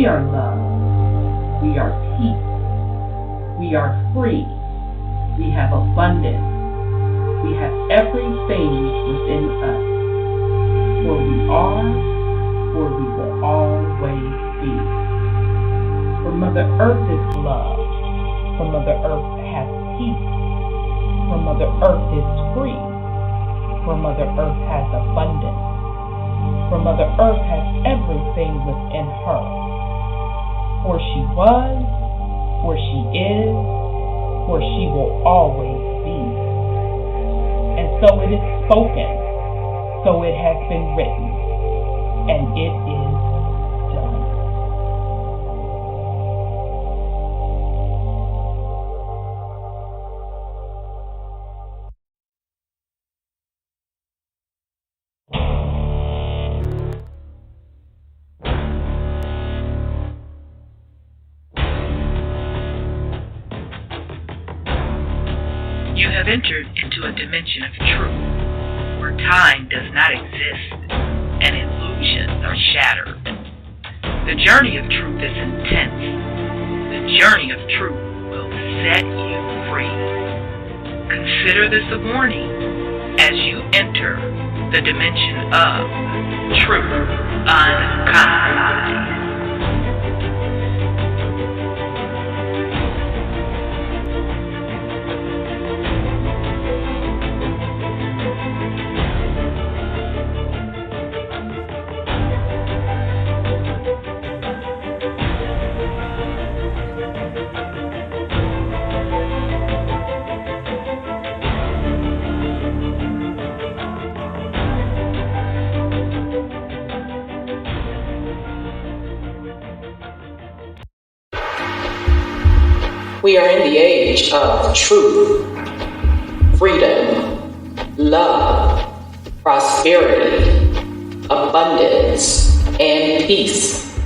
We are love. We are peace. We are free. We have abundance. We have everything within us. For we are, for we will always be. For Mother Earth is love. For Mother Earth has peace. For Mother Earth is free. For Mother Earth has abundance. For Mother Earth has everything within her. For she was, for she is, for she will always be. And so it is spoken, so it has been written, and it is done. You have entered into a dimension of truth, where time does not exist and illusions are shattered. The journey of truth is intense. The journey of truth will set you free. Consider this a warning as you enter the dimension of truth uncompromised. We are in the age of truth, freedom, love, prosperity, abundance, and peace.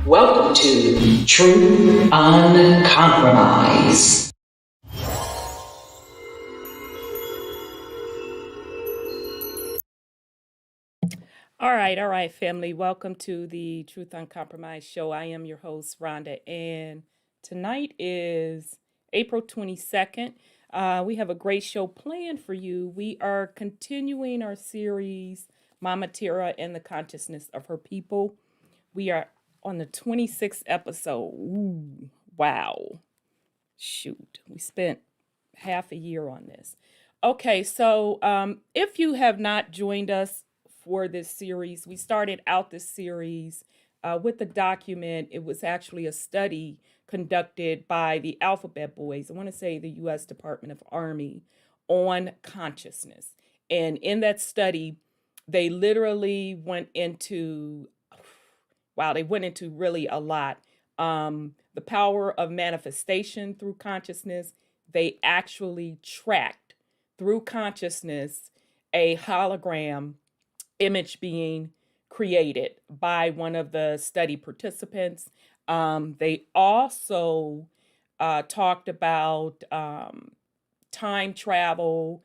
Welcome to Truth Uncompromised. All right, family. Welcome to the Truth Uncompromised show. I am your host, Rhonda, and tonight is April 22nd. We have a great show planned for you. We are continuing our series, Momma Terra and the Consciousness of Her People. We are on the 26th episode. Ooh, wow. Shoot, we spent half a year on this. Okay, so if you have not joined us for this series, we started out this series with the document. It was actually a study conducted by the Alphabet Boys, I want to say the U.S. Department of Army, on consciousness. And in that study, they literally went into, they went into really a lot. The power of manifestation through consciousness. They actually tracked through consciousness a hologram image being created by one of the study participants. They also talked about time travel,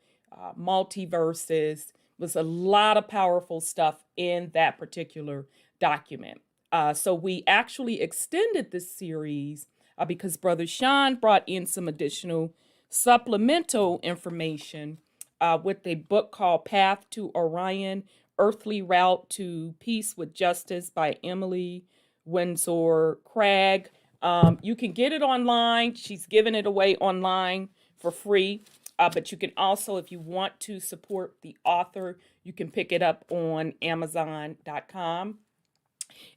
multiverses. Was a lot of powerful stuff in that particular document. So we actually extended this series because Brother Sean brought in some additional supplemental information with a book called Path to Orion, Earthly Route to Peace with Justice by Emily Windsor Cragg. You can get it online. She's giving it away online for free. But you can also, if you want to support the author, you can pick it up on Amazon.com.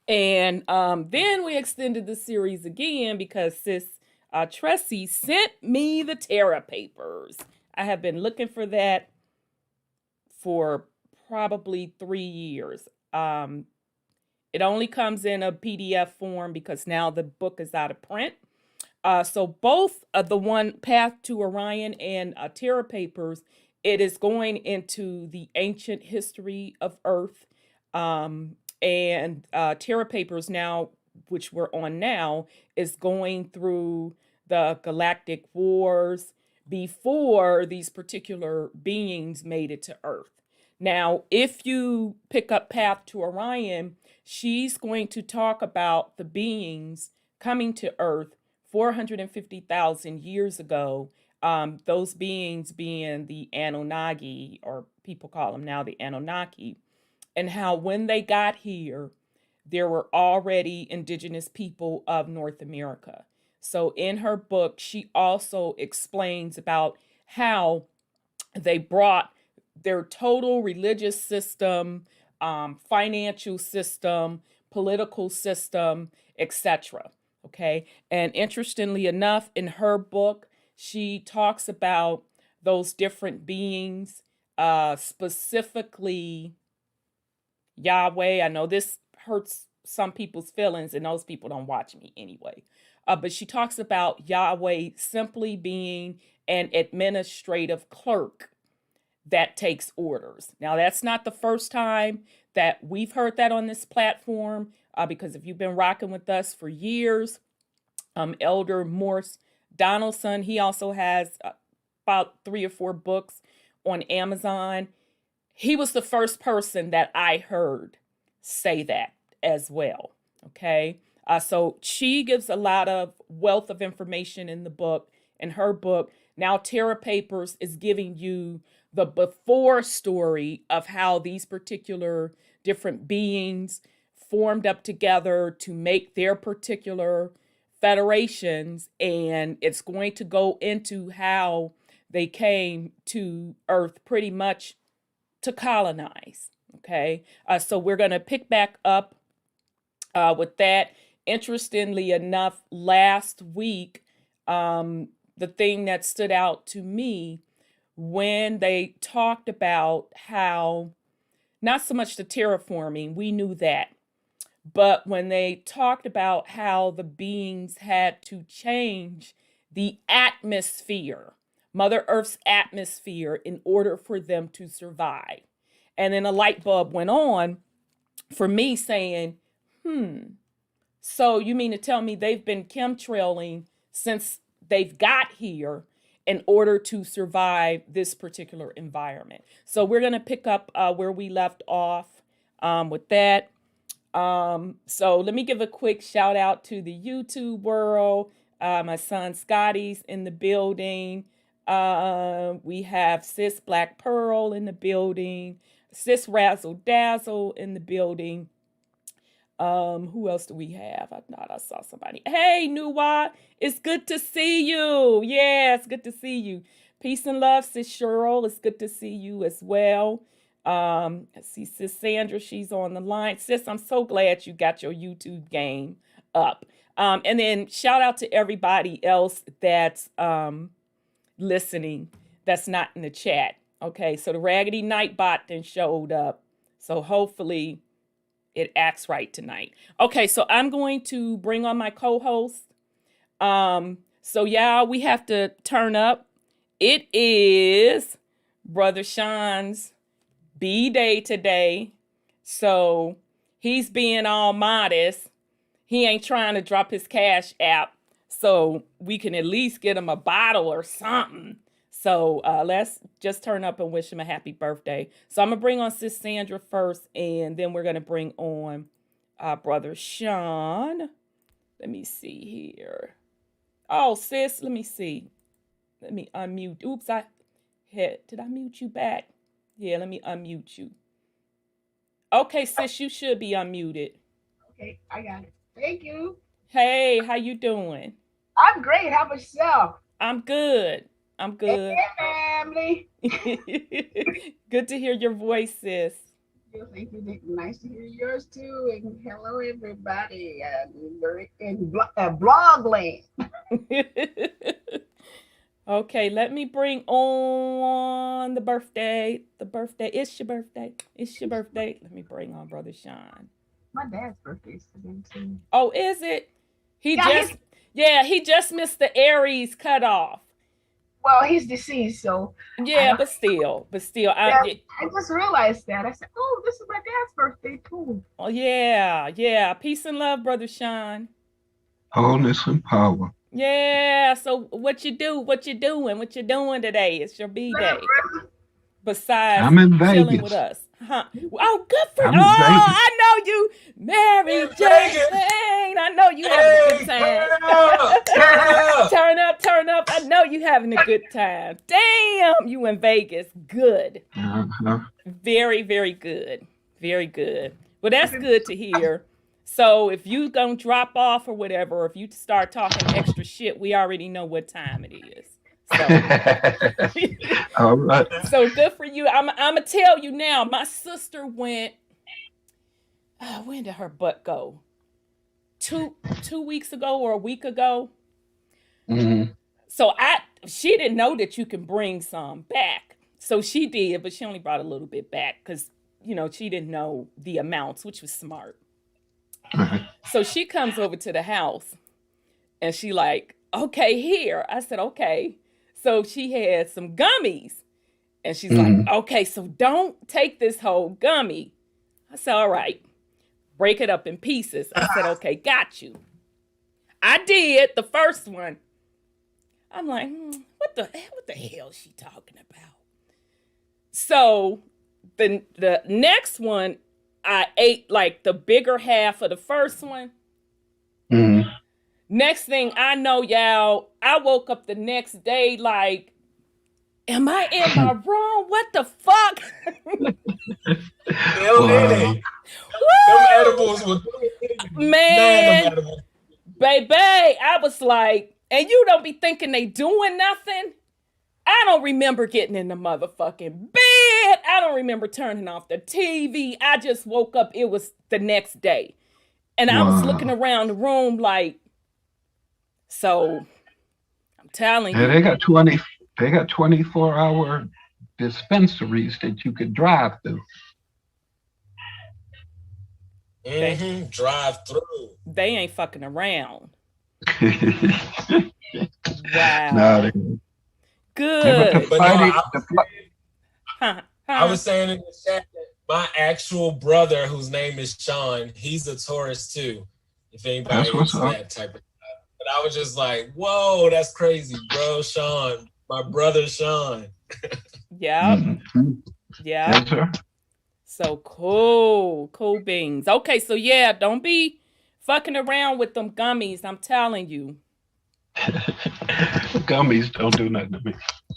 And then we extended the series again because Sis Tressie sent me the Terra Papers. I have been looking for that for probably 3 years. It only comes in a PDF form because now the book is out of print. So both the one Path to Orion and Terra Papers, it is going into the ancient history of Earth. And Terra Papers now, which we're on now, is going through the Galactic Wars before these particular beings made it to Earth. Now, if you pick up Path to Orion, She's going to talk about the beings coming to Earth 450,000 years ago. Those beings being the Anunnaki, or people call them now the Anunnaki, and how when they got here, there were already indigenous people of North America. So in her book, she also explains about how they brought their total religious system, financial system, political system, etc. Okay. And interestingly enough, in her book, she talks about those different beings, specifically Yahweh. I know this hurts some people's feelings, and those people don't watch me anyway. But she talks about Yahweh simply being an administrative clerk that takes orders. Now, that's not the first time that we've heard that on this platform, because if you've been rocking with us for years, Elder Morse Donaldson, he also has about 3 or 4 books on Amazon. He was the first person that I heard say that as well. Okay. So she gives a lot of wealth of information in the book, in her book. Now, Terra Papers is giving you the before story of how these particular different beings formed up together to make their particular federations. And it's going to go into how they came to Earth pretty much to colonize. Okay. So we're going to pick back up with that. Interestingly enough, last week, the thing that stood out to me when they talked about how, not so much the terraforming, we knew that, but when they talked about how the beings had to change the atmosphere, Mother Earth's atmosphere, in order for them to survive. And then a light bulb went on for me saying, so you mean to tell me they've been chemtrailing since they've got here in order to survive this particular environment? So we're going to pick up where we left off with that. So let me give a quick shout out to the YouTube world. My son Scotty's in the building. We have Sis Black Pearl in the building. Sis Razzle Dazzle in the building. Who else do we have? I thought I saw somebody. Hey, Nuwa, it's good to see you. Yeah, it's good to see you. Peace and love, Sis Cheryl. It's good to see you as well. I see Sis Sandra, she's on the line. Sis, I'm so glad you got your YouTube game up. And then shout out to everybody else that's listening that's not in the chat. Okay, so the Raggedy Nightbot then showed up. So hopefully it acts right tonight. Okay, so I'm going to bring on my co-host. So yeah, we have to turn up. It is Brother Sean's B-Day today. So he's being all modest. He ain't trying to drop his Cash App, so we can at least get him a bottle or something. So let's just turn up and wish him a happy birthday. So I'm going to bring on Sis Sandra first, and then we're going to bring on Brother Sean. Let me see here. Oh, Sis, let me see. Let me unmute. Oops, did I mute you back? Yeah, let me unmute you. Okay, Sis, you should be unmuted. Okay, I got it. Thank you. Hey, how you doing? I'm great. How about yourself? I'm good. Hey, family. Good to hear your voice, Sis. Thank you. Nice to hear yours too. And hello, everybody. In blog land. Okay, let me bring on the birthday. It's your birthday. Let me bring on Brother Sean. My dad's birthday is today too. Oh, is it? He just missed the Aries cutoff. Well, he's deceased, so yeah, but still, I just realized that. I said, "Oh, this is my dad's birthday too." Oh yeah. Peace and love, Brother Sean. Wholeness and power. Yeah. So what you doing today? It's your B-Day. Besides I'm in chilling Vegas with us. Huh. Oh, good for you. I'm Oh, in Vegas. I know you, Mary In Jane. Vegas. I know you having a good Hey, time. turn up. Turn up, turn up. I know you having a good time. Damn, you in Vegas. Good. Uh-huh. Very, very good. Very good. Well, that's good to hear. So if you gonna drop off or whatever, or if you start talking extra shit, we already know what time it is. So, All right. so good for you. I'm gonna tell you now. My sister went. When did her butt go? Two weeks ago or a week ago. Mm-hmm. So she didn't know that you can bring some back. So she did, but she only brought a little bit back because she didn't know the amounts, which was smart. So she comes over to the house and she like, okay, here. I said, okay. So she had some gummies and she's like, okay, so don't take this whole gummy. I said, all right, break it up in pieces. I said, okay, got you. I did the first one. I'm like, what the hell is she talking about? So the next one, I ate like the bigger half of the first one. Mm-hmm. Next thing I know, y'all, I woke up the next day like, am I wrong? What the fuck? Them edibles were man, baby, I was like, and you don't be thinking they doing nothing. I don't remember getting in the motherfucking bed. I don't remember turning off the TV. I just woke up. It was the next day. And I was looking around the room like, so I'm telling you. They got 24-hour dispensaries that you could drive through. Drive through. They ain't fucking around. Wow. No, good. But I was saying in the chat that my actual brother, whose name is Sean, he's a Taurus too. If anybody into that type of stuff. But I was just like, whoa, that's crazy, bro. Sean, my brother Sean. Yeah. Yeah. Yes, sir. So cool beans. Okay, so yeah, don't be fucking around with them gummies. I'm telling you. Gummies don't do nothing to me.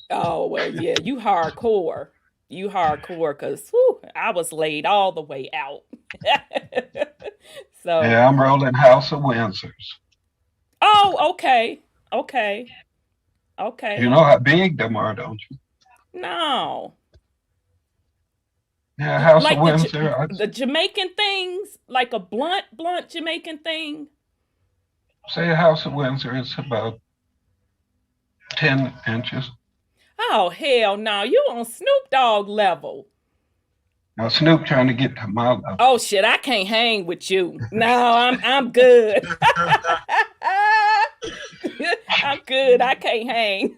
Oh, well, yeah, you hardcore. Because I was laid all the way out. So yeah, I'm rolling House of Windsors. Oh, okay. You know how big them are, don't you? No. Yeah, House like of Windsor. The Jamaican things, like a blunt Jamaican thing. Say a House of Windsor is about 10 inches. Oh, hell no. You on Snoop Dogg level. Now Snoop trying to get to my level. Oh, shit, I can't hang with you. No, I'm good. I'm good. I can't hang.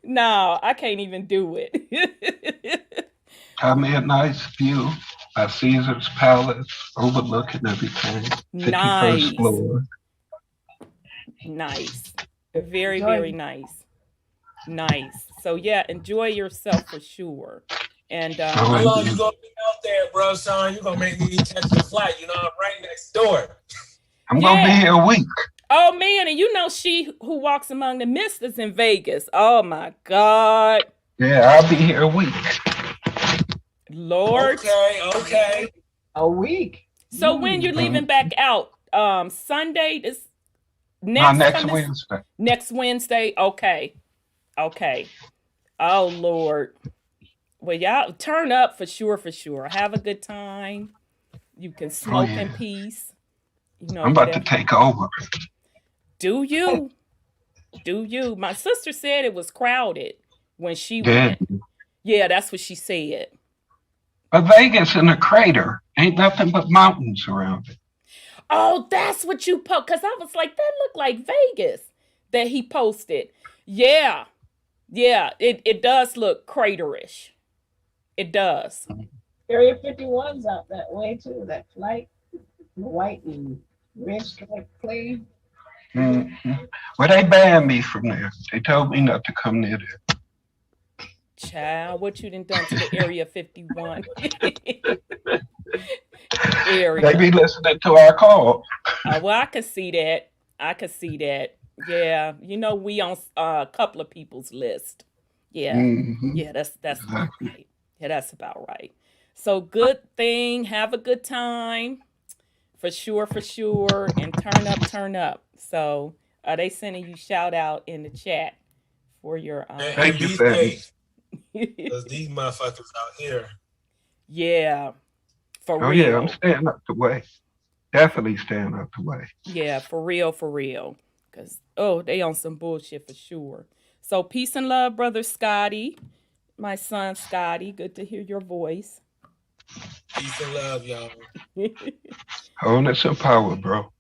No, I can't even do it. I made a nice view of Caesar's Palace overlooking everything. 51st floor. Nice. Very, very nice. Nice. So yeah, enjoy yourself for sure. And how long you gonna be out there, bro, Sean? You gonna make me catch the flight? You know, I'm right next door. I'm gonna be here a week. Oh man, and you know she who walks among the mist is in Vegas. Oh my God. Yeah, I'll be here a week. Lord. Okay. A week. So when you're leaving back out, Sunday is next Wednesday. Next Wednesday. Okay. Oh Lord. Well, y'all turn up for sure. Have a good time. You can smoke in peace. You know, I'm about to take over. Do you? My sister said it was crowded when she went. Yeah, that's what she said. But Vegas in a crater ain't nothing but mountains around it. Oh, that's what you post. Because I was like, that looked like Vegas that he posted. Yeah, it does look craterish. It does. Area 51's out that way too. That flight, white and red stripe plane. Mm-hmm. Well, they banned me from there. They told me not to come near there. Child, what you done to the Area 51 area? They be listening to our call. Well, I could see that. Yeah, we on a couple of people's list. Yeah, yeah, that's about right. Yeah, that's about right. So good thing. Have a good time, for sure, and turn up. So they sending you shout out in the chat for your Thank you, Fanny. Because these motherfuckers out here. Yeah, for real. Oh yeah, I'm staying up the way. Definitely staying up the way. Yeah, for real. Because, they on some bullshit for sure. So peace and love, brother Scotty. My son Scotty. Good to hear your voice. Peace and love, y'all. Wholeness and power, bro.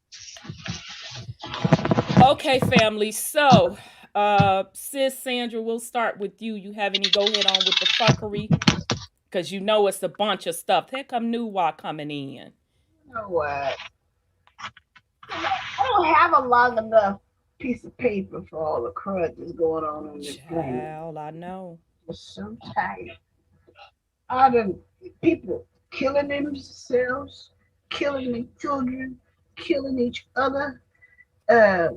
Okay, family. So, sis Sandra, we'll start with you. You have any go ahead on with the fuckery? Because it's a bunch of stuff. Here come New Wa coming in. You know what? I don't have a long enough piece of paper for all the crud that's going on this planet. Child, I know. I'm so tired. All the people killing themselves, killing their children, killing each other. I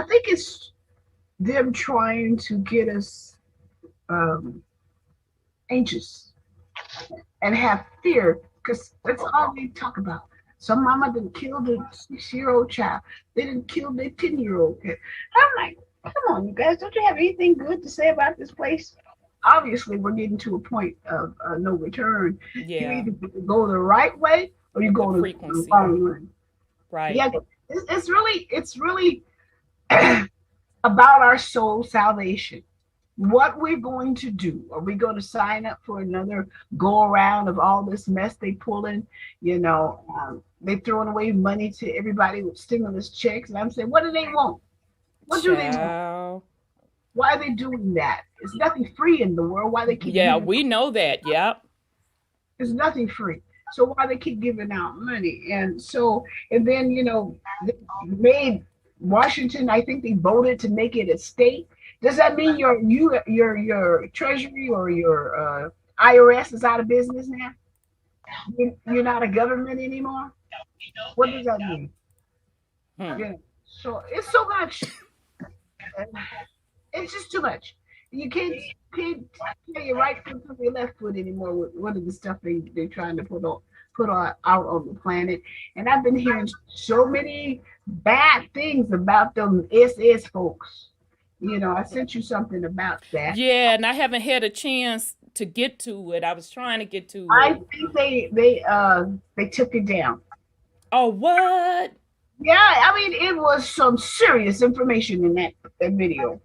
think it's them trying to get us anxious and have fear, because that's all they talk about. Some mama didn't kill the 6-year-old child. They didn't kill their 10-year-old kid. I'm like, come on, you guys, don't you have anything good to say about this place? Obviously, we're getting to a point of no return. Yeah. You either go the right way or you go the wrong way. Right. Yeah, it's really about our soul salvation. What we're going to do. Are we going to sign up for another go around of all this mess they pulling? They throwing away money to everybody with stimulus checks. And I'm saying, what do they want? What do they want? Why are they doing that? It's nothing free in the world. Why they keep we know that. Yep. There's nothing free. So why they keep giving out money? And then, they made Washington, I think they voted to make it a state. Does that mean your treasury or your IRS is out of business now? You're not a government anymore? What does that mean? Yeah. So it's so much. It's just too much. You can't tell your right foot from your left foot anymore with one of the stuff they're trying to put out on the planet. And I've been hearing so many bad things about them SS folks. I sent you something about that. Yeah, and I haven't had a chance to get to it. I was trying to get to it. I think they took it down. Oh, what? Yeah, I mean, it was some serious information in that video.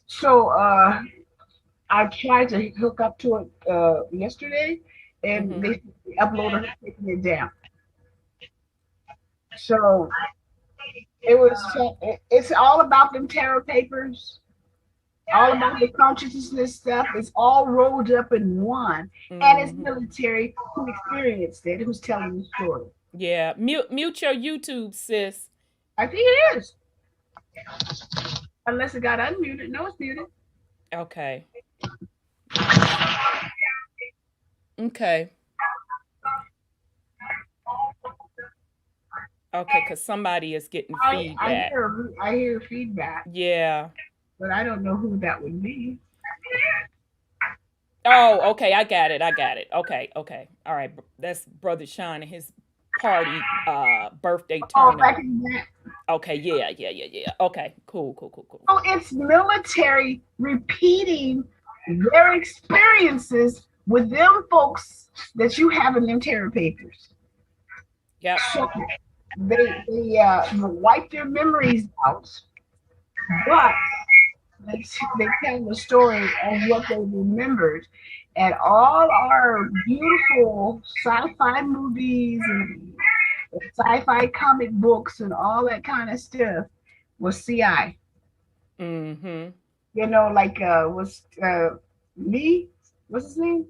So I tried to hook up to it yesterday, and they uploaded it, taking it down. So it's all about them Terra Papers, all about the consciousness stuff. It's all rolled up in one, and it's military who experienced it, who's telling the story. Yeah, mute your YouTube, sis. I think it is, unless it got unmuted. No, it's muted. Okay. Okay, because somebody is getting feedback. I hear feedback. Yeah. But I don't know who that would be. Oh, okay. I got it. Okay. All right. That's Brother Sean and his party birthday tournament. Okay. Yeah. Okay. Cool. So it's military repeating their experiences with them folks that you have in them Terra Papers. Yeah. So they wipe their memories out, but they tell the story of what they remembered. And all our beautiful sci-fi movies and sci-fi comic books and all that kind of stuff was CI. Was Lee, what's his name?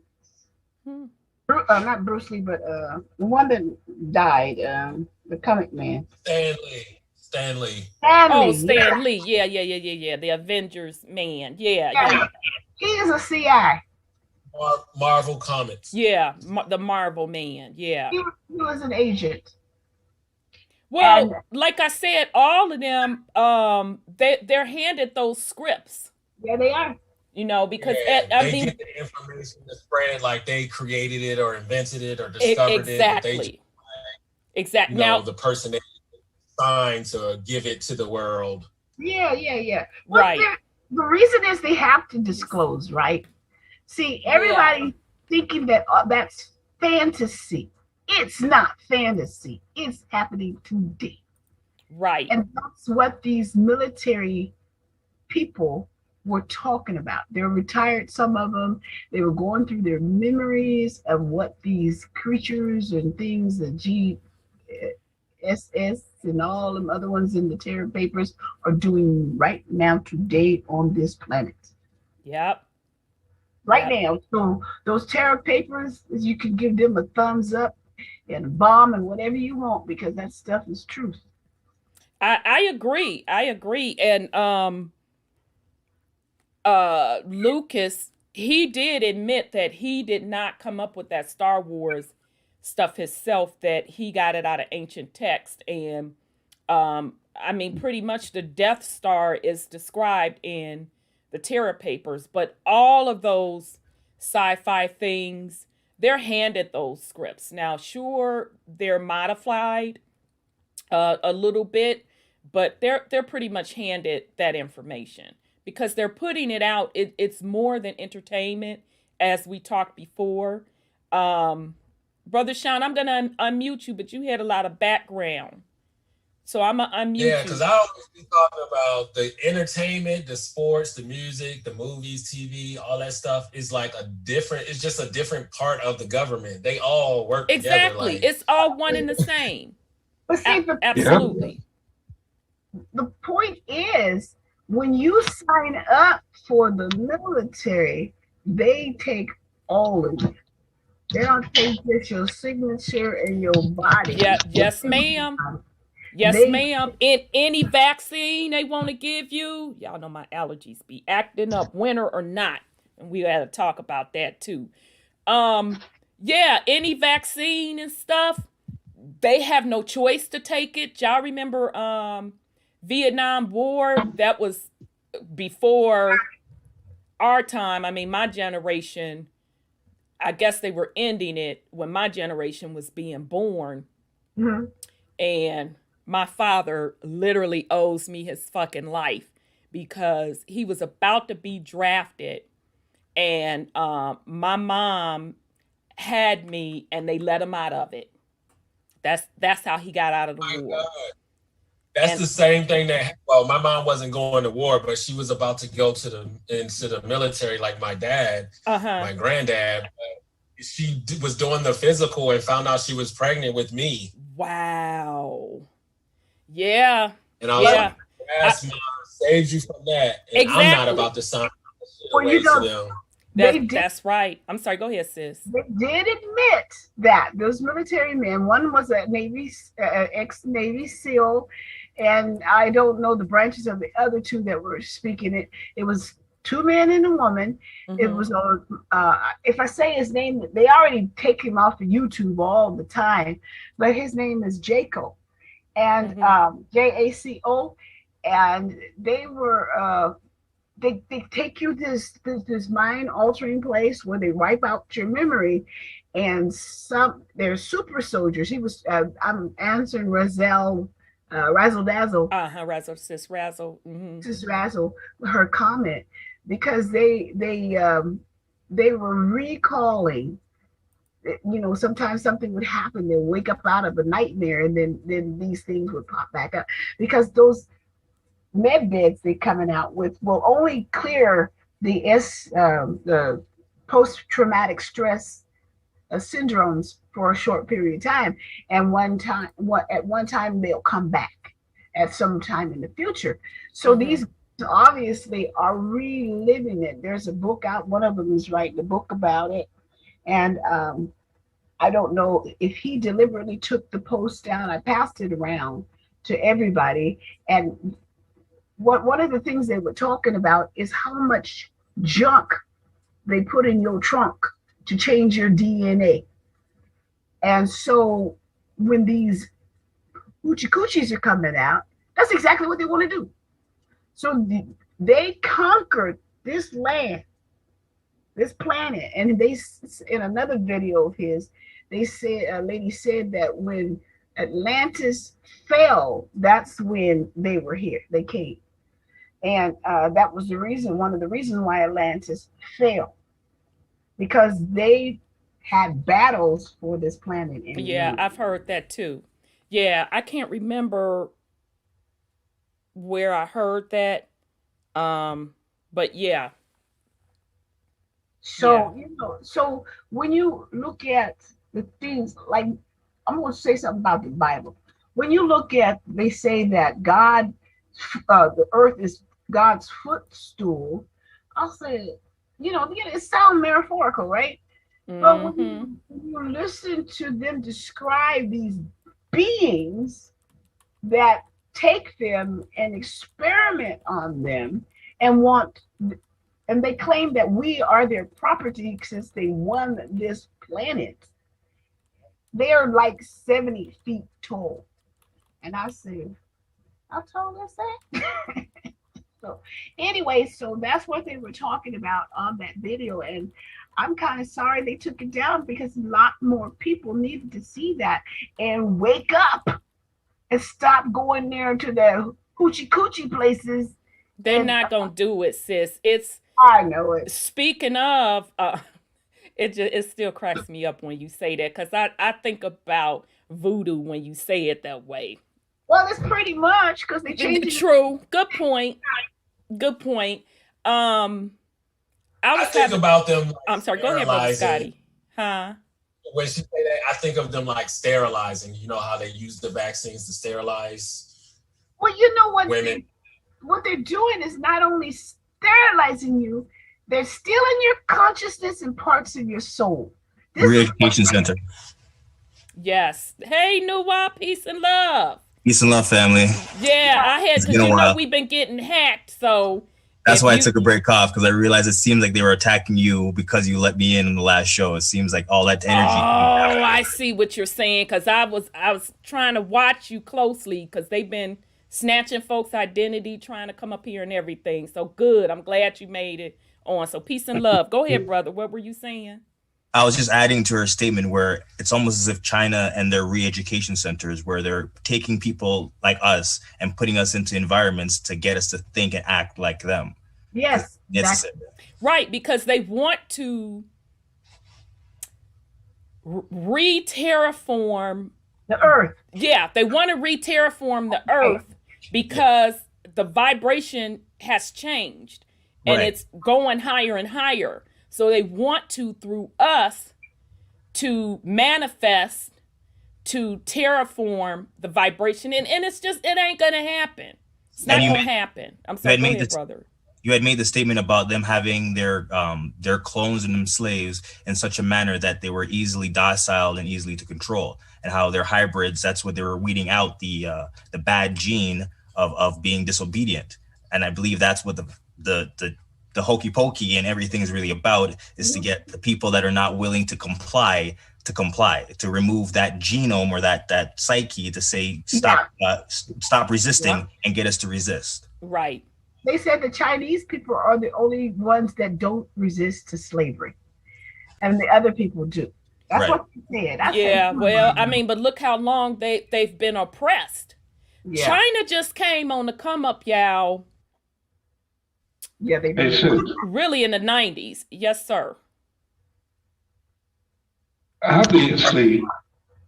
Not Bruce Lee, but the one that died, the comic man. Stan Lee. Oh, Stan Lee. Yeah. The Avengers man. Yeah. He is a CI. Marvel Comics. Yeah, the Marvel man. Yeah. He was an agent. Well, And like I said, all of them, they're handed those scripts. yeah, they are. You know, because yeah, I they mean, get the information to spread like they created it or invented it or discovered it. But they, exactly. You know, the person they assigned to give it to the world. Yeah. Well, right. The reason is they have to disclose, right? See, everybody thinking that that's fantasy. It's not fantasy. It's happening today. Right. And that's what these military people were talking about. They're retired, some of them. They were going through their memories of what these creatures and things, the GSS and all them other ones in the Terra Papers are doing right now today on this planet. Yep. Right now. So those Terra Papers, you can give them a thumbs up and a bomb and whatever you want, because that stuff is truth. I agree. And Lucas, he did admit that he did not come up with that Star Wars stuff himself, that he got it out of ancient text. And I mean, pretty much the Death Star is described in the Terra Papers, but all of those sci-fi things, they're handed those scripts. Now, sure, they're modified a little bit, but they're pretty much handed that information because they're putting it out. It's more than entertainment, as we talked before. Brother Sean, I'm gonna unmute you, but you had a lot of background, so I'm gonna unmute you. Yeah, because I always be talking about the entertainment, the sports, the music, the movies, TV, all that stuff is like it's just a different part of the government. They all work together. Exactly. Like, it's all one and the same. But see, absolutely. The point is, when you sign up for the military, they take all of you. They don't take just your signature and your body. Yeah, yes, ma'am. Yes, ma'am. In any vaccine they want to give you, y'all know my allergies be acting up, winter or not, and we got to talk about that too. Yeah, any vaccine and stuff, they have no choice to take it. Y'all remember Vietnam War? That was before our time. I mean, my generation, I guess they were ending it when my generation was being born. Mm-hmm. And my father literally owes me his fucking life because he was about to be drafted, and my mom had me and they let him out of it. That's how he got out of the war. God. That's the same thing that, well, my mom wasn't going to war, but she was about to go into the military like my dad, my granddad. She was doing the physical and found out she was pregnant with me. Wow. Yeah. And I was like, yes, Mom, saved you from that. And exactly. I'm not about to sign away to them. That's right. I'm sorry. Go ahead, sis. They did admit that those military men, one was a Navy, ex-Navy SEAL, and I don't know the branches of the other two that were speaking it. It was 2 men and a woman. Mm-hmm. It was if I say his name, they already take him off of YouTube all the time, but his name is Jaco, and Jaco, and they were they take you this mind altering place where they wipe out your memory, and they're super soldiers. He was I'm answering Razzle Dazzle. Sis Razzle. Mm-hmm. Sis Razzle, her comment, because they were recalling. You know, sometimes something would happen. They wake up out of a nightmare, and then these things would pop back up, because those med beds they're coming out with will only clear the post-traumatic stress syndromes for a short period of time, and at one time they'll come back at some time in the future. So these obviously are reliving it. There's a book out. One of them is writing a book about it, and I don't know if he deliberately took the post down. I passed it around to everybody, and one of the things they were talking about is how much junk they put in your trunk to change your DNA. And so when these hoochie coochies are coming out, that's exactly what they want to do. So they conquered this land, this planet. And they, in another video of his, they said, a lady said that when Atlantis fell, that's when they were here, they came. And that was the reason, one of the reasons why Atlantis fell, because they had battles for this planet. Yeah, I've heard that too. Yeah, I can't remember where I heard that. But yeah. So, so when you look at the things, like, I'm going to say something about the Bible. When you look at, they say that God, the earth is God's footstool. I'll say, it sounds metaphorical, right? Mm-hmm. But when you listen to them describe these beings that take them and experiment on them and they claim that we are their property since they won this planet. They're like 70 feet tall. And I said, how tall is that? So anyway, so that's what they were talking about on that video. And I'm kind of sorry they took it down, because a lot more people needed to see that and wake up and stop going there to the hoochie coochie places. They're not going to do it, sis. I know it. Speaking of, it still cracks me up when you say that, because I think about voodoo when you say it that way. Well, it's pretty much because they changed it. True. Good point. Good point. I think about them. I'm sorry. Go ahead, brother Scotty. Huh? When she say that, I think of them like sterilizing. You know how they use the vaccines to sterilize. Well, you know what? Women. What they're doing is not only sterilizing you, they're stealing your consciousness and parts of your soul. Re-education center. Yes. Hey, Nuwa, peace and love. Peace and love, family. Yeah, I had, because we've been getting hacked, so that's why I took a break off, because I realized it seems like they were attacking you because you let me in the last show. It seems like all that energy. Oh, I see what you're saying, because I was trying to watch you closely, because they've been snatching folks' identity, trying to come up here and everything. So good. I'm glad you made it on. So peace and love. Go ahead, brother. What were you saying? I was just adding to her statement where it's almost as if China and their re-education centers, where they're taking people like us and putting us into environments to get us to think and act like them. Yes. Exactly. Right, because they want to re-terraform the earth. Yeah, they want to re-terraform the earth because the vibration has changed and it's going higher and higher. So they want to, through us, to manifest, to terraform the vibration. And it's just, it ain't going to happen. It's not going to happen. I'm sorry, go ahead, brother. You had made the statement about them having their clones and them slaves in such a manner that they were easily docile and easily to control, and how their hybrids, that's what they were weeding out, the bad gene of being disobedient. And I believe that's what the hokey pokey and everything is really about, is to get the people that are not willing to comply, to remove that genome or that psyche, to say stop resisting and get us to resist. Right. They said the Chinese people are the only ones that don't resist to slavery, and the other people do. That's what they said. Well, I mean, but look how long they've been oppressed. Yeah. China just came on the come up, y'all. Yeah, they did. Really in the 90s. Yes, sir. Obviously,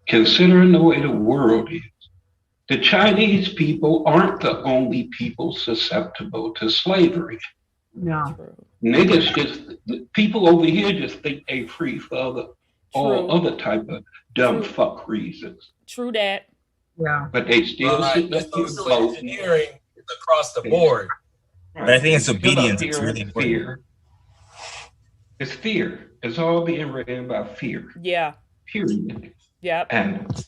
considering the way the world is, the Chinese people aren't the only people susceptible to slavery. No. People over here just think they free for all other type of dumb fuck reasons. True that. Yeah. But they still engineering across the board. But I think it's obedience. It's really fear. It's fear. It's all being written about fear. Yeah. Period. Yep. And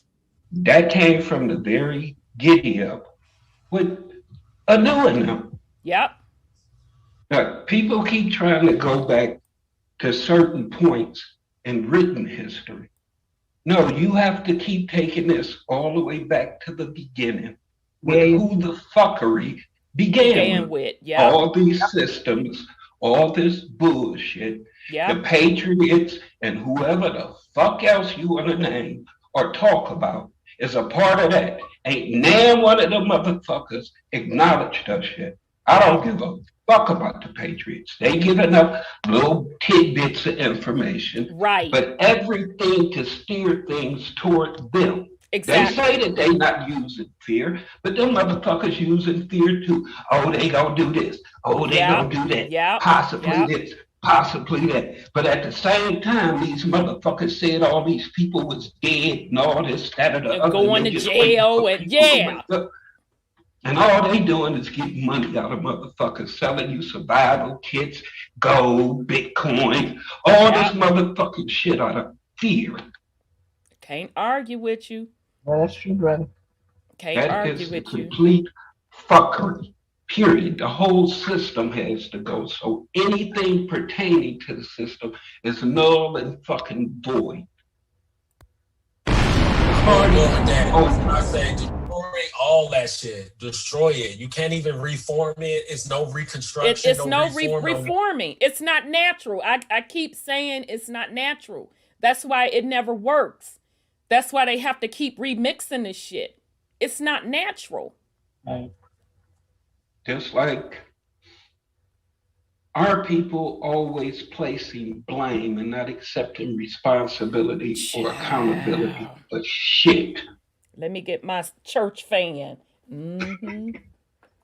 that came from the very giddy up with a new one. Yep. Now, people keep trying to go back to certain points in written history. No, you have to keep taking this all the way back to the beginning with who the fuckery began with. All these systems, all this bullshit, the Patriots and whoever the fuck else you want to name or talk about is a part of that. Ain't nan one of them motherfuckers acknowledged that shit. I don't give a fuck about the Patriots. They giving up little tidbits of information, but everything to steer things toward them. They say that they not using fear, but them motherfuckers using fear too. Oh, they gonna do this. Oh, they gonna do that. Possibly this, possibly that. But at the same time, these motherfuckers said all these people was dead and all this, that, and the other. Going to jail and and all they doing is getting money out of motherfuckers, selling you survival kits, gold, Bitcoin, all this motherfucking shit out of fear. Can't argue with you. Well, that's true, brother. Can't argue with you. Complete fuckery, period. The whole system has to go. So anything pertaining to the system is null and fucking void. I say destroy all that shit. Destroy it. You can't even reform it. It's no reconstruction. It's no reforming. It's not natural. I keep saying it's not natural. That's why it never works. That's why they have to keep remixing this shit. It's not natural. Right. Just like our people always placing blame and not accepting responsibility or accountability for shit. Let me get my church fan. Mm-hmm.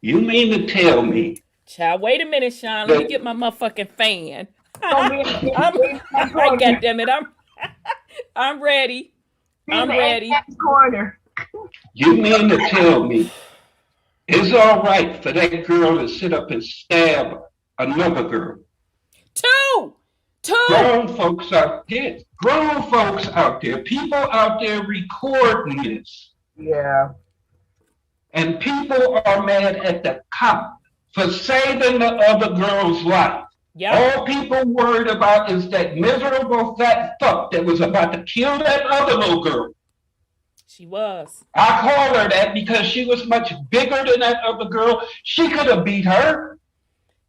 You mean to tell me? Child, wait a minute, Sean. Let me get my motherfucking fan. God damn it. I'm ready. I'm ready. You mean to tell me it's all right for that girl to sit up and stab another girl? Two. Grown folks out there. People out there recording this. Yeah. And people are mad at the cop for saving the other girl's life. All people worried about is that miserable fat fuck that was about to kill that other little girl. She was. I call her that because she was much bigger than that other girl. She could have beat her.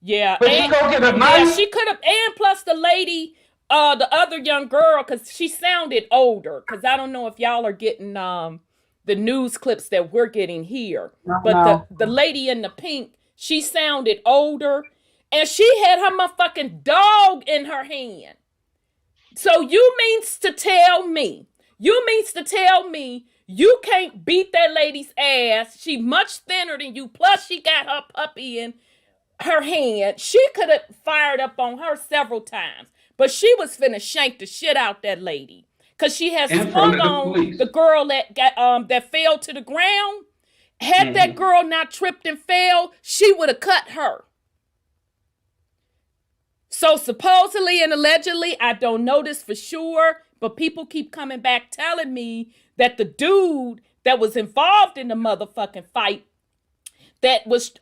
Yeah. But she go get a knife. Yeah, she could have. And plus the lady, the other young girl, because she sounded older. Because I don't know if y'all are getting the news clips that we're getting here. But the lady in the pink, she sounded older. And she had her motherfucking dog in her hand. So you means to tell me you can't beat that lady's ass. She much thinner than you. Plus she got her puppy in her hand. She could have fired up on her several times. But she was finna shank the shit out that lady. Because she has swung on the girl that got that fell to the ground. Had that girl not tripped and fell, she would have cut her. So supposedly and allegedly, I don't know this for sure, but people keep coming back telling me that the dude that was involved in the motherfucking fight that was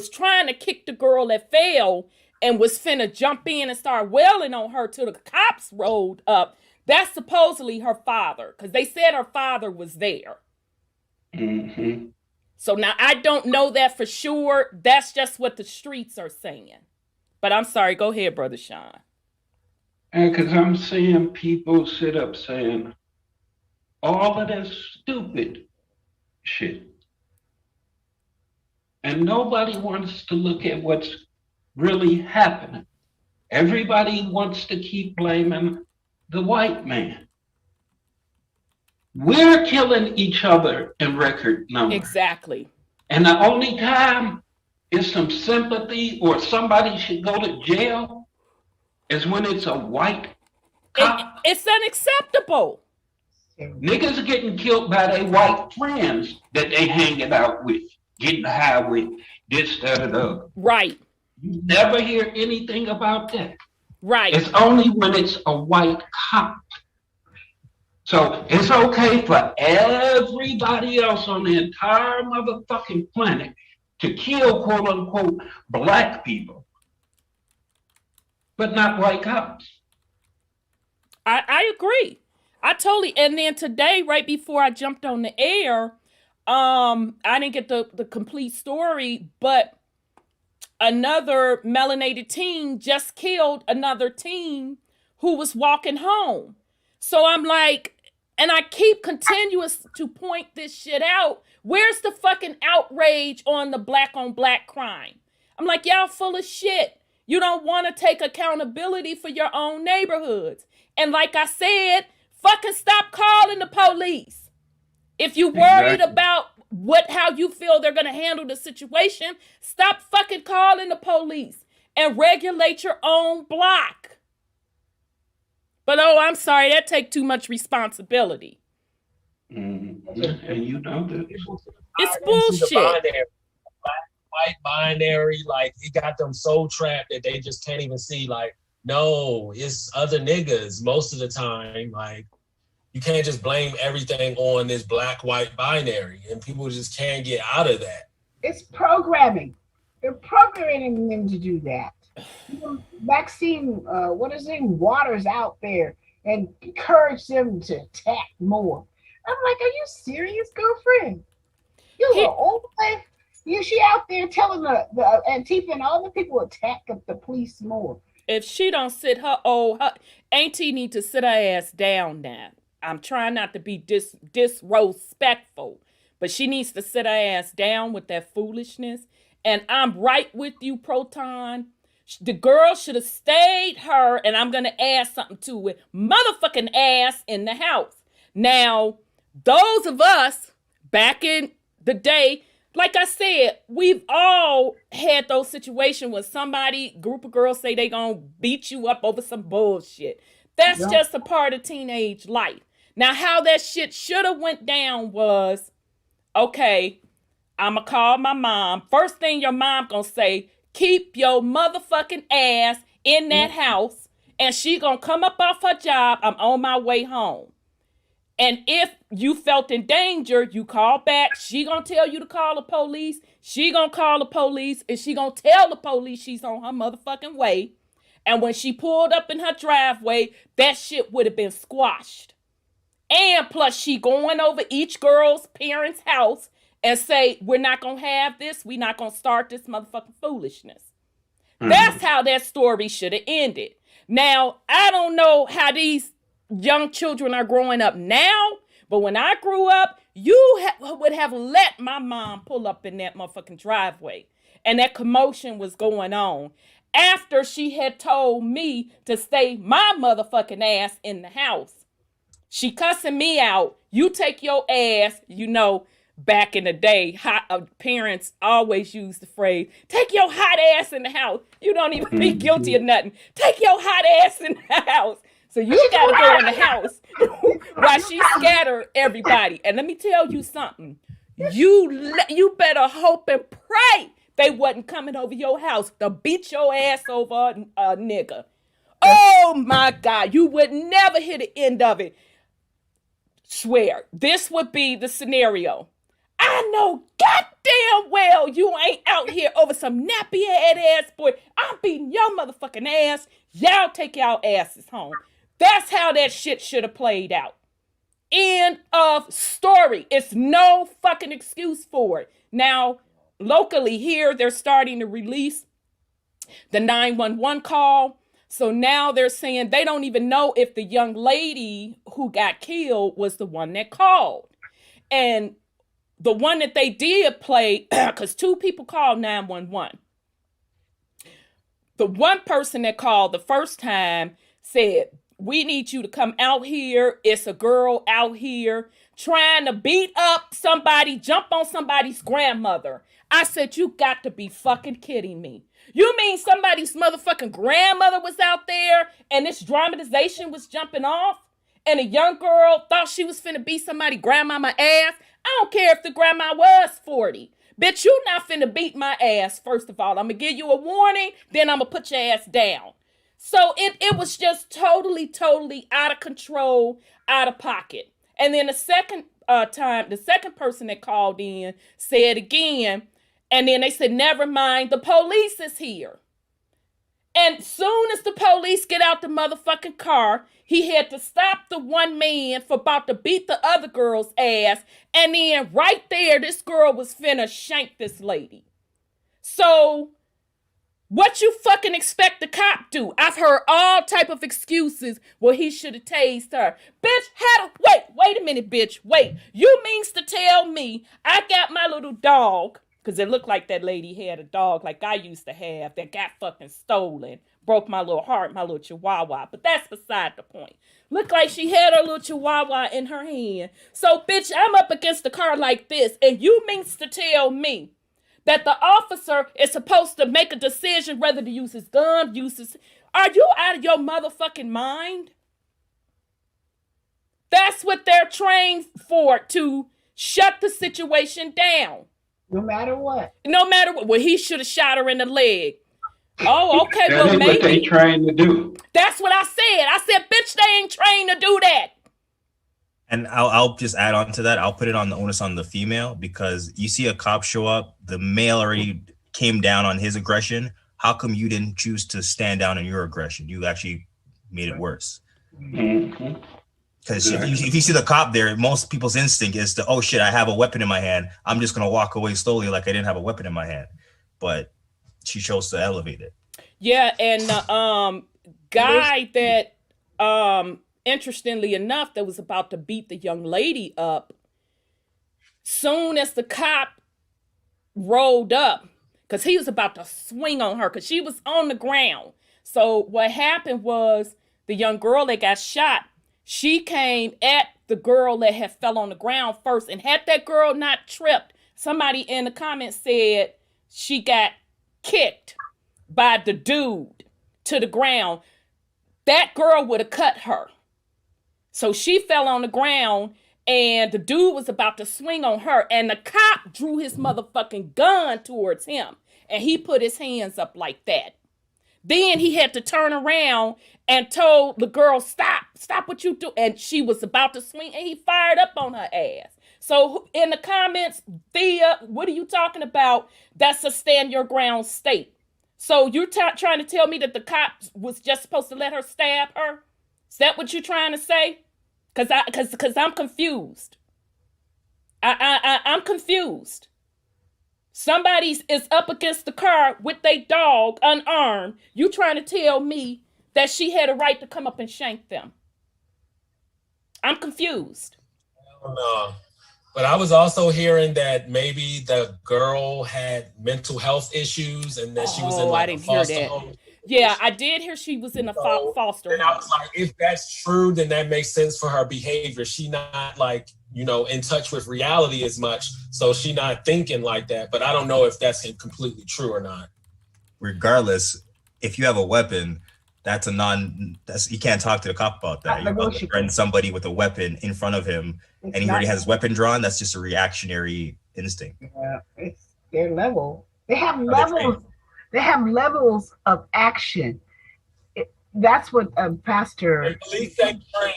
trying to kick the girl that fell and was finna jump in and start wailing on her till the cops rolled up. That's supposedly her father, because they said her father was there. Mm-hmm. So now I don't know that for sure. That's just what the streets are saying. But I'm sorry, go ahead, Brother Sean. And because I'm seeing people sit up saying all of this stupid shit. And nobody wants to look at what's really happening. Everybody wants to keep blaming the white man. We're killing each other in record numbers. Exactly. And the only time is some sympathy or somebody should go to jail is when it's a white cop. It's unacceptable. Niggas are getting killed by their white friends that they hanging out with, getting high with, this, that, or the other. Right. You never hear anything about that. Right. It's only when it's a white cop. So it's okay for everybody else on the entire motherfucking planet to kill, quote unquote, black people. but not like us. I agree. I totally. And then today, right before I jumped on the air, I didn't get the complete story, but another melanated teen just killed another teen who was walking home. So I'm like, and I keep continuous to point this shit out. Where's the fucking outrage on the black on black crime? I'm like, y'all full of shit. You don't want to take accountability for your own neighborhoods. And like I said, fucking stop calling the police. If you worried about how you feel they're going to handle the situation, stop fucking calling the police and regulate your own block. But I'm sorry, that take too much responsibility. Mm-hmm. And you know that it's bullshit. White binary, like it got them so trapped that they just can't even see. Like, no, it's other niggas most of the time. Like, you can't just blame everything on this black-white binary, and people just can't get out of that. It's programming. They're programming them to do that. Maxine, Waters out there and encourage them to attack more. I'm like, are you serious, girlfriend? You little old lady. She out there telling the Antifa and all the people attack the police more. If she don't sit her auntie need to sit her ass down now. I'm trying not to be disrespectful, but she needs to sit her ass down with that foolishness. And I'm right with you, Proton. The girl should have stayed her, and I'm going to add something to it, motherfucking ass in the house. Now, those of us back in the day, like I said, we've all had those situations where group of girls say they gonna beat you up over some bullshit. That's just a part of teenage life. Now, how that shit should have went down was, okay, I'ma call my mom. First thing your mom gonna say, keep your motherfucking ass in that house, and she gonna come up off her job. I'm on my way home. And if you felt in danger, you call back. She gonna tell you to call the police. She gonna call the police, and she gonna tell the police she's on her motherfucking way. And when she pulled up in her driveway, that shit would have been squashed. And plus, she going over each girl's parents' house and say, we're not gonna have this. We're not gonna start this motherfucking foolishness. That's how that story should have ended. Now, I don't know how these young children are growing up now, but when I grew up, you would have let my mom pull up in that motherfucking driveway, and that commotion was going on after she had told me to stay my motherfucking ass in the house. She cussing me out. You take your ass, back in the day, parents always used the phrase, take your hot ass in the house. You don't even be guilty of nothing. Take your hot ass in the house. So you gotta go in the house while she scatter everybody. And let me tell you something. You better hope and pray they wasn't coming over your house to beat your ass over a nigga. Oh my God, you would never hear the end of it. Swear, this would be the scenario. I know goddamn well you ain't out here over some nappy head ass boy. I'm beating your motherfucking ass. Y'all take y'all asses home. That's how that shit should have played out. End of story. It's no fucking excuse for it. Now, locally here, they're starting to release the 911 call. So now they're saying they don't even know if the young lady who got killed was the one that called. And the one that they did play, because 2 people called 911. The one person that called the first time said, we need you to come out here. It's a girl out here trying to beat up somebody, jump on somebody's grandmother. I said, you got to be fucking kidding me. You mean somebody's motherfucking grandmother was out there and this dramatization was jumping off? And a young girl thought she was finna beat somebody's grandmama ass? I don't care if the grandma was 40. Bitch, you not finna beat my ass, first of all. I'm gonna give you a warning, then I'm gonna put your ass down. So it was just totally out of control, out of pocket. And then the second person that called in said again, and then they said, never mind, the police is here. And soon as the police get out the motherfucking car, he had to stop the one man for about to beat the other girl's ass. And then right there, this girl was finna shank this lady. So what you fucking expect the cop do? I've heard all type of excuses. Well, he should have tased her. Bitch, wait a minute, bitch. Wait, you means to tell me I got my little dog, because it looked like that lady had a dog like I used to have that got fucking stolen. Broke my little heart, my little chihuahua. But that's beside the point. Looked like she had her little chihuahua in her hand. So, bitch, I'm up against the car like this, and you means to tell me that the officer is supposed to make a decision whether to use his gun, Are you out of your motherfucking mind? That's what they're trained for, to shut the situation down. No matter what. No matter what. Well, he should have shot her in the leg. Oh, okay, well, maybe. That's what they trying to do. That's what I said. I said, bitch, they ain't trained to do that. And I'll just add on to that. I'll put it on the onus on the female, because you see a cop show up, the male already came down on his aggression. How come you didn't choose to stand down on your aggression? You actually made it worse. Because if you see the cop there, most people's instinct is to, oh shit, I have a weapon in my hand. I'm just going to walk away slowly like I didn't have a weapon in my hand. But she chose to elevate it. Yeah, and the guy that, interestingly enough, that was about to beat the young lady up, soon as the cop rolled up, because he was about to swing on her, because she was on the ground. So what happened was the young girl that got shot, she came at the girl that had fell on the ground first. And had that girl not tripped, somebody in the comments said she got kicked by the dude to the ground. That girl would have cut her. So she fell on the ground and the dude was about to swing on her, and the cop drew his motherfucking gun towards him and he put his hands up like that. Then he had to turn around and told the girl, stop what you do. And she was about to swing and he fired up on her ass. So in the comments, Thea, what are you talking about? That's a stand your ground state. So you're trying to tell me that the cop was just supposed to let her stab her? Is that what you're trying to say? Cause I'm confused. I'm confused. Somebody is up against the car with their dog unarmed. You trying to tell me that she had a right to come up and shank them? I'm confused. I don't know. But I was also hearing that maybe the girl had mental health issues and that she was in like a foster home. Yeah, I did hear she was in a foster home. I was like, if that's true, then that makes sense for her behavior. She not like, in touch with reality as much. So she not thinking like that. But I don't know if that's completely true or not. Regardless, if you have a weapon, you can't talk to the cop about that. You're about to threaten somebody with a weapon in front of him and he already has his weapon drawn. That's just a reactionary instinct. Yeah, it's their level. They have levels. They have levels of action. That's what Pastor. And police that train.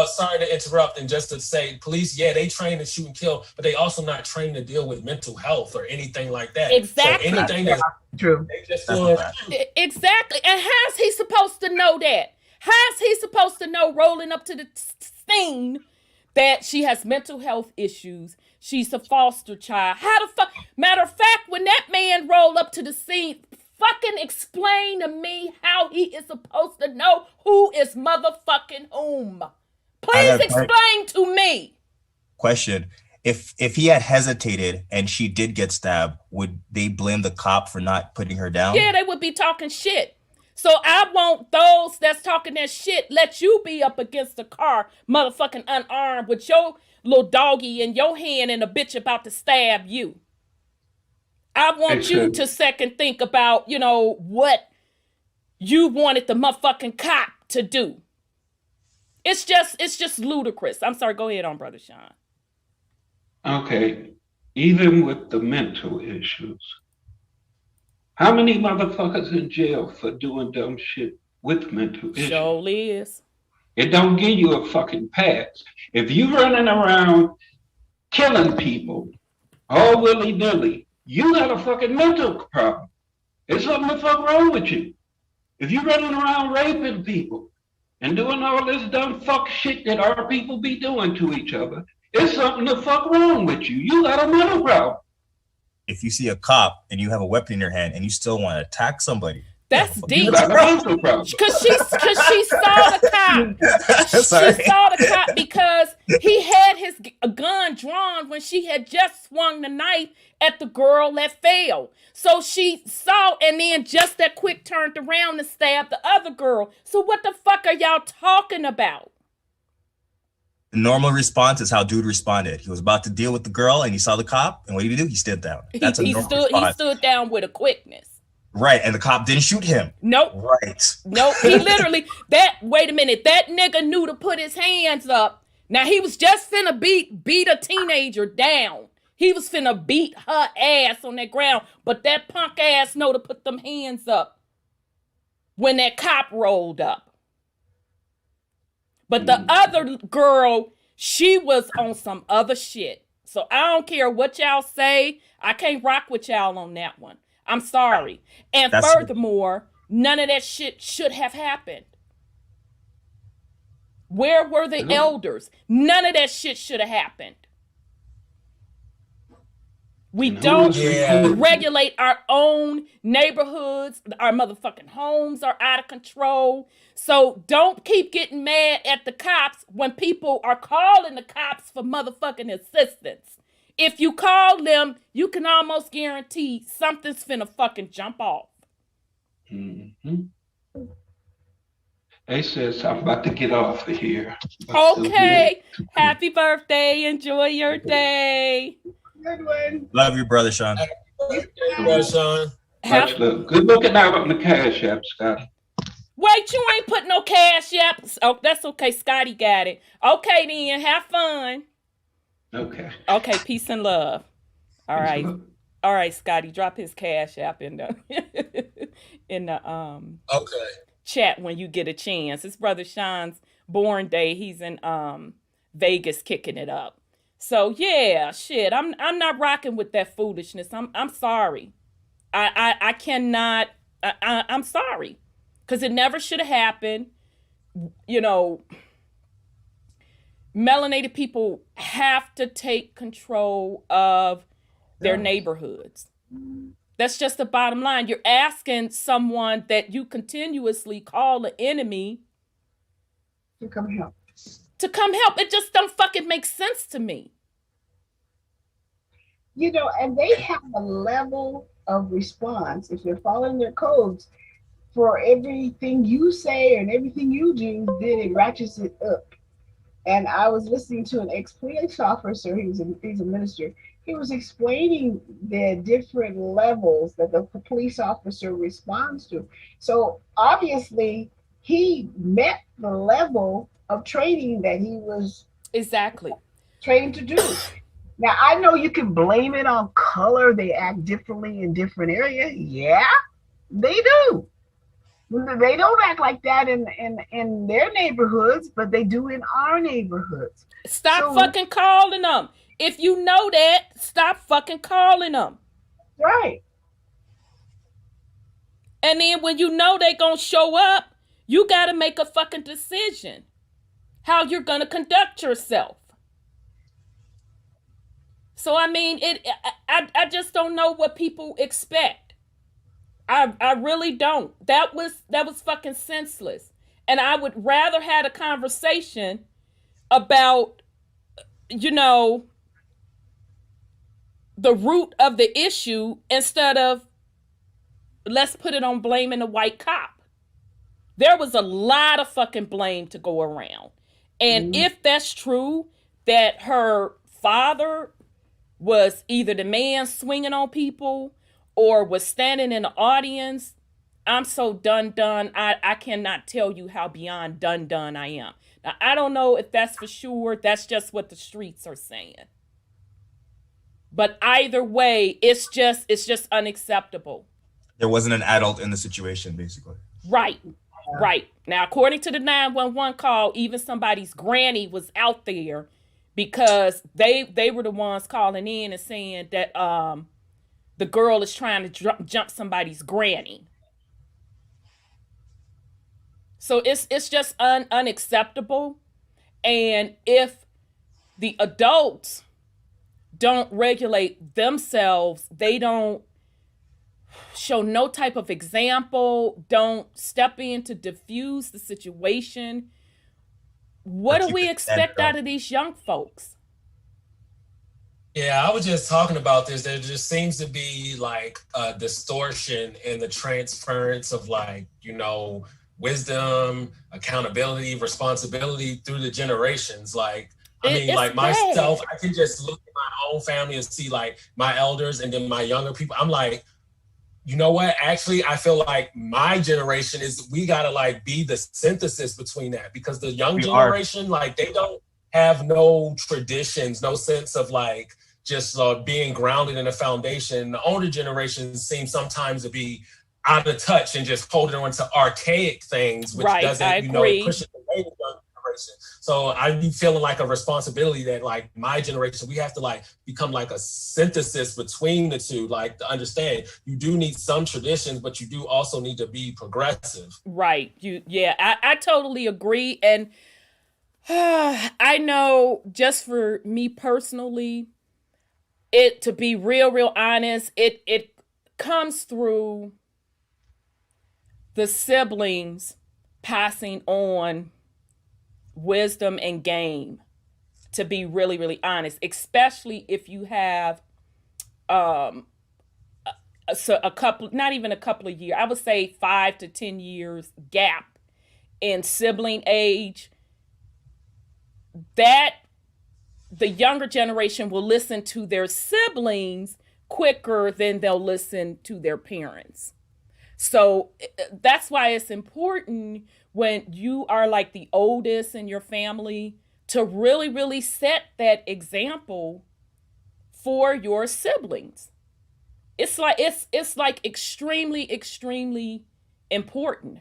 Sorry to interrupt, and just to say, police, they train to shoot and kill, but they also not trained to deal with mental health or anything like that. Exactly. So anything that's true. Exactly. And how's he supposed to know that? How's he supposed to know rolling up to the scene that she has mental health issues? She's a foster child. How the fuck? Matter of fact, when that man rolled up to the scene, fucking explain to me how he is supposed to know who is motherfucking whom. Please explain to me. Question. If he had hesitated and she did get stabbed, would they blame the cop for not putting her down? Yeah, they would be talking shit. So I want those that's talking that shit, let you be up against the car, motherfucking unarmed, with your little doggy in your hand and a bitch about to stab you. I want you to second think about, what you wanted the motherfucking cop to do. It's just ludicrous. I'm sorry. Go ahead on, Brother Sean. Okay. Even with the mental issues, how many motherfuckers in jail for doing dumb shit with mental issues? Surely is. It don't give you a fucking pass. If you running around killing people all willy-nilly, you got a fucking mental problem. There's something the fuck wrong with you. If you're running around raping people and doing all this dumb fuck shit that our people be doing to each other, it's something the fuck wrong with you. You got a mental problem. If you see a cop and you have a weapon in your hand and you still want to attack somebody, that's deep. Because she saw the cop. She saw the cop because he had his gun drawn when she had just swung the knife at the girl that fell. So she saw and then just that quick turned around and stabbed the other girl. So what the fuck are y'all talking about? The normal response is how dude responded. He was about to deal with the girl and he saw the cop. And what did he do? He stood down. That's a normal response. He stood down with a quickness. Right. And the cop didn't shoot him. Nope. Right. Nope. He literally, wait a minute. That nigga knew to put his hands up. Now he was just finna beat a teenager down. He was finna beat her ass on that ground. But that punk ass know to put them hands up when that cop rolled up. But the other girl, she was on some other shit. So I don't care what y'all say. I can't rock with y'all on that one. I'm sorry. And furthermore, none of that shit should have happened. Where were the elders? None of that shit should have happened. We don't regulate our own neighborhoods. Our motherfucking homes are out of control. So don't keep getting mad at the cops when people are calling the cops for motherfucking assistance. If you call them, you can almost guarantee something's finna fucking jump off. Mm-hmm. Hey, sis, I'm about to get off of here. Okay. Happy birthday. Enjoy your day. Good one. Love you, brother Sean. Happy birthday, brother Sean. Much love. Good looking out on the Cashapp, Scotty. Wait, you ain't put no Cashapp. Oh, that's okay. Scotty got it. Okay, then. Have fun. Okay. Okay, peace and love. All right. All right, Scotty, drop his Cashapp in the chat when you get a chance. It's brother Sean's born day. He's in Vegas kicking it up. So yeah, shit. I'm not rocking with that foolishness. I'm sorry. I cannot. I'm sorry, because it never should have happened. You know, melanated people have to take control of their neighborhoods. That's just the bottom line. You're asking someone that you continuously call an enemy to come help. It just don't fucking make sense to me. You know, and they have a level of response if they're following their codes for everything you say and everything you do, then it ratchets it up. And I was listening to an ex-police officer, he's a minister. He was explaining the different levels that the police officer responds to. So obviously he met the level of training that he was trained to do. Now, I know you can blame it on color. They act differently in different areas. Yeah, they do. They don't act like that in their neighborhoods, but they do in our neighborhoods. Stop fucking calling them. If you know that, stop fucking calling them. Right. And then when you know they gonna show up, you gotta make a fucking decision how you're gonna conduct yourself. So I mean, I just don't know what people expect. I really don't. That was fucking senseless. And I would rather have a conversation about, you know, the root of the issue instead of let's put it on blaming the white cop. There was a lot of fucking blame to go around. And if that's true, that her father was either the man swinging on people or was standing in the audience, I'm so done. I cannot tell you how beyond done I am. Now, I don't know if that's for sure. That's just what the streets are saying. But either way, it's just unacceptable. There wasn't an adult in the situation, basically. Right. Now, according to the 911 call, even somebody's granny was out there because they were the ones calling in and saying that the girl is trying to jump somebody's granny. So it's just unacceptable. And if the adults don't regulate themselves, they don't show no type of example, don't step in to diffuse the situation, what do we expect out of these young folks? Yeah, I was just talking about this. There just seems to be like a distortion in the transference of like, wisdom, accountability, responsibility through the generations. Like, like myself, I can just look at my own family and see like my elders and then my younger people. I'm like, you know what? Actually, I feel like my generation we gotta like be the synthesis between that, because the young generation, like they don't have no traditions, no sense of like just being grounded in a foundation. The older generations seem sometimes to be out of touch and just holding on to archaic things, which doesn't, push it away the young generation. So I be feeling like a responsibility that like my generation, we have to like become like a synthesis between the two, like to understand you do need some traditions, but you do also need to be progressive. Right. I totally agree. And I know, just for me personally, to be real honest, it comes through the siblings passing on wisdom and game, to be really honest, especially if you have a couple, not even a couple of years, I would say 5 to 10 years gap in sibling age, that the younger generation will listen to their siblings quicker than they'll listen to their parents. So that's why it's important, when you are like the oldest in your family, to really set that example for your siblings. It's like extremely important.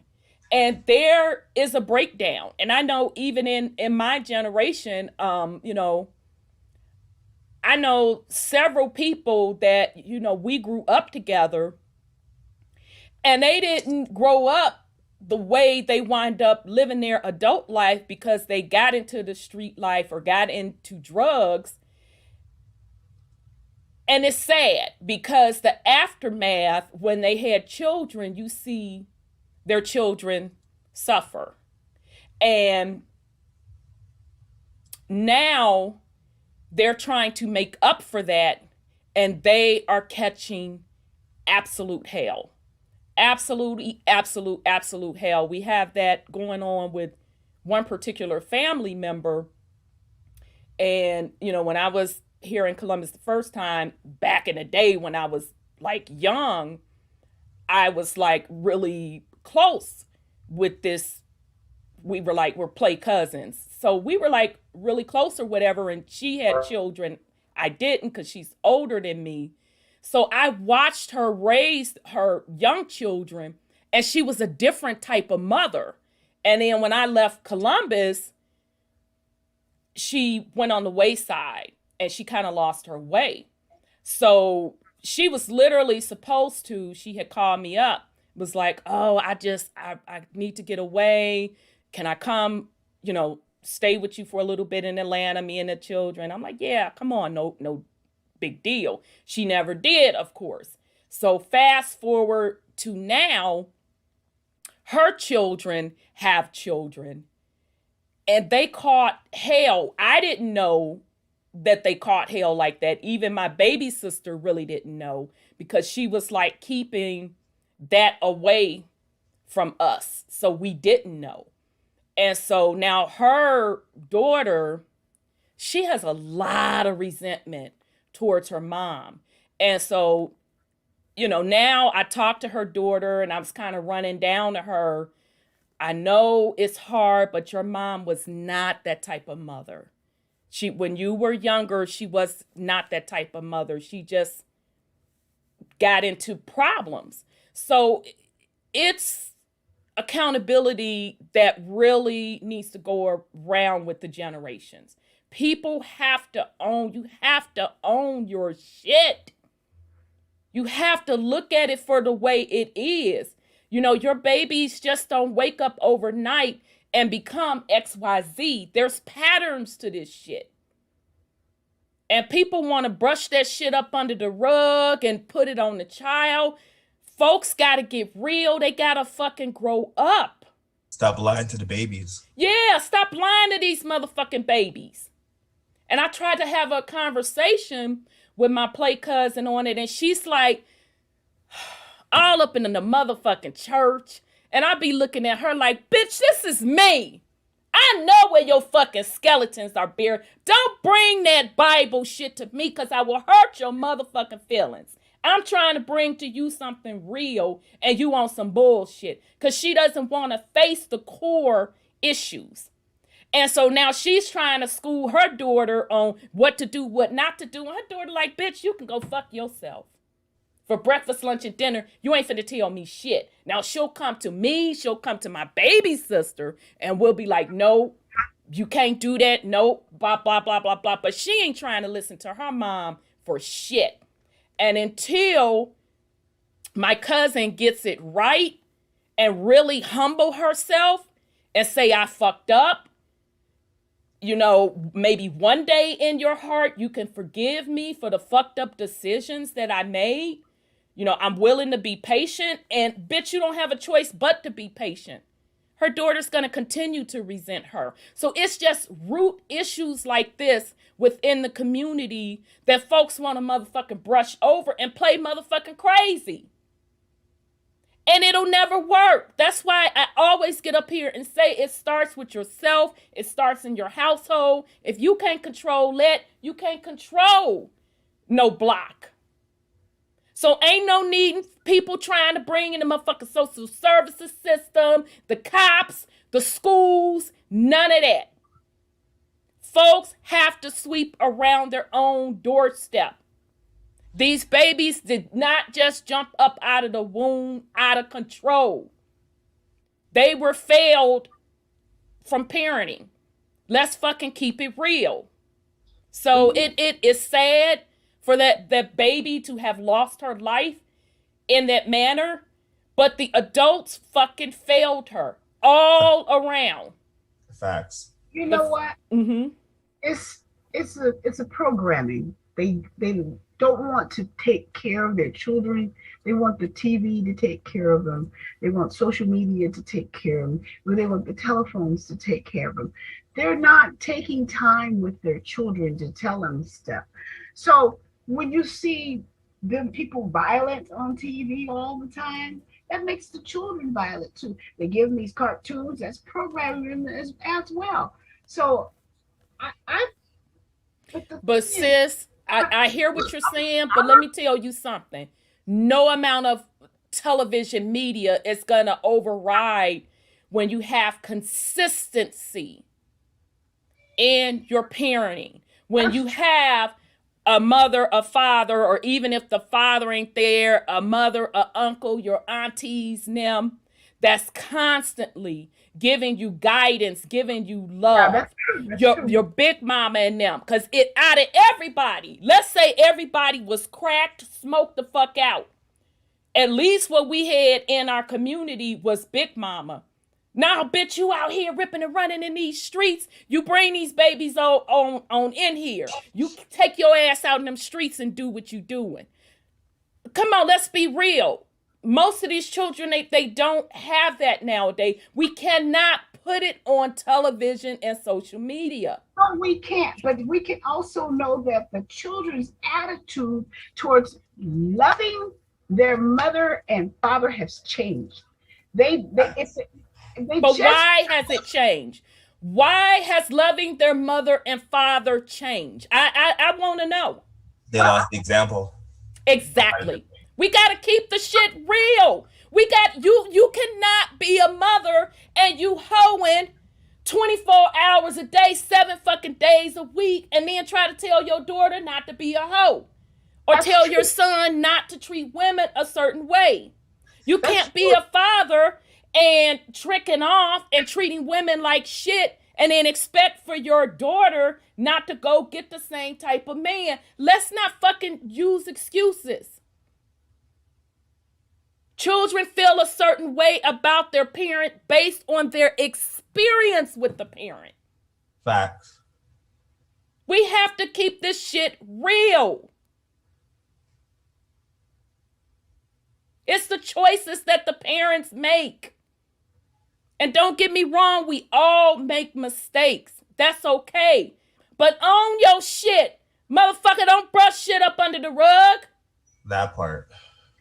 And there is a breakdown. And I know even in my generation, I know several people that, we grew up together, and they didn't grow up the way they wind up living their adult life because they got into the street life or got into drugs. And it's sad, because the aftermath, when they had children, you see their children suffer. And now they're trying to make up for that, and they are catching absolute hell. Absolute hell. We have that going on with one particular family member. And, when I was here in Columbus the first time, back in the day when I was like young, I was like really close with this. We're play cousins. So we were like really close or whatever. And she had children. I didn't, because she's older than me. So I watched her raise her young children, and she was a different type of mother. And then when I left Columbus, she went on the wayside, and she kind of lost her way. So she was literally supposed to, she had called me up, was like, oh, I need to get away. Can I come, stay with you for a little bit in Atlanta, me and the children? I'm like, yeah, come on. No big deal. She never did, of course. So fast forward to now, her children have children, and they caught hell. I didn't know that they caught hell like that. Even my baby sister really didn't know, because she was like keeping that away from us. So we didn't know. And so now her daughter, she has a lot of resentment towards her mom. And so, now I talked to her daughter, and I was kind of running down to her. I know it's hard, but your mom was not that type of mother. When you were younger, she was not that type of mother. She just got into problems. So it's accountability that really needs to go around with the generations. People have to own your shit. You have to look at it for the way it is. You know, your babies just don't wake up overnight and become XYZ. There's patterns to this shit. And people want to brush that shit up under the rug and put it on the child. Folks got to get real. They got to fucking grow up. Stop lying to the babies. Yeah, stop lying to these motherfucking babies. And I tried to have a conversation with my play cousin on it, and she's like, all up in the motherfucking church. And I be looking at her like, bitch, this is me. I know where your fucking skeletons are buried. Don't bring that Bible shit to me, because I will hurt your motherfucking feelings. I'm trying to bring to you something real, and you want some bullshit, because she doesn't want to face the core issues. And so now she's trying to school her daughter on what to do, what not to do. And her daughter like, bitch, you can go fuck yourself. For breakfast, lunch, and dinner, you ain't finna tell me shit. Now, she'll come to me, she'll come to my baby sister, and we'll be like, no, you can't do that. No, blah, blah, blah, blah, blah. But she ain't trying to listen to her mom for shit. And until my cousin gets it right and really humble herself and say, I fucked up, you know, maybe one day in your heart, you can forgive me for the fucked up decisions that I made. You know, I'm willing to be patient, and bitch, you don't have a choice but to be patient. Her daughter's going to continue to resent her. So it's just root issues like this within the community that folks want to motherfucking brush over and play motherfucking crazy. And it'll never work. That's why I always get up here and say it starts with yourself. It starts in your household. If you can't control it, you can't control no block. So ain't no need people trying to bring in the motherfucking social services system, the cops, the schools, none of that. Folks have to sweep around their own doorstep. These babies did not just jump up out of the womb out of control. They were failed from parenting. Let's fucking keep it real. So it is sad for that baby to have lost her life in that manner, but the adults fucking failed her all around. Facts. You know what? Mm-hmm. It's a programming. They don't want to take care of their children. They want the TV to take care of them. They want social media to take care of them. They want the telephones to take care of them. They're not taking time with their children to tell them stuff. So when you see them people violent on TV all the time, that makes the children violent too. They give them these cartoons, that's programming as well. So But sis, I hear what you're saying, but let me tell you something. No amount of television media is going to override when you have consistency in your parenting. When you have a mother, a father, or even if the father ain't there, a mother, a uncle, your aunties, them, that's constantly giving you guidance, giving you love. Yeah, that's true. Your big mama and them. Because it out of everybody, let's say everybody was cracked, smoked the fuck out. At least what we had in our community was big mama. Now, bitch, you out here ripping and running in these streets. You bring these babies on in here. You take your ass out in them streets and do what you doing. Come on, let's be real. Most of these children, they don't have that nowadays. We cannot put it on television and social media. No, we can't. But we can also know that the children's attitude towards loving their mother and father has changed. Why has it changed? Why has loving their mother and father changed? I want to know. They lost the example. Exactly. We got to keep the shit real. We got you cannot be a mother and you hoeing 24 hours a day, 7 fucking days a week, and then try to tell your daughter not to be a hoe. Or tell your son not to treat women a certain way. You can't be a father and tricking off and treating women like shit and then expect for your daughter not to go get the same type of man. Let's not fucking use excuses. Children feel a certain way about their parent based on their experience with the parent. Facts. We have to keep this shit real. It's the choices that the parents make. And don't get me wrong, we all make mistakes. That's okay. But own your shit. Motherfucker, don't brush shit up under the rug. That part.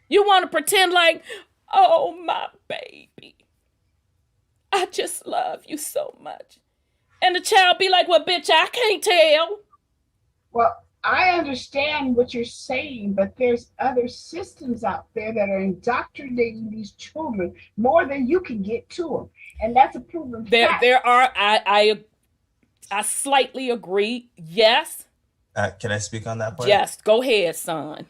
You want to pretend like, oh, my baby, I just love you so much. And the child be like, well, bitch, I can't tell. Well, I understand what you're saying, but there's other systems out there that are indoctrinating these children more than you can get to them. And that's a proven fact. There are, I slightly agree. Yes. Can I speak on that part? Yes. Go ahead, son.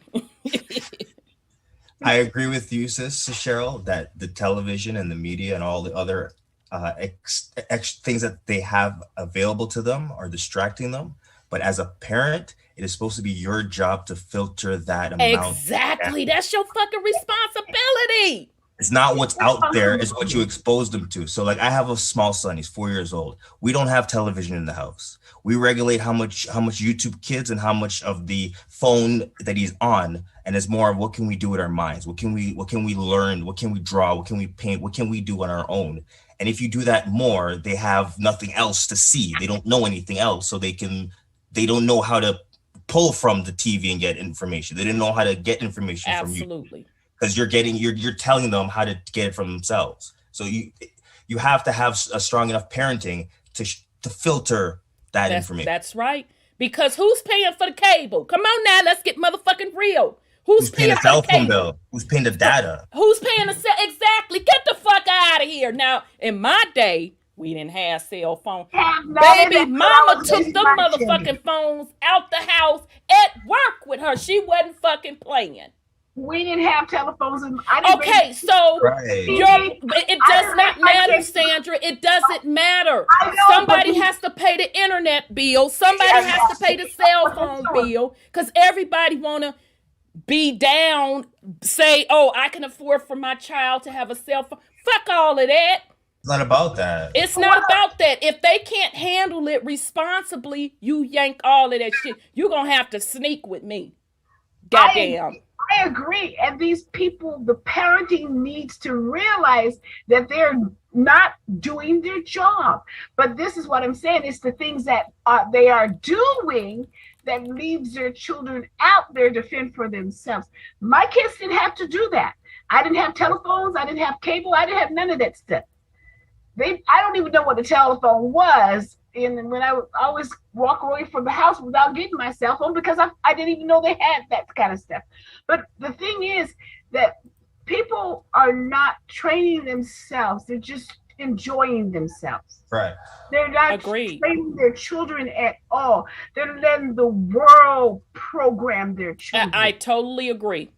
I agree with you, sis Cheryl, that the television and the media and all the other things that they have available to them are distracting them. But as a parent, it is supposed to be your job to filter that amount. Exactly. That's your fucking responsibility. It's not what's out there, it's what you expose them to. So like I have a small son, he's 4 years old. We don't have television in the house. We regulate how much YouTube Kids and how much of the phone that he's on. And it's more of what can we do with our minds? What can we learn? What can we draw? What can we paint? What can we do on our own? And if you do that more, they have nothing else to see. They don't know anything else. So they don't know how to pull from the TV and get information. They didn't know how to get information from you. Absolutely. Because you're telling them how to get it from themselves. So you have to have a strong enough parenting to filter that information. That's right. Because who's paying for the cable? Come on now, let's get motherfucking real. Who's paying the cell phone bill? Who's paying the data? Who's paying the exactly? Get the fuck out of here. Now, in my day, we didn't have cell phones. Baby, mama took the motherfucking phones out the house at work with her. She wasn't fucking playing. We didn't have telephones. Okay, so it does not matter, Sandra. It doesn't matter. Somebody has to pay the internet bill. Somebody has to pay the cell phone bill because everybody want to be down, say, oh, I can afford for my child to have a cell phone. Fuck all of that. It's not about that. It's not about that. If they can't handle it responsibly, you yank all of that shit. You're going to have to sneak with me. Goddamn. I agree. And these people, the parenting needs to realize that they're not doing their job. But this is what I'm saying. It's the things that they are doing that leaves their children out there to fend for themselves. My kids didn't have to do that. I didn't have telephones. I didn't have cable. I didn't have none of that stuff. I don't even know what the telephone was. And when I always walk away from the house without getting my cell phone because I didn't even know they had that kind of stuff. But the thing is that people are not training themselves. They're just enjoying themselves. Right. They're not training their children at all. They're letting the world program their children. I totally agree.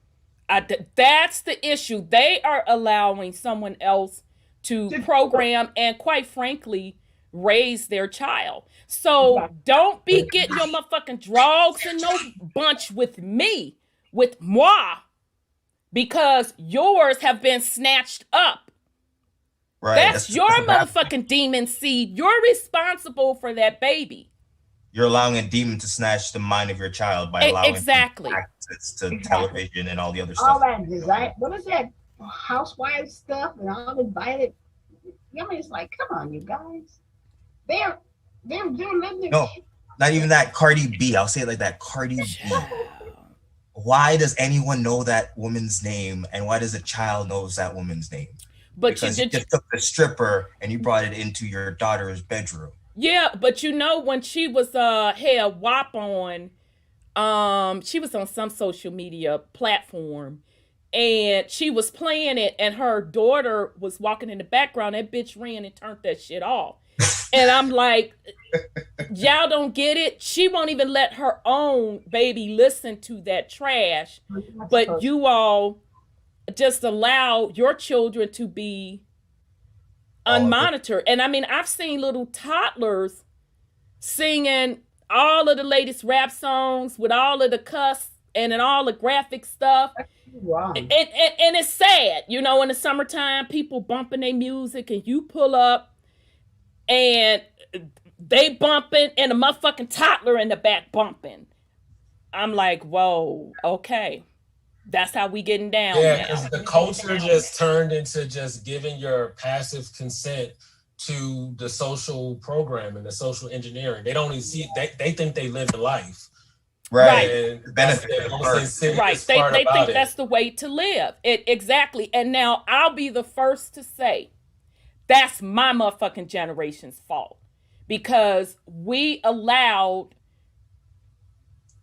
That's the issue. They are allowing someone else to program and, quite frankly, raise their child. So don't be getting your motherfucking drugs in no bunch with me, with moi, because yours have been snatched up. Right. That's your motherfucking demon seed. You're responsible for that baby. You're allowing a demon to snatch the mind of your child by allowing access to television and all the other stuff. All that design. What is that? Housewives stuff and all the violent. I mean, it's like, come on, you guys. They're living. No, not even that. Cardi B. I'll say it like that. Cardi B. Why does anyone know that woman's name, and why does a child knows that woman's name? Because you just took the stripper and you brought it into your daughter's bedroom. Yeah, but when she was had WAP on, she was on some social media platform. And she was playing it, and her daughter was walking in the background. That bitch ran and turned that shit off. And I'm like, y'all don't get it. She won't even let her own baby listen to that trash. But you all just allow your children to be unmonitored. And I mean, I've seen little toddlers singing all of the latest rap songs with all of the cuss and all the graphic stuff. Wow. And it's sad. you know, in the summertime, people bumping their music, and you pull up and they bumping and a motherfucking toddler in the back bumping. I'm like, whoa, okay. That's how we getting down. Yeah, because the culture just turned into just giving your passive consent to the social program and the social engineering. They don't even see they think they live the life. Right. Right. They think that's the way to live. Exactly. And now I'll be the first to say that's my motherfucking generation's fault, because we allowed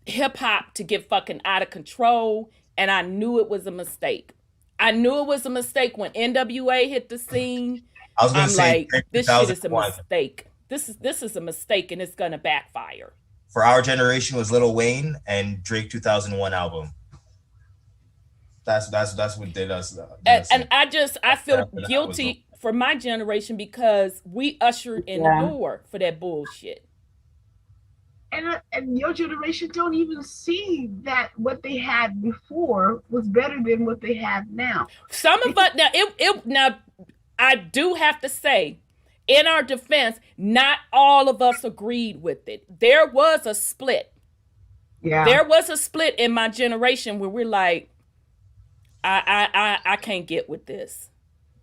hip hop to get fucking out of control, and I knew it was a mistake. I knew it was a mistake when NWA hit the scene. I'm like, this shit is a mistake. This is a mistake, and it's gonna backfire. For our generation was Lil Wayne and Drake 2001 album. That's what did us. And I feel guilty for my generation because we ushered in the door for that bullshit. And your generation don't even see that what they had before was better than what they have now. Some of us now I do have to say, in our defense, not all of us agreed with it. There was a split. Yeah. There was a split in my generation where we're like, I can't get with this.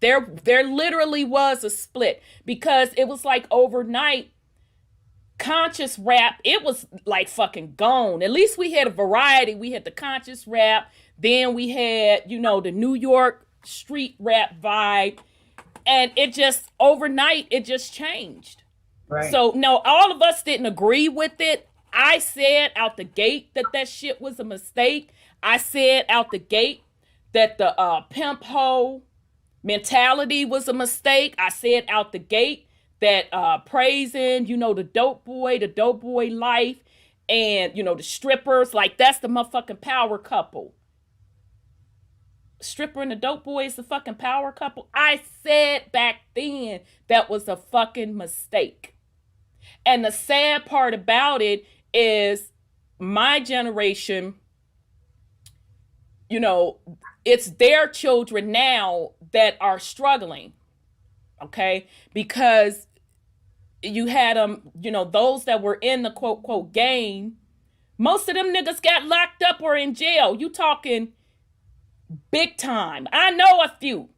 There literally was a split, because it was like overnight, conscious rap, it was like fucking gone. At least we had a variety. We had the conscious rap. Then we had, you know, the New York street rap vibe. And it just, overnight, it just changed. Right. So, no, all of us didn't agree with it. I said out the gate that shit was a mistake. I said out the gate that the pimp hoe mentality was a mistake. I said out the gate that praising, you know, the dope boy life, and, you know, the strippers, like, that's the motherfucking power couple. Stripper and the dope boy is the fucking power couple. I said back then that was a fucking mistake. And the sad part about it is my generation, you know, it's their children now that are struggling. Okay? Because you had them, you know, those that were in the quote, quote, game, most of them niggas got locked up or in jail. You talking big time. I know a few.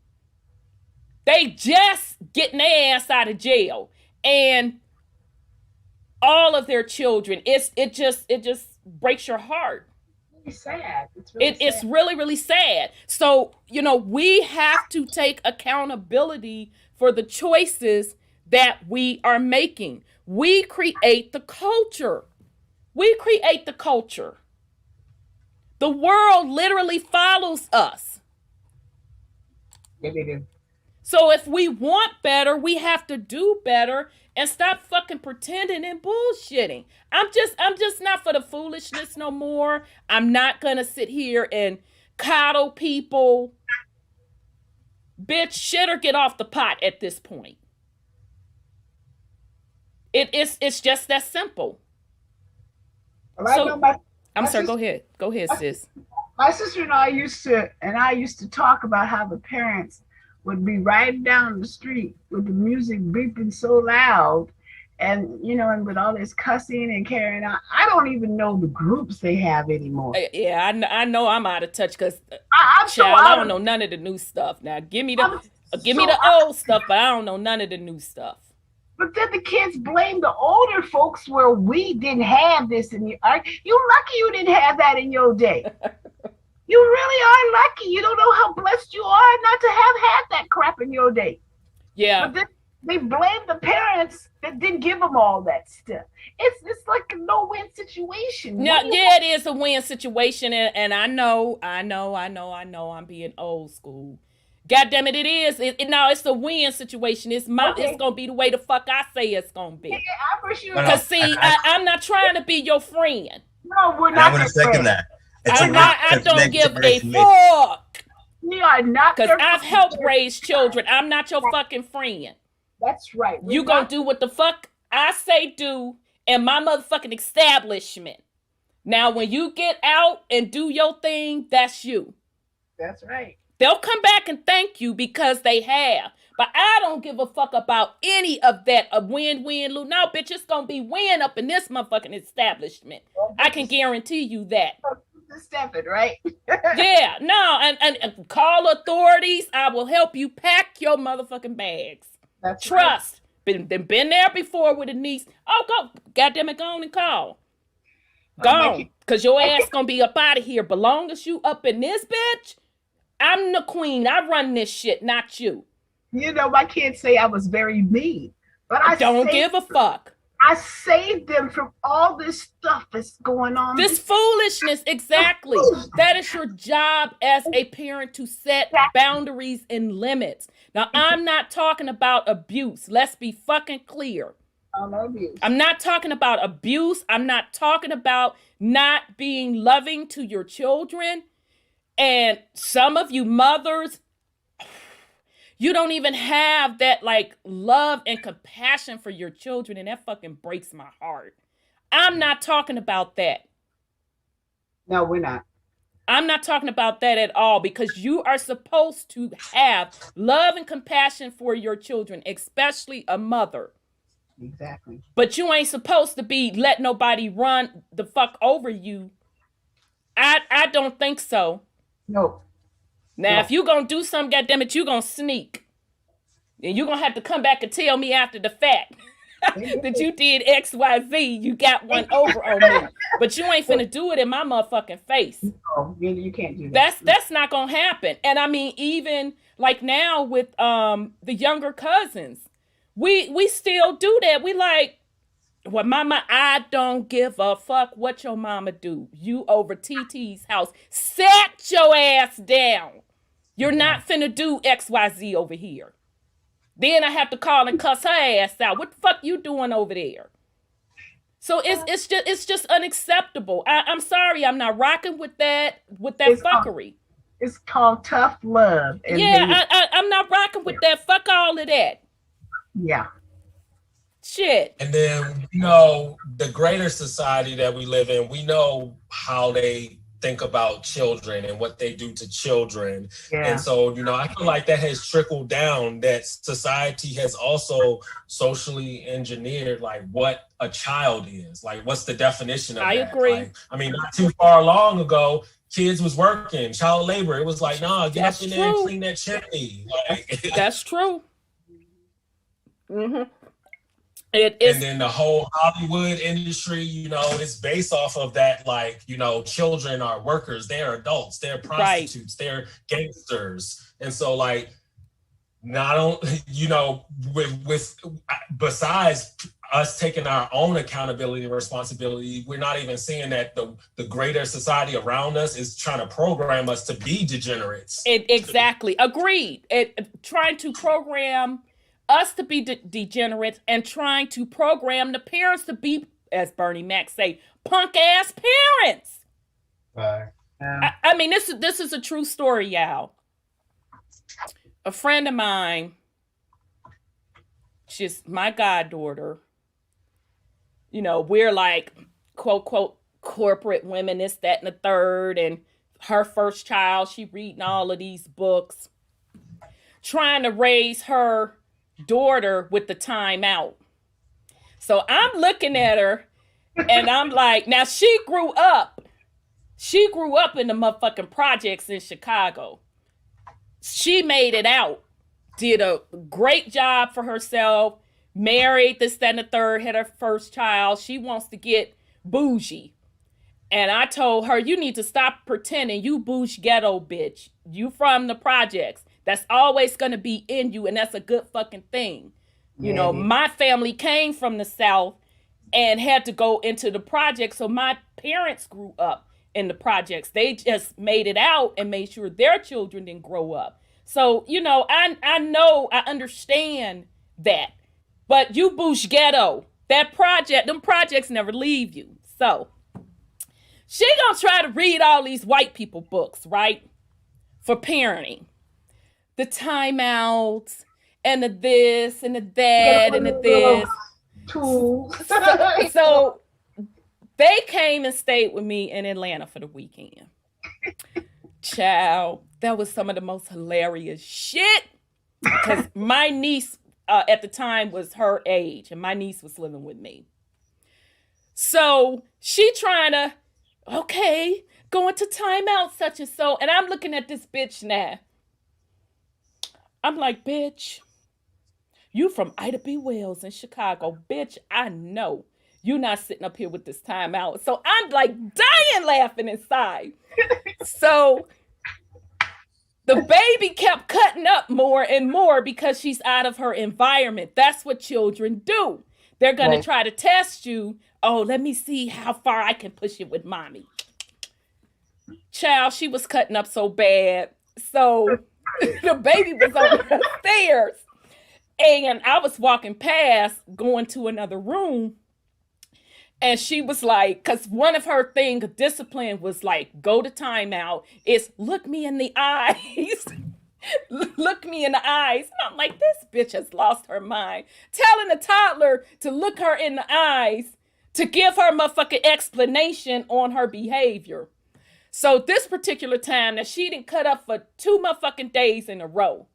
They just getting their ass out of jail. And all of their children, it just breaks your heart. It's sad. It's really, really sad. So, you know, we have to take accountability for the choices that we are making. We create the culture. We create the culture. The world literally follows us. Yeah, they do. So if we want better, we have to do better and stop fucking pretending and bullshitting. I'm just not for the foolishness no more. I'm not gonna sit here and coddle people. Bitch, shit or get off the pot at this point. It's just that simple. Well, so, I'm sorry, go ahead. Go ahead, sis. My sister and I used to talk about how the parents would be riding down the street with the music beeping so loud, and, you know, and with all this cussing and carrying on. I don't even know the groups they have anymore. Yeah, I know I'm out of touch, because I don't know none of the new stuff. Now, give me the old stuff, but I don't know none of the new stuff. But then the kids blame the older folks where we didn't have this in you lucky you didn't have that in your day. You really are lucky. You don't know how blessed you are not to have had that crap in your day. Yeah. But then they blame the parents that didn't give them all that stuff. It's like a no-win situation. Yeah, it is a win situation, and I know I'm being old school. God damn it, it is. It's a win situation. It's gonna be the way the fuck I say it's gonna be. Because see, I'm not trying to be your friend. No, we're not. I want to second that. I don't give a fuck. We are not. Because I've helped raise children. I'm not your fucking friend. That's right. You gonna do what the fuck I say do in my motherfucking establishment. Now, when you get out and do your thing, that's you. That's right. They'll come back and thank you because they have. But I don't give a fuck about any of that. A win, lose. No, bitch, it's going to be win up in this motherfucking establishment. I can guarantee you that. Step it, right? Yeah, no, and call authorities. I will help you pack your motherfucking bags. That's Trust. Right. Been there before with a niece. Oh, go. Goddamn it, go on and call. Go. Because your ass going to be up out of here. But long as you up in this bitch, I'm the queen. I run this shit, not you. You know, my kids say I was very mean. But I don't give a fuck. I saved them from all this stuff that's going on. This foolishness, exactly. That is your job as a parent, to set boundaries and limits. Now, I'm not talking about abuse. Let's be fucking clear. I'm not talking about abuse. I'm not talking about not being loving to your children. And some of you mothers, you don't even have that like love and compassion for your children, and that fucking breaks my heart. I'm not talking about that. No, we're not. I'm not talking about that at all, because you are supposed to have love and compassion for your children, especially a mother. Exactly. But you ain't supposed to be let nobody run the fuck over you. I don't think so. No. Now, if you gonna do something, goddammit, you gonna sneak. And you gonna have to come back and tell me after the fact that you did X, Y, Z. You got one over on me. But you ain't finna do it in my motherfucking face. No, you can't do that. That's not gonna happen. And I mean, even like now with the younger cousins, we still do that. We like, well, mama, I don't give a fuck what your mama do. You over TT's house. Set your ass down. You're not finna do XYZ over here. Then I have to call and cuss her ass out. What the fuck you doing over there? So it's just unacceptable. I'm sorry, I'm not rocking with that fuckery. It's called tough love. Yeah, I'm not rocking with that. Fuck all of that. Yeah. Shit. And then, you know, the greater society that we live in, we know how they think about children and what they do to children. Yeah. And so, you know, I feel like that has trickled down, that society has also socially engineered like what a child is. Like, what's the definition of that? I agree. Like, I mean, not too far long ago, kids was working, child labor. It was like, nah, get up in there and clean that chimney. Like, that's true. Mm-hmm. And then the whole Hollywood industry, you know, it's based off of that, like, you know, children are workers, they're adults, they're prostitutes, they're gangsters. And so, like, not, you know, with besides us taking our own accountability and responsibility, we're not even seeing that the greater society around us is trying to program us to be degenerates. Exactly. Agreed. Trying to program us to be degenerates and trying to program the parents to be, as Bernie Mac say, punk ass parents. Right. I mean, this is a true story, y'all. A friend of mine, she's my goddaughter. You know, we're like, quote, quote, corporate women, this, that, and the third. And her first child, she reading all of these books, trying to raise her daughter with the time out. So I'm looking at her and I'm like, now she grew up in the motherfucking projects in Chicago. She made it out, did a great job for herself, married, this, that, and the third, had her first child. She wants to get bougie. And I told her, you need to stop pretending you bougie ghetto bitch. You from the projects. That's always going to be in you, and that's a good fucking thing. You know, my family came from the South and had to go into the projects, so my parents grew up in the projects. They just made it out and made sure their children didn't grow up. So, you know, I know, I understand that. But you bougie ghetto, them projects never leave you. So, she gonna try to read all these white people books, right? For parenting. The timeouts and the this and the that and the this. So they came and stayed with me in Atlanta for the weekend. Child, that was some of the most hilarious shit. Because my niece at the time was her age, and my niece was living with me. So she trying to, okay, going to timeout such and so. And I'm looking at this bitch now. I'm like, bitch, you from Ida B. Wells in Chicago. Bitch, I know you not sitting up here with this timeout. So I'm like dying laughing inside. So the baby kept cutting up more and more because she's out of her environment. That's what children do. They're going to try to test you. Oh, let me see how far I can push it with mommy. Child, she was cutting up so bad. So the baby was on the stairs. And I was walking past, going to another room. And she was like, because one of her things of discipline was like, go to timeout. It's look me in the eyes. Look me in the eyes. And I'm like, this bitch has lost her mind. Telling the toddler to look her in the eyes to give her motherfucking explanation on her behavior. So this particular time that she didn't cut up for 2 motherfucking days in a row.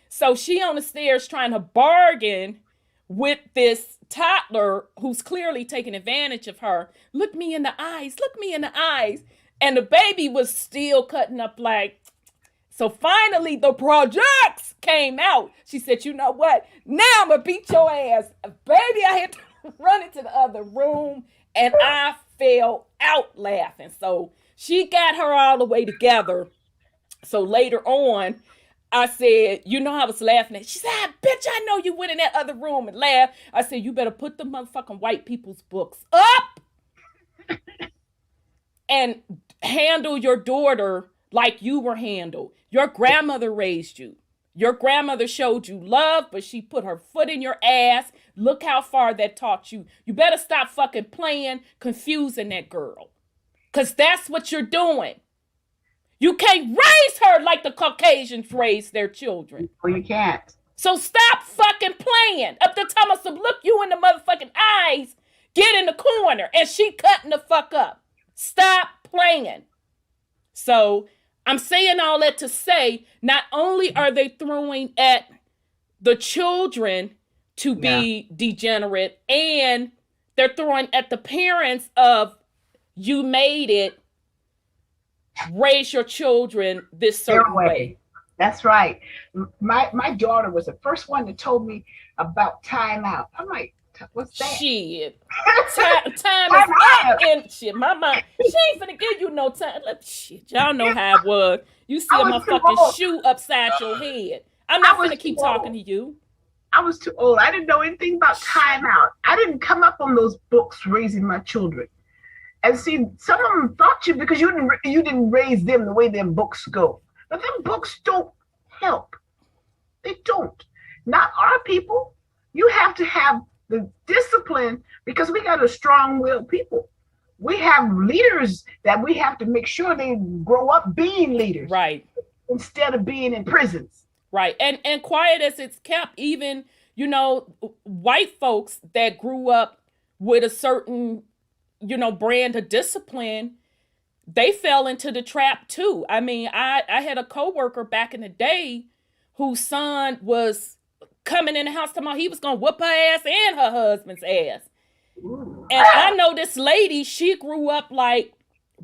So she on the stairs trying to bargain with this toddler who's clearly taking advantage of her. Look me in the eyes. Look me in the eyes. And the baby was still cutting up like. So finally the projects came out. She said, you know what? Now I'm going to beat your ass. Baby, I had to run into the other room and I fell out laughing. So she got her all the way together. So later on, I said, you know, I was laughing at. She said, bitch, I know you went in that other room and laughed. I said, you better put the motherfucking white people's books up and handle your daughter like you were handled. Your grandmother raised you. Your grandmother showed you love, but she put her foot in your ass. Look how far that taught you. You better stop fucking playing, confusing that girl. Because that's what you're doing. You can't raise her like the Caucasians raise their children. Well, you can't. So stop fucking playing. Up the time of some look you in the motherfucking eyes, get in the corner, and she cutting the fuck up. Stop playing. So I'm saying all that to say, not only are they throwing at the children to be degenerate, and they're throwing at the parents of you made it, raise your children this certain way. That's right. My daughter was the first one that told me about timeout. I'm like, what's that? Shit. Time is up and shit. My mom, she ain't finna give you no time. Shit, y'all know how it was. You see a motherfucking shoe upside your head. I'm not finna keep talking to you. I was too old. I didn't know anything about timeout. I didn't come up on those books raising my children. And see, some of them thought you because you didn't raise them the way them books go. But them books don't help. They don't. Not our people. You have to have the discipline because we got a strong-willed people. We have leaders that we have to make sure they grow up being leaders. Right. Instead of being in prisons. Right. And quiet as it's kept, even, you know, white folks that grew up with a certain, you know, brand of discipline, they fell into the trap too. I mean, I had a coworker back in the day whose son was coming in the house talking about he was going to whoop her ass and her husband's ass. Ooh. And I know this lady, she grew up like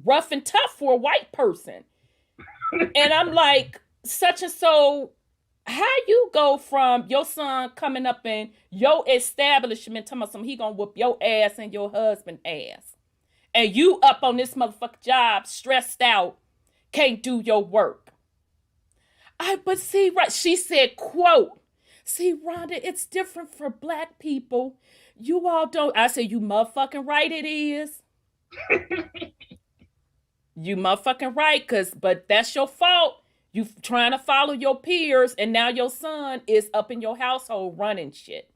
rough and tough for a white person. And I'm like, such and so, how you go from your son coming up in your establishment talking about he going to whoop your ass and your husband's ass. And you up on this motherfucking job, stressed out, can't do your work. But see, right, she said, quote, see, Rhonda, it's different for black people. You all don't. I said, you motherfucking right it is. You motherfucking right, but that's your fault. You trying to follow your peers, and now your son is up in your household running shit.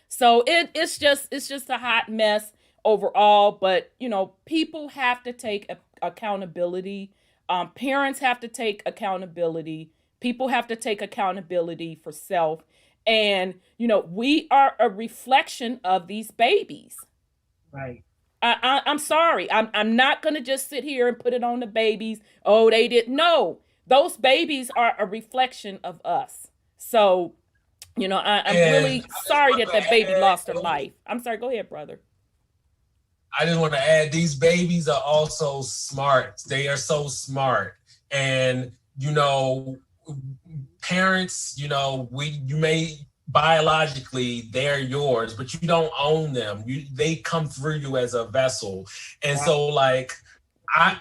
So it's just a hot mess overall, but you know, people have to take accountability. Parents have to take accountability. People have to take accountability for self. And, you know, we are a reflection of these babies. Right. I'm sorry. I'm not going to just sit here and put it on the babies. Oh, they didn't know. those babies are a reflection of us. So, you know, I'm really sorry that baby lost her life. I'm sorry. Go ahead, brother. I just want to add, these babies are also smart. They are so smart. And, you know, parents, you know, you may biologically they're yours, but you don't own them. They come through you as a vessel. And so like I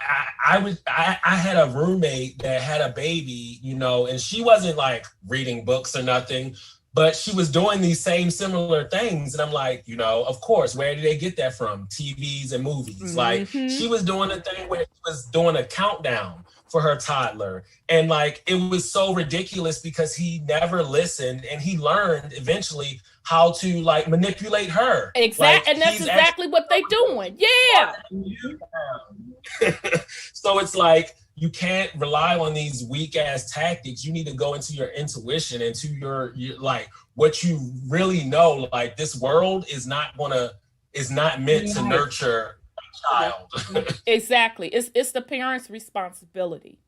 had a roommate that had a baby, you know, and she wasn't like reading books or nothing, but she was doing these same similar things. And I'm like, you know, of course, where did they get that from? TVs and movies. Mm-hmm. Like she was doing a thing where she was doing a countdown for her toddler. And like, it was so ridiculous because he never listened, and he learned eventually how to like manipulate her. Exactly. Like, and that's exactly what they're doing. Yeah. So it's like, you can't rely on these weak ass tactics. You need to go into your intuition, into your like what you really know. Like, this world is not meant to nurture a child. Exactly. It's the parents' responsibility.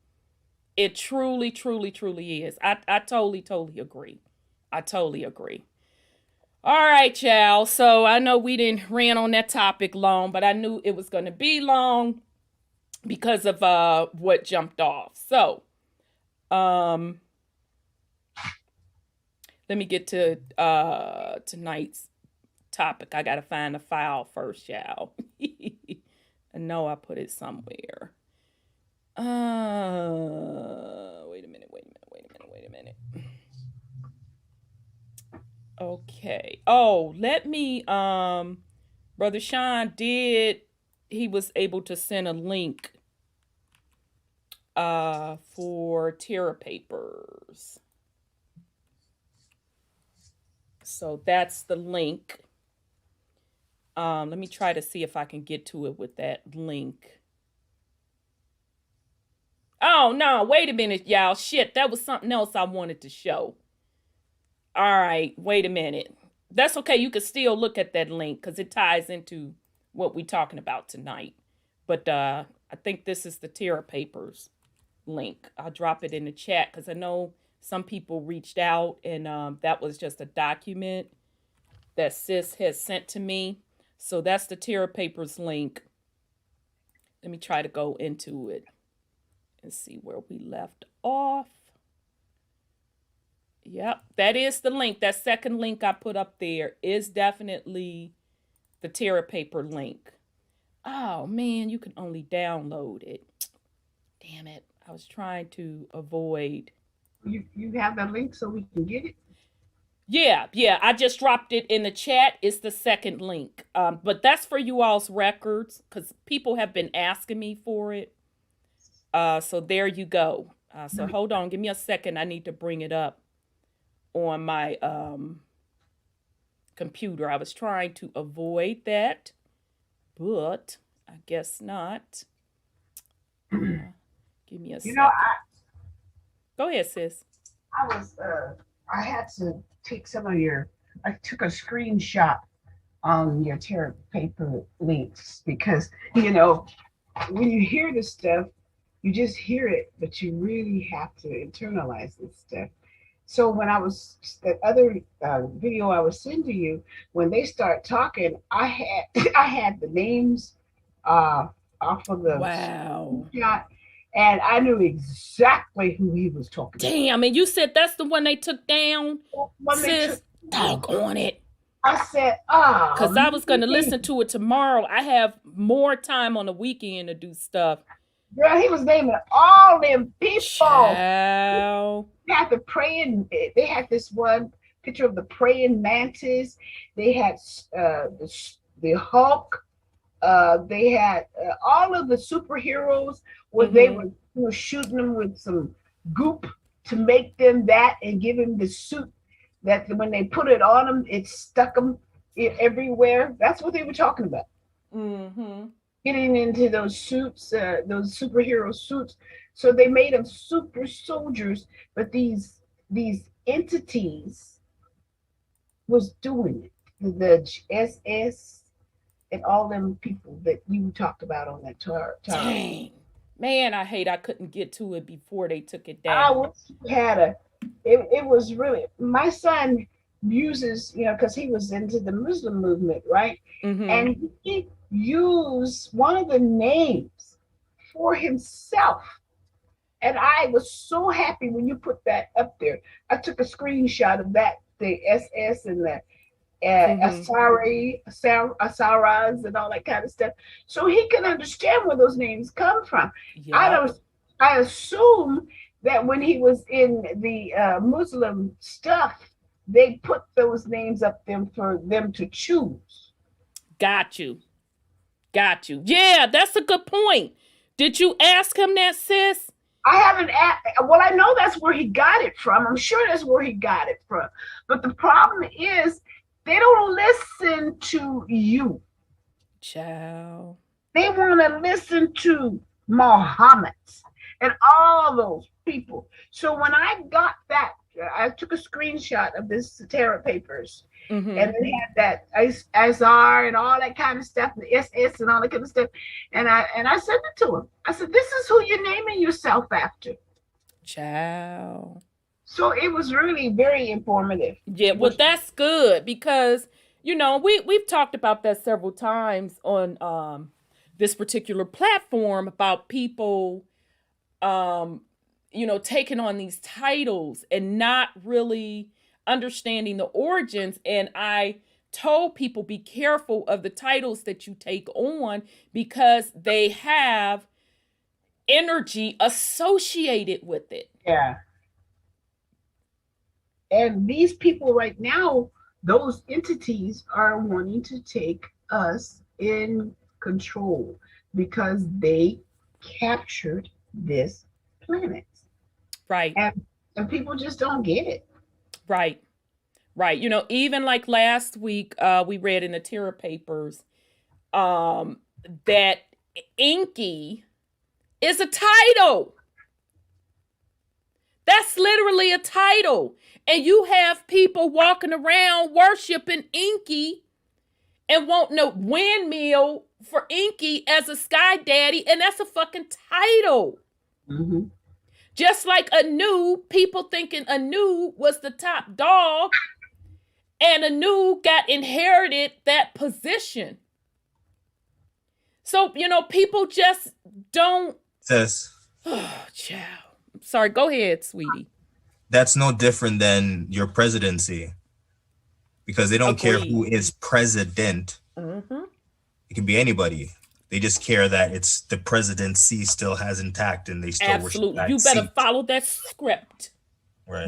It truly, truly, truly is. I totally agree. I totally agree. All right, y'all. So I know we didn't ran on that topic long, but I knew it was going to be long because of what jumped off. So let me get to tonight's topic. I gotta find the file first, y'all. I know I put it somewhere. Wait a minute. Okay. Oh, let me Brother Sean he was able to send a link for Terra Papers. So that's the link. Let me try to see if I can get to it with that link. Oh, no, wait a minute, y'all. Shit, that was something else I wanted to show. All right, wait a minute. That's okay. You can still look at that link because it ties into what we're talking about tonight. But I think this is the Terra Papers link. I'll drop it in the chat because I know some people reached out, and that was just a document that Sis has sent to me. So that's the Terra Papers link. Let me try to go into it and see where we left off. Yep, that is the link. That second link I put up there is definitely the Terra Paper link. Oh, man, you can only download it. Damn it. I was trying to avoid. You have that link so we can get it? Yeah. I just dropped it in the chat. It's the second link. But that's for you all's records because people have been asking me for it. So there you go. So hold on. Give me a second. I need to bring it up on my computer. I was trying to avoid that, but I guess not. Give me a second. Go ahead, sis. I had to take I took a screenshot on your Terra Paper links because, you know, when you hear this stuff, you just hear it, but you really have to internalize this stuff. So when that other video I was sending you, when they start talking, I had the names off of the shot, and I knew exactly who he was talking about. Damn, and you said that's the one they took down? Sis, doggone it. I said, because I was going to listen to it tomorrow. I have more time on the weekend to do stuff. Girl, he was naming all them people. Child. They had this one picture of the praying mantis. They had the Hulk. They had all of the superheroes where they were shooting them with some goop to make them that and give him the suit that when they put it on them, it stuck them everywhere. That's what they were talking about. Mm-hmm. Getting into those suits, those superhero suits. So they made them super soldiers, but these entities was doing it. The SS and all them people that you talked about on that tour. Dang. Man, I hate I couldn't get to it before they took it I down. wish you had a. It was really, my son uses, because he was into the Muslim movement, right? Mm-hmm. And he used one of the names for himself. And I was so happy when you put that up there. I took a screenshot of that, the SS and the Asaras and all that kind of stuff, so he can understand where those names come from. Yep. I assume that when he was in the Muslim stuff, they put those names up them for them to choose. Got you. Yeah, that's a good point. Did you ask him that, sis? I haven't asked. Well, I know that's where he got it from. I'm sure that's where he got it from. But the problem is, they don't listen to you. Child. They want to listen to Muhammad and all those people. So when I got that, I took a screenshot of this Terra Papers, and it had that Azar and all that kind of stuff, the SS and all that kind of stuff. And I sent it to him. I said, "This is who you're naming yourself after." Child. So it was really very informative. Yeah, well, that's good because, we've talked about that several times on this particular platform about people, taking on these titles and not really understanding the origins. And I told people, be careful of the titles that you take on because they have energy associated with it. Yeah. And these people right now, those entities are wanting to take us in control because they captured this planet. Right. And people just don't get it. Right. Even like last week, we read in the Terra Papers that Inky is a title. That's literally a title. And you have people walking around worshiping Inky and wanting a windmill for Inky as a sky daddy, and that's a fucking title. Mm-hmm. Just like Anu, people thinking Anu was the top dog, and Anu got inherited that position. So, people just don't. Sis. Oh, child. Sorry, go ahead, sweetie. That's no different than your presidency because they don't care who is president. Mm-hmm. It can be anybody. They just care that it's the presidency still has intact and they still worship that You better seat. follow that script. Right.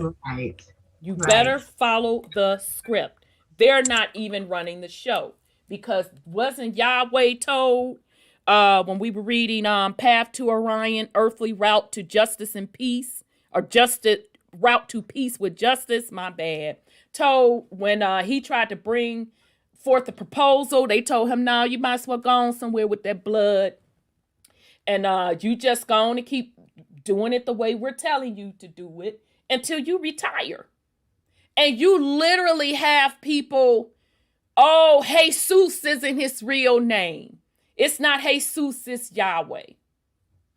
You better follow the script. They're not even running the show because wasn't Yahweh told when we were reading Path to Orion, Earthly Route to Justice and Peace, or Route to Peace with Justice, my bad, told when he tried to bring forth a proposal, they told him, no, you might as well go on somewhere with that blood. And you just go on and keep doing it the way we're telling you to do it until you retire. And you literally have people, oh, Jesus isn't his real name. It's not Jesus, it's Yahweh. It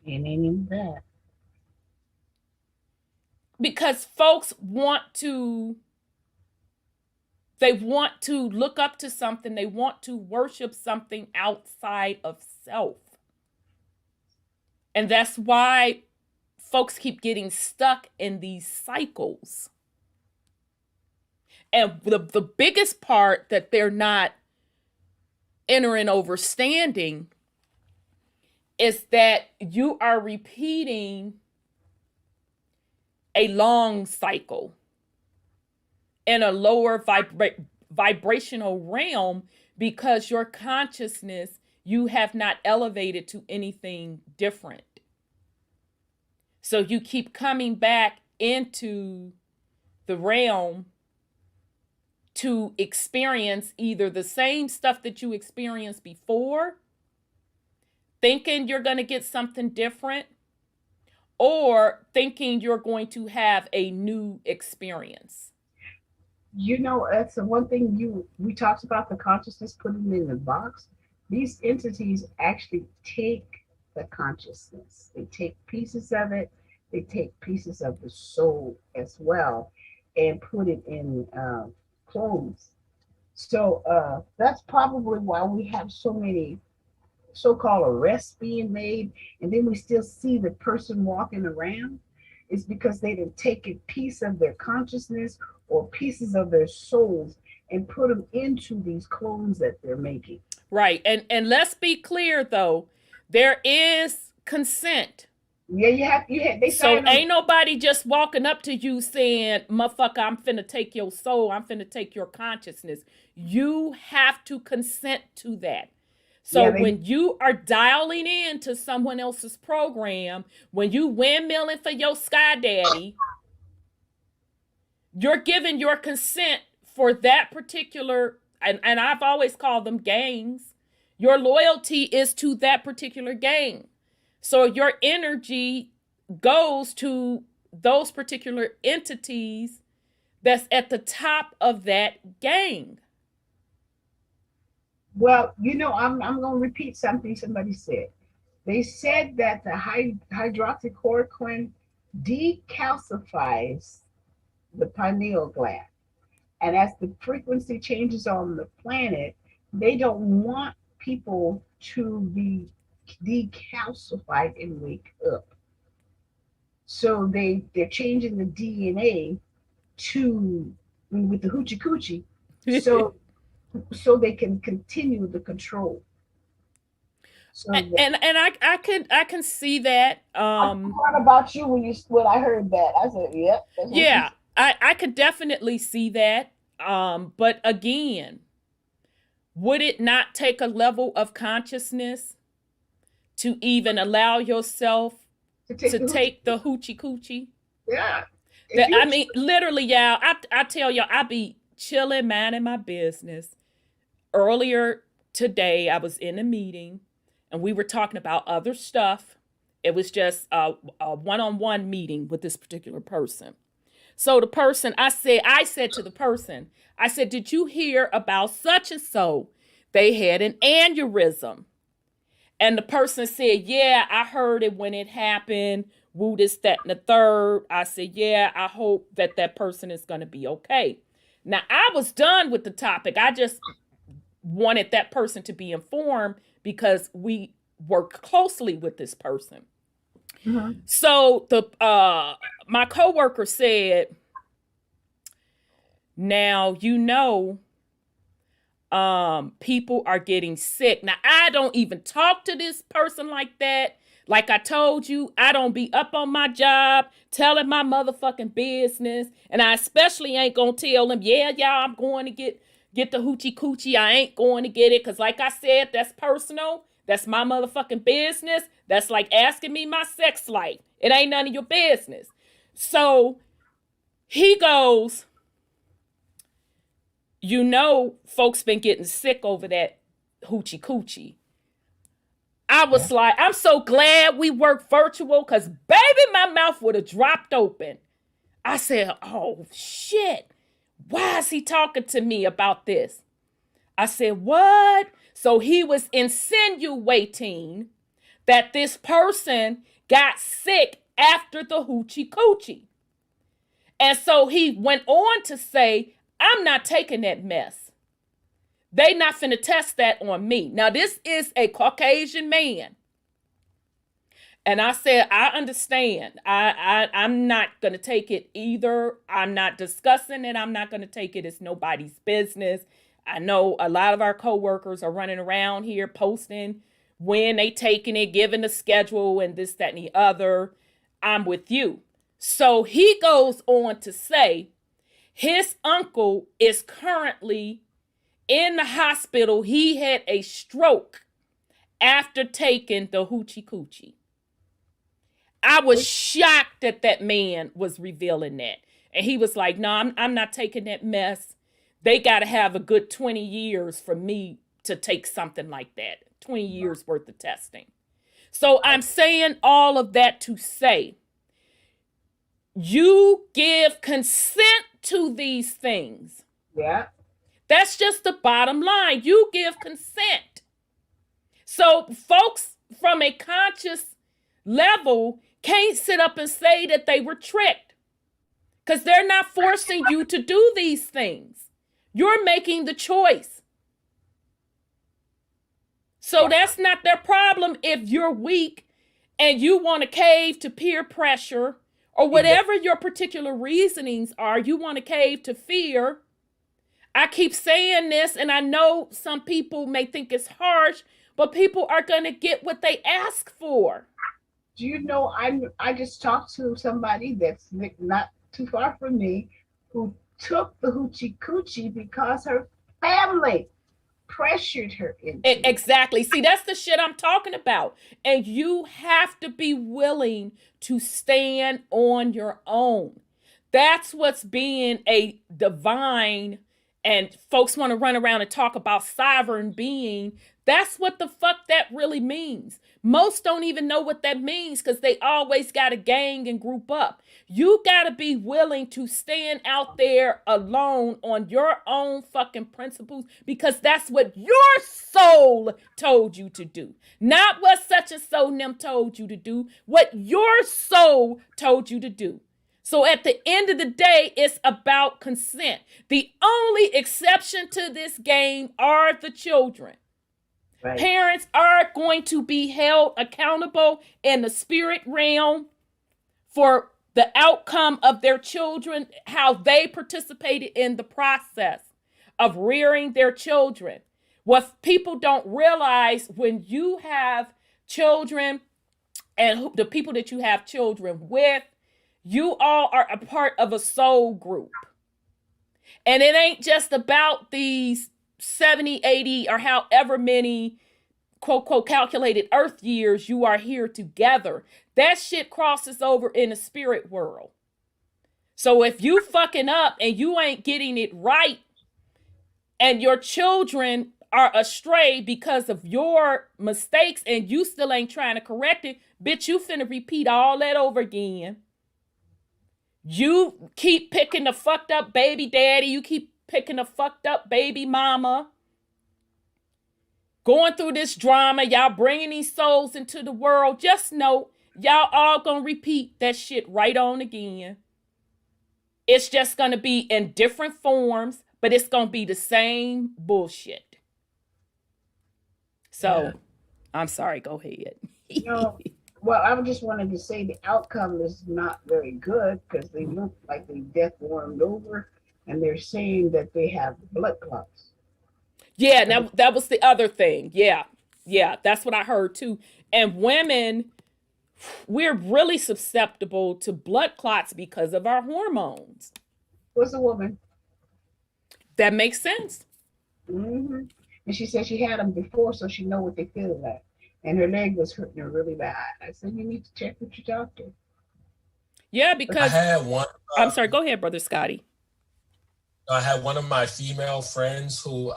ain't even that. Because folks want to look up to something. They want to worship something outside of self. And that's why folks keep getting stuck in these cycles. And the biggest part that they're not entering overstanding is that you are repeating a long cycle in a lower vibrational realm because your consciousness, you have not elevated to anything different. So you keep coming back into the realm to experience either the same stuff that you experienced before, thinking you're going to get something different, or thinking you're going to have a new experience. That's the one thing we talked about, the consciousness, putting it in the box. These entities actually take the consciousness. They take pieces of it. They take pieces of the soul as well and put it in clones. So that's probably why we have so many so-called arrests being made, and then we still see the person walking around. Is because they didn't take a piece of their consciousness or pieces of their souls and put them into these clones that they're making. Right. And let's be clear though, there is consent. Yeah, you have they so ain't nobody just walking up to you saying, motherfucker, I'm finna take your soul, I'm finna take your consciousness. You have to consent to that. So when you are dialing into someone else's program, when you windmilling for your sky daddy, you're giving your consent for that particular, and I've always called them gangs. Your loyalty is to that particular gang. So your energy goes to those particular entities that's at the top of that gang. Well, I'm going to repeat something somebody said. They said that the hydroxychloroquine decalcifies the pineal gland. And as the frequency changes on the planet, they don't want people to be decalcified and wake up. So they're changing the DNA to, with the hoochie coochie, so they can continue the control. So and I can see that. I thought about you when I heard that. I said, yep. Yeah, I could definitely see that. But again, would it not take a level of consciousness to even allow yourself to take the hoochie coochie? Yeah. I mean, literally, y'all, I tell y'all, I be chilling, minding my business. Earlier today, I was in a meeting and we were talking about other stuff. It was just a one-on-one meeting with this particular person. So the person, I said to the person, I said, did you hear about such and so? They had an aneurysm. And the person said, yeah, I heard it when it happened. Woo, this, that, and the third. I said, yeah, I hope that person is going to be okay. Now, I was done with the topic. I just wanted that person to be informed because we work closely with this person. Mm-hmm. So my coworker said, now, people are getting sick. Now, I don't even talk to this person like that. Like I told you, I don't be up on my job telling my motherfucking business. And I especially ain't gonna tell them, yeah, y'all, I'm going to get the hoochie coochie. I ain't going to get it. Because like I said, that's personal. That's my motherfucking business. That's like asking me my sex life. It ain't none of your business. So he goes, folks been getting sick over that hoochie coochie. I was like, I'm so glad we work virtual because baby, my mouth would have dropped open. I said, oh shit, why is he talking to me about this? I said, what? So he was insinuating that this person got sick after the hoochie coochie. And so he went on to say, I'm not taking that mess. They not finna test that on me. Now, this is a Caucasian man. And I said, I understand. I'm not going to take it either. I'm not discussing it. I'm not going to take it. It's nobody's business. I know a lot of our coworkers are running around here posting when they taking it, giving the schedule and this, that, and the other. I'm with you. So he goes on to say his uncle is currently in the hospital. He had a stroke after taking the hoochie coochie. I was shocked that man was revealing that. And he was like, no, I'm not taking that mess. They got to have a good 20 years for me to take something like that. 20 years worth of testing. So I'm saying all of that to say, you give consent to these things. Yeah. That's just the bottom line. You give consent. So folks from a conscious level can't sit up and say that they were tricked, because they're not forcing you to do these things. You're making the choice. So that's not their problem if you're weak and you want to cave to peer pressure or whatever your particular reasonings are. You want to cave to fear. I keep saying this, and I know some people may think it's harsh, but people are going to get what they ask for. Do you know, I just talked to somebody that's not too far from me who took the hoochie coochie because her family pressured her into it. Exactly. See, that's the shit I'm talking about. And you have to be willing to stand on your own. That's what's being a divine, and folks want to run around and talk about sovereign being. That's what the fuck that really means. Most don't even know what that means because they always got to gang and group up. You got to be willing to stand out there alone on your own fucking principles, because that's what your soul told you to do. Not what such and so them told you to do, what your soul told you to do. So at the end of the day, it's about consent. The only exception to this game are the children. Right. Parents are going to be held accountable in the spirit realm for the outcome of their children, how they participated in the process of rearing their children. What people don't realize, when you have children and the people that you have children with, you all are a part of a soul group. And it ain't just about these 70, 80, or however many quote, quote, calculated earth years you are here together. That shit crosses over in the spirit world. So if you fucking up and you ain't getting it right, and your children are astray because of your mistakes and you still ain't trying to correct it, bitch, you finna repeat all that over again. You keep picking the fucked up baby daddy. You keep picking the fucked up baby mama. Going through this drama, y'all bringing these souls into the world. Just know, y'all all gonna repeat that shit right on again. It's just gonna be in different forms, but it's gonna be the same bullshit. So, I'm sorry, go ahead. Well, I just wanted to say the outcome is not very good, because they look like they death warmed over, and they're saying that they have blood clots. Yeah, now that was the other thing. Yeah, that's what I heard too. And women, we're really susceptible to blood clots because of our hormones. What's a woman? That makes sense. Mm-hmm. And she said she had them before, so she know what they feel like. And her leg was hurting her really bad. I said, you need to check with your doctor. Yeah, because I had one. I'm sorry. Go ahead, Brother Scotty. I had one of my female friends who,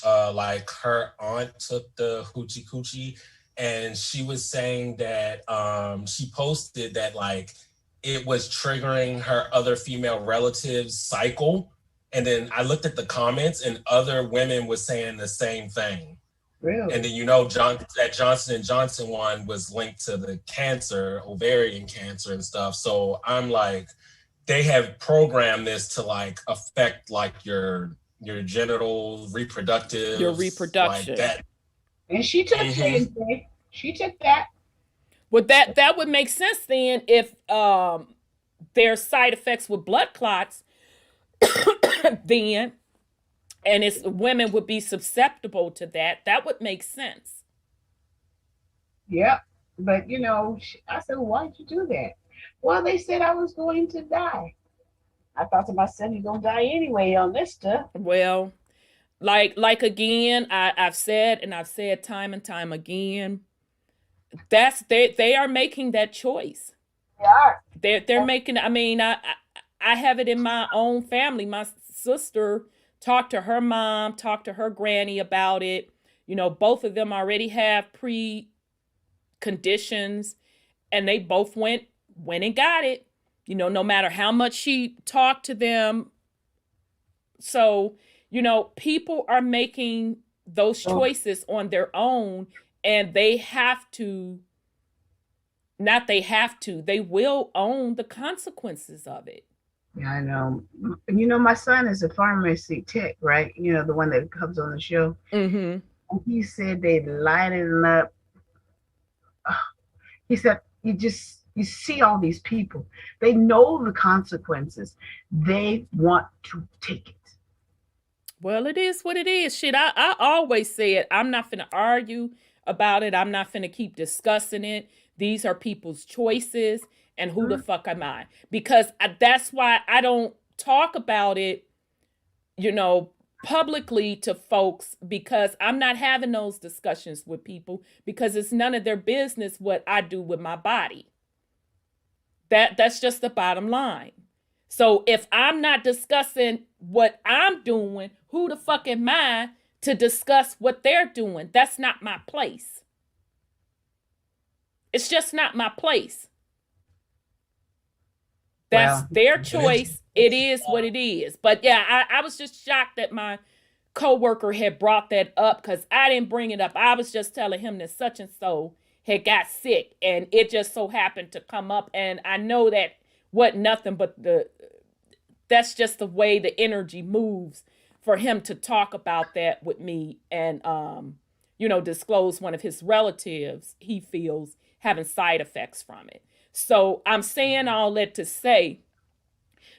like, her aunt took the hoochie coochie, and she was saying that she posted that, like, it was triggering her other female relatives' cycle. And then I looked at the comments, and other women were saying the same thing. Really? And then, that Johnson & Johnson one was linked to the cancer, ovarian cancer and stuff. So I'm like, they have programmed this to, like, affect, like, your genitals, reproductive. Your reproduction. Like that. And she took it. She took that. Well, that would make sense then if there's side effects with blood clots, then, and it's women would be susceptible to that. That would make sense. Yeah, but I said, why'd you do that? Well, they said I was going to die. I thought to myself, you're gonna die anyway on this stuff. Well, like again, I've said time and time again, they are making that choice. They are. They're making. I mean, I have it in my own family. My sister talked to her mom, talked to her granny about it. Both of them already have pre-conditions, and they both went and got it. No matter how much she talked to them. So, people are making those choices on their own, And they have to, they will own the consequences of it. Yeah, I know. You know, my son is a pharmacy tech, right? You know, the one that comes on the show. Mm-hmm. And he said they lighted up. He said, you see all these people. They know the consequences. They want to take it. Well, it is what it is. Shit, I always say it. I'm not finna argue about it. I'm not finna keep discussing it. These are people's choices. And who the fuck am I? Because that's why I don't talk about it, you know, publicly to folks, because I'm not having those discussions with people, because it's none of their business what I do with my body. That's just the bottom line. So if I'm not discussing what I'm doing, who the fuck am I to discuss what they're doing? That's not my place. It's just not my place. That's their choice. It is what it is. But yeah, I was just shocked that my coworker had brought that up, because I didn't bring it up. I was just telling him that such and so had got sick, and it just so happened to come up. And I know that wasn't nothing but that's just the way the energy moves for him to talk about that with me and, you know, disclose one of his relatives he feels having side effects from it. So I'm saying all that to say,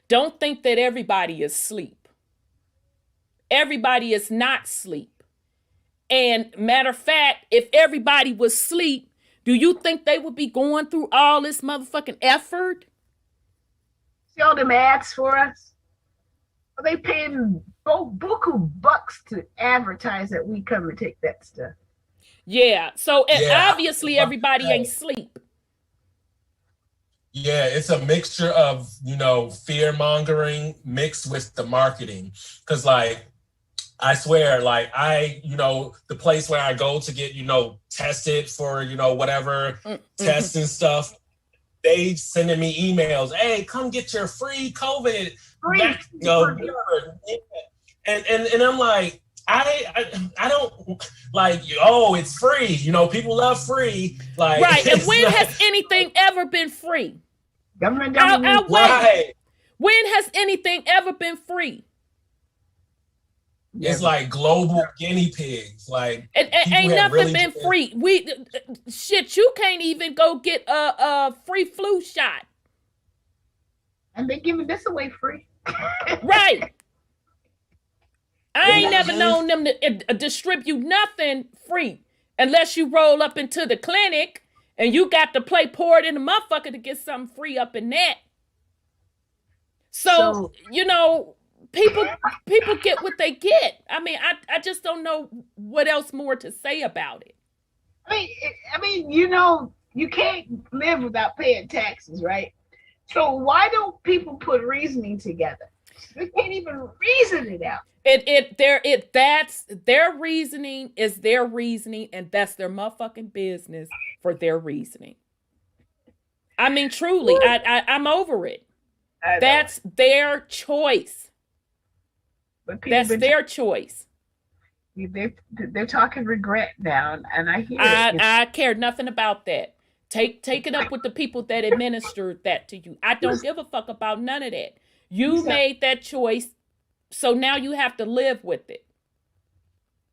don't think that everybody is asleep. Everybody is not asleep. And matter of fact, if everybody was asleep, do you think they would be going through all this motherfucking effort? See all them ads for us? Are they paying buku bucks to advertise that we come and take that stuff? Yeah. So obviously everybody ain't asleep. Yeah, it's a mixture of, you know, fear mongering mixed with the marketing. Because, like, I swear, like, you know, the place where I go to get, you know, tested for, you know, whatever tests and stuff, they sending me emails. Hey, come get your free COVID. And I'm like, I don't like, oh, it's free. You know, people love free. Like, right. And when has anything ever been free? Government. Right. When has anything ever been free? It's like global guinea pigs. Like, ain't nothing been free. Shit, you can't even go get a free flu shot. And they giving this away free. Right. I ain't never known them to distribute nothing free unless you roll up into the clinic and you got to play pour it in the motherfucker to get something free up in that. So you know, people get what they get. I mean, I just don't know what else more to say about it. I mean, you know, you can't live without paying taxes, right? So why don't people put reasoning together? They can't even reason it out. That's their reasoning is their reasoning, and that's their motherfucking business for their reasoning. I mean, truly, I'm over it. That's their choice. That's their choice. They're talking regret now, and I hear I care nothing about that. Take it up with the people that administered that to you. I don't give a fuck about none of that. You made that choice, so now you have to live with it.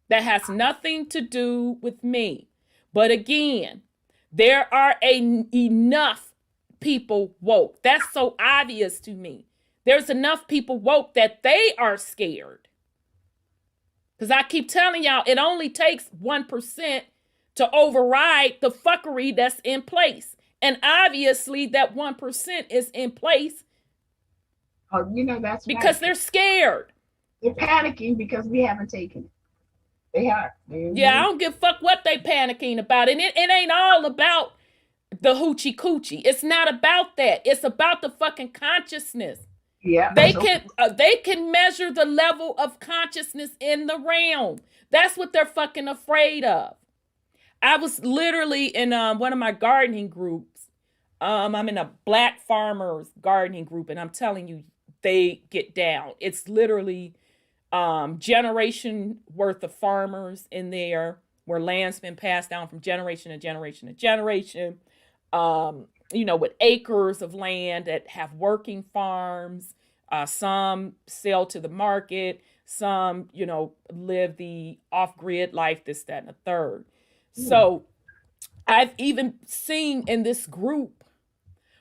That has nothing to do with me. But again, there are enough people woke. That's so obvious to me. There's enough people woke that they are scared. Because I keep telling y'all, it only takes 1% to override the fuckery that's in place. And obviously that 1% is in place. Oh, you know, that's because they're scared. They're panicking because we haven't taken it. They are. Yeah, I don't give a fuck what they panicking about. And it ain't all about the hoochie coochie. It's not about that. It's about the fucking consciousness. Yeah. They can measure the level of consciousness in the realm. That's what they're fucking afraid of. I was literally in one of my gardening groups. I'm in a Black farmers gardening group, and I'm telling you, they get down. It's literally generation worth of farmers in there. where land's been passed down from generation to generation to generation, with acres of land that have working farms. Some sell to the market, some, live the off-grid life, this, that, and the third. So I've even seen in this group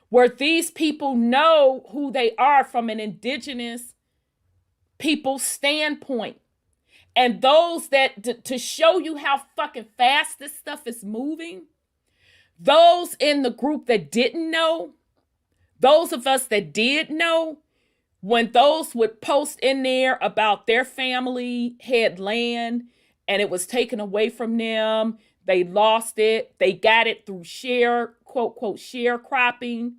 where these people know who they are from an indigenous people's standpoint. And those that, to show you how fucking fast this stuff is moving, those in the group that didn't know, those of us that did know, when those would post in there about their family had land and it was taken away from them, they lost it, they got it through quote, quote, sharecropping.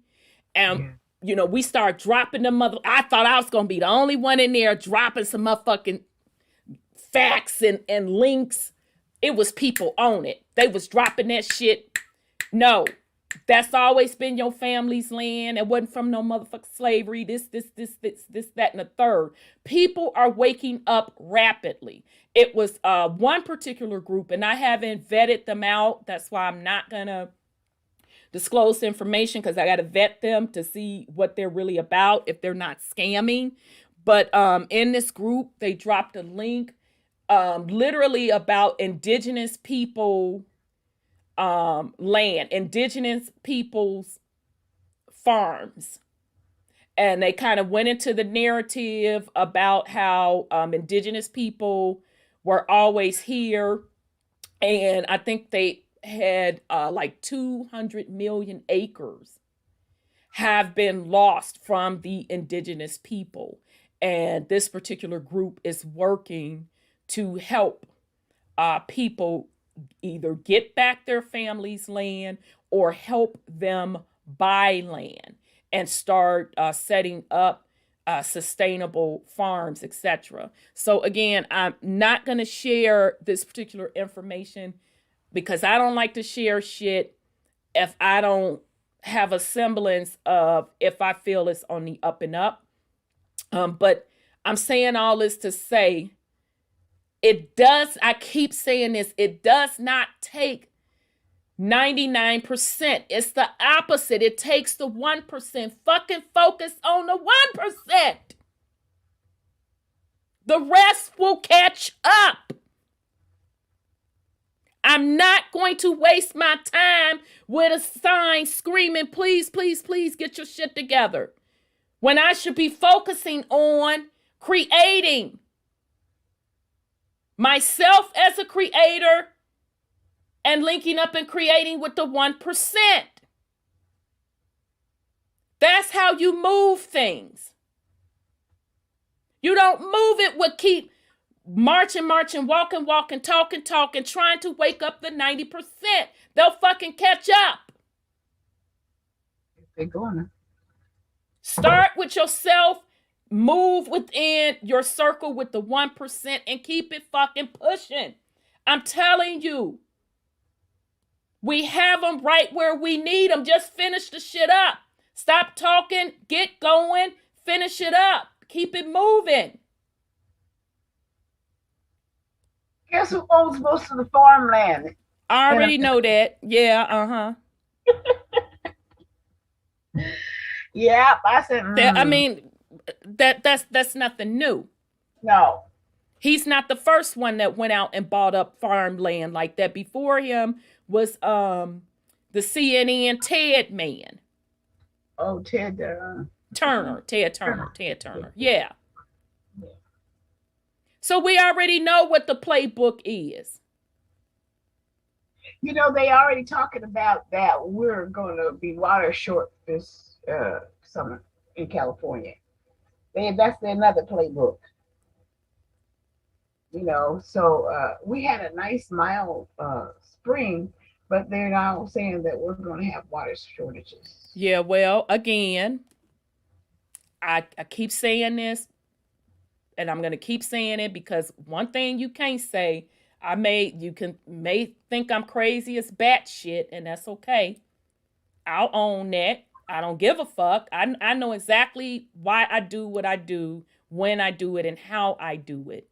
And, we start dropping them I thought I was going to be the only one in there dropping some motherfucking facts and links. It was people on it. They was dropping that shit. No, that's always been your family's land. It wasn't from no motherfucking slavery. This, that, and the third. People are waking up rapidly. It was one particular group, and I haven't vetted them out. That's why I'm not going to disclose information, because I got to vet them to see what they're really about, if they're not scamming. But in this group, they dropped a link literally about indigenous people land, indigenous people's farms. And they kind of went into the narrative about how indigenous people were always here. And I think they had like 200 million acres have been lost from the indigenous people. And this particular group is working to help people either get back their family's land or help them buy land and start setting up sustainable farms, etc. So again, I'm not going to share this particular information because I don't like to share shit if I don't have a semblance of if I feel it's on the up and up. But I'm saying all this to say, I keep saying this, it does not take 99%. It's the opposite. It takes the 1%. Fucking focus on the 1%. The rest will catch up. I'm not going to waste my time with a sign screaming, please, please, please get your shit together, when I should be focusing on creating myself as a creator and linking up and creating with the 1%. That's how you move things. You don't move it with keep marching, walking, talking, trying to wake up the 90%. They'll fucking catch up. They're gonna. Start with yourself. Move within your circle with the 1% and keep it fucking pushing. I'm telling you. We have them right where we need them. Just finish the shit up. Stop talking. Get going. Finish it up. Keep it moving. Guess who owns most of the farmland? I already know that. Yeah, Yeah, I said. I mean, that's nothing new. No. He's not the first one that went out and bought up farmland like that. Before him was the CNN Ted man. Oh, Ted Turner. Yeah. So we already know what the playbook is. You know, they already talking about that we're going to be water short this summer in California. That's another playbook. You know, so we had a nice mild spring, but they're now saying that we're going to have water shortages. Yeah, well, again, I keep saying this, and I'm going to keep saying it because one thing you can't say, you may think I'm crazy as batshit, and that's okay. I'll own that. I don't give a fuck. I know exactly why I do what I do, when I do it, and how I do it.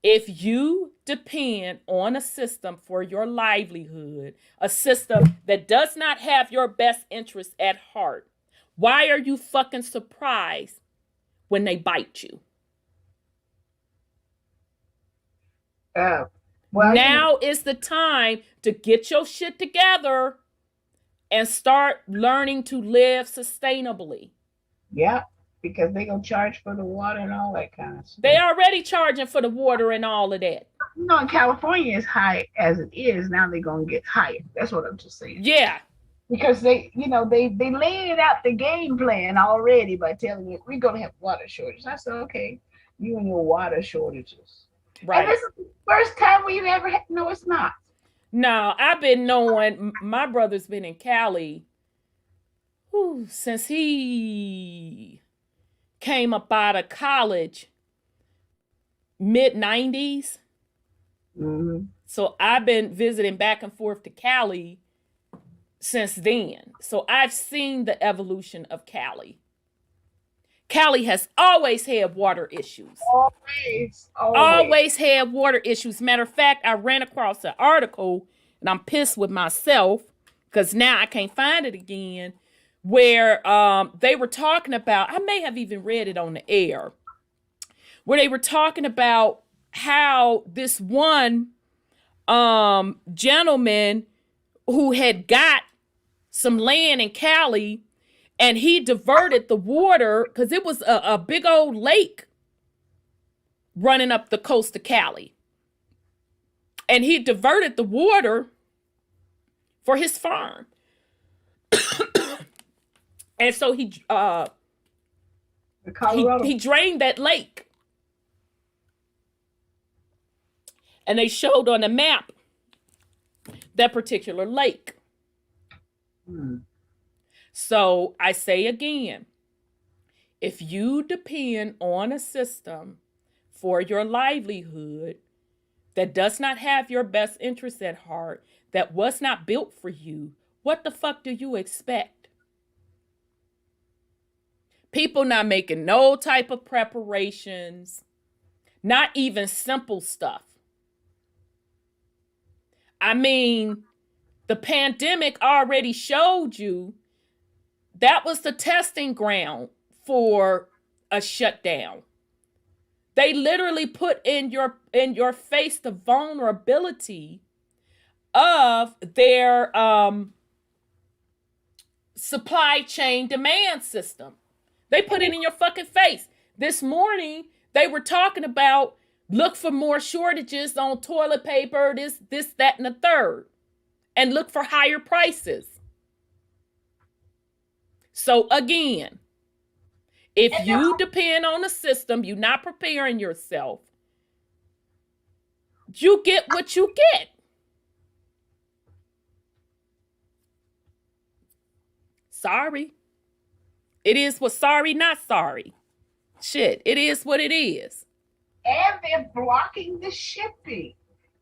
If you depend on a system for your livelihood, a system that does not have your best interests at heart, why are you fucking surprised when they bite you? Now is the time to get your shit together and start learning to live sustainably. Yeah, because they gonna charge for the water and all that kind of stuff. They already charging for the water and all of that. No, in California is high as it is. Now they're gonna get higher. That's what I'm just saying. Yeah. Because they laid out the game plan already by telling you we're gonna have water shortages. I said, okay, you and your water shortages. Right. And this is the first time we've ever had. No, it's not. No, I've been knowing my brother's been in Cali since he came up out of college, mid-90s. Mm-hmm. So I've been visiting back and forth to Cali since then. So I've seen the evolution of Cali. Cali has always had water issues. Always had water issues. Matter of fact, I ran across an article, and I'm pissed with myself because now I can't find it again, where they were talking about, I may have even read it on the air, where they were talking about how this one gentleman who had got some land in Cali, and he diverted the water because it was a big old lake running up the coast of Cali. And he diverted the water for his farm. And so he drained that lake. And they showed on the map that particular lake. So I say again, if you depend on a system for your livelihood that does not have your best interests at heart, that was not built for you, what the fuck do you expect? People not making no type of preparations, not even simple stuff. I mean, the pandemic already showed you that was the testing ground for a shutdown. They literally put in your face the vulnerability of their supply chain demand system. They put it in your fucking face. This morning, they were talking about look for more shortages on toilet paper, this, that, and the third. And look for higher prices. So again, if you depend on a system, you're not preparing yourself, you get what you get. Sorry. It is what sorry, not sorry. Shit, it is what it is. And they're blocking the shipping.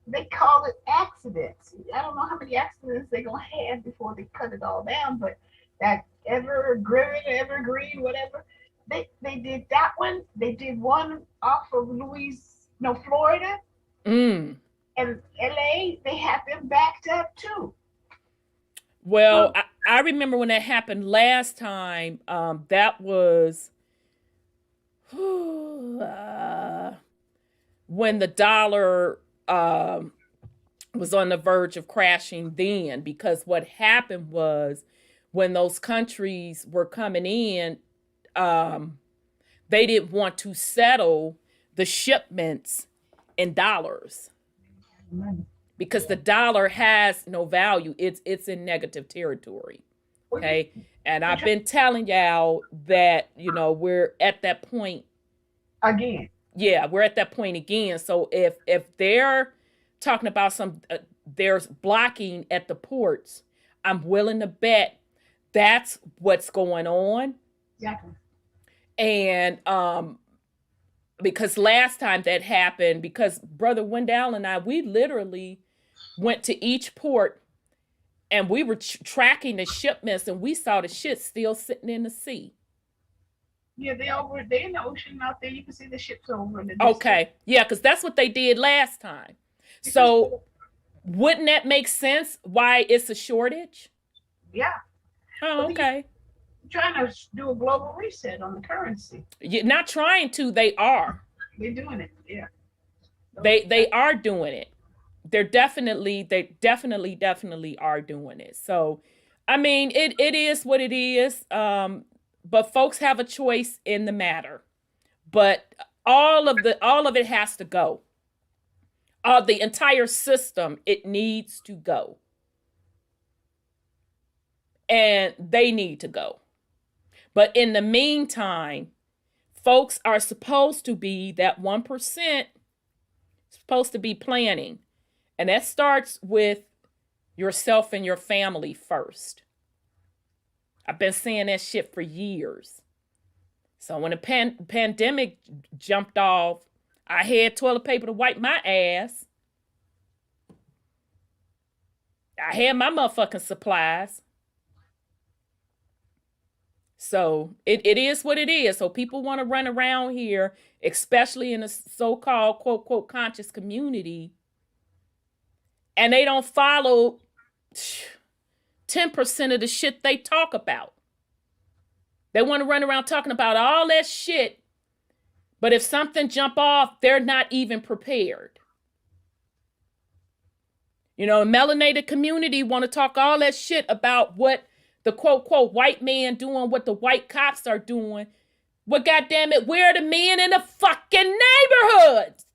They call it accidents. I don't know how many accidents they're going to have before they cut it all down, but that evergreen, whatever, they did that one. They did one off of Florida. And LA, they have them backed up too. Well, I remember when that happened last time, that was when the dollar was on the verge of crashing then, because what happened was when those countries were coming in, they didn't want to settle the shipments in dollars because the dollar has no value. It's in negative territory. Okay. And I've been telling y'all that, we're at that point again. Yeah, we're at that point again. So if they're talking about there's blocking at the ports, I'm willing to bet that's what's going on. Exactly. And because last time that happened, because Brother Wendell and I, we literally went to each port and we were tracking the shipments, and we saw the shit still sitting in the sea. Yeah, they're in the ocean out there. You can see the ships over in the distance. Okay, yeah, because that's what they did last time. So wouldn't that make sense why it's a shortage? Yeah. Oh, okay. Trying to do a global reset on the currency. You're not trying to, they are. They're doing it, yeah. They are doing it. They definitely are doing it. So, I mean, it is what it is. But folks have a choice in the matter. But all of it has to go. The entire system, it needs to go. And they need to go. But in the meantime, folks are supposed to be that 1%, supposed to be planning. And that starts with yourself and your family first. I've been saying that shit for years. So when the pandemic jumped off, I had toilet paper to wipe my ass. I had my motherfucking supplies. So it is what it is. So people want to run around here, especially in the so-called quote, quote, conscious community, and they don't follow 10% of the shit they talk about. They want to run around talking about all that shit, but if something jump off, they're not even prepared. You know, the melanated community want to talk all that shit about what the quote, quote, white man doing, what the white cops are doing. Well, goddamn it, where are the men in the fucking neighborhoods?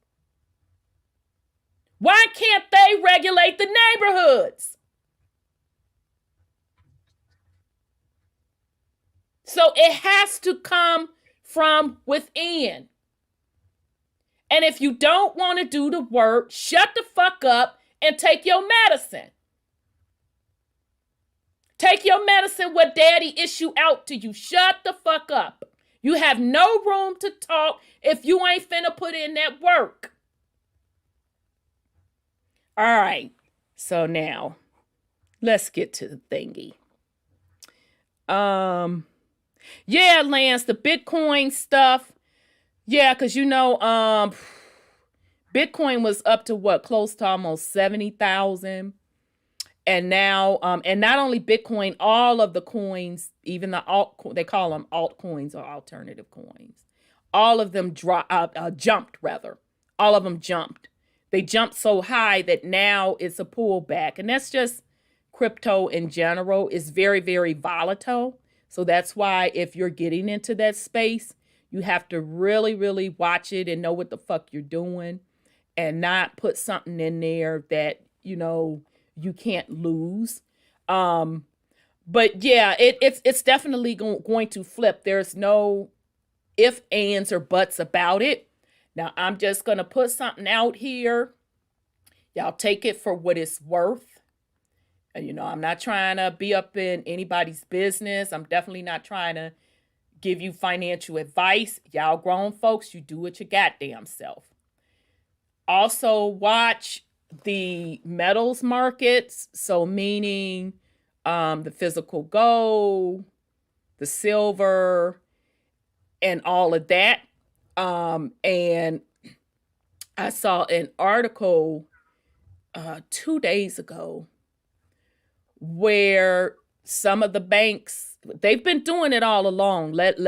Why can't they regulate the neighborhoods? So it has to come from within. And if you don't want to do the work, shut the fuck up and take your medicine. Take your medicine what daddy issue out to you. Shut the fuck up. You have no room to talk if you ain't finna put in that work. All right. So now, let's get to the thingy. Yeah, Lance, the Bitcoin stuff. Yeah, because you know, Bitcoin was up to what? Close to almost 70,000. And now, and not only Bitcoin, all of the coins, even the they call them altcoins or alternative coins. All of them jumped, rather. All of them jumped. They jumped so high that now it's a pullback. And that's just crypto in general. It's very, very volatile. So that's why if you're getting into that space, you have to really, really watch it and know what the fuck you're doing and not put something in there that, you know, you can't lose. But yeah, it's definitely going to flip. There's no ifs, ands, or buts about it. Now, I'm just going to put something out here. Y'all take it for what it's worth. And, you know, I'm not trying to be up in anybody's business. I'm definitely not trying to give you financial advice. Y'all grown folks, you do it your goddamn self. Also, watch the metals markets, so meaning the physical gold, the silver, and all of that. And I saw an article 2 days ago where some of the banks, they've been doing it all along. Let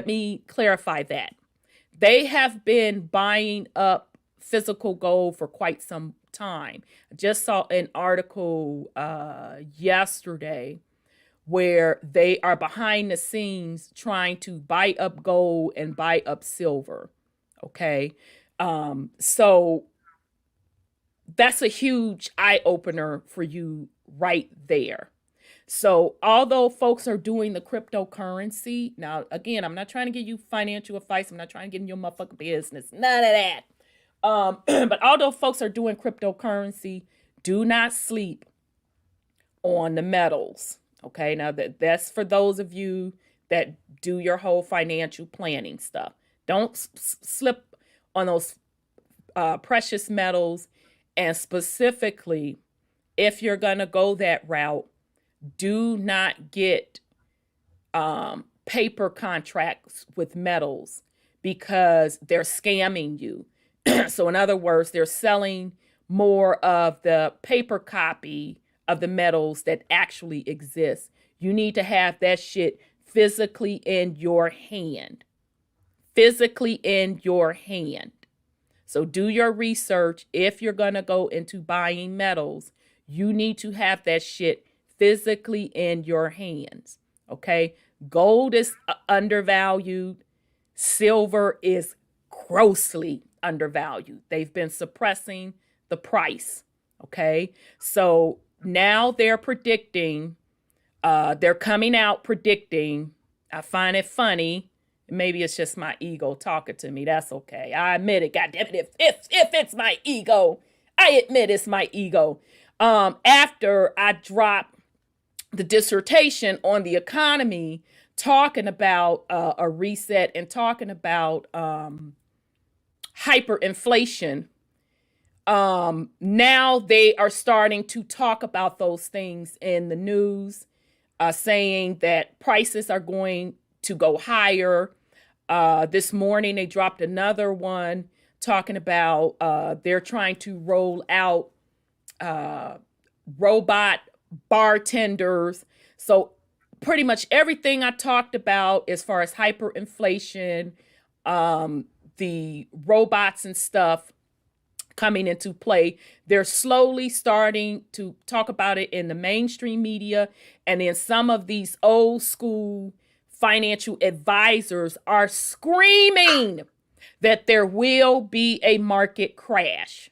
me clarify that. They have been buying up physical gold for quite some time. I just saw an article yesterday where they are behind the scenes trying to buy up gold and buy up silver. Okay. So that's a huge eye opener for you right there. So although folks are doing the cryptocurrency, now again, I'm not trying to give you financial advice. I'm not trying to get in your motherfucking business. None of that. But although folks are doing cryptocurrency, do not sleep on the metals. Okay, now that's for those of you that do your whole financial planning stuff. Don't slip on those precious metals. And specifically, if you're going to go that route, do not get paper contracts with metals because they're scamming you. So in other words, they're selling more of the paper copy of the metals that actually exist. You need to have that shit physically in your hand. Physically in your hand. So do your research. If you're going to go into buying metals, you need to have that shit physically in your hands. Okay? Gold is undervalued. Silver is grossly undervalued. They've been suppressing the price. Okay? So now they're predicting, they're coming out predicting, I find it funny. Maybe it's just my ego talking to me. That's okay. I admit it. God damn it. If it's my ego, I admit it's my ego. After I dropped the dissertation on the economy, talking about a reset and talking about hyperinflation, now they are starting to talk about those things in the news, saying that prices are going to go higher. This morning they dropped another one talking about they're trying to roll out robot bartenders. So pretty much everything I talked about as far as hyperinflation, the robots and stuff coming into play, they're slowly starting to talk about it in the mainstream media, and then some of these old school financial advisors are screaming that there will be a market crash.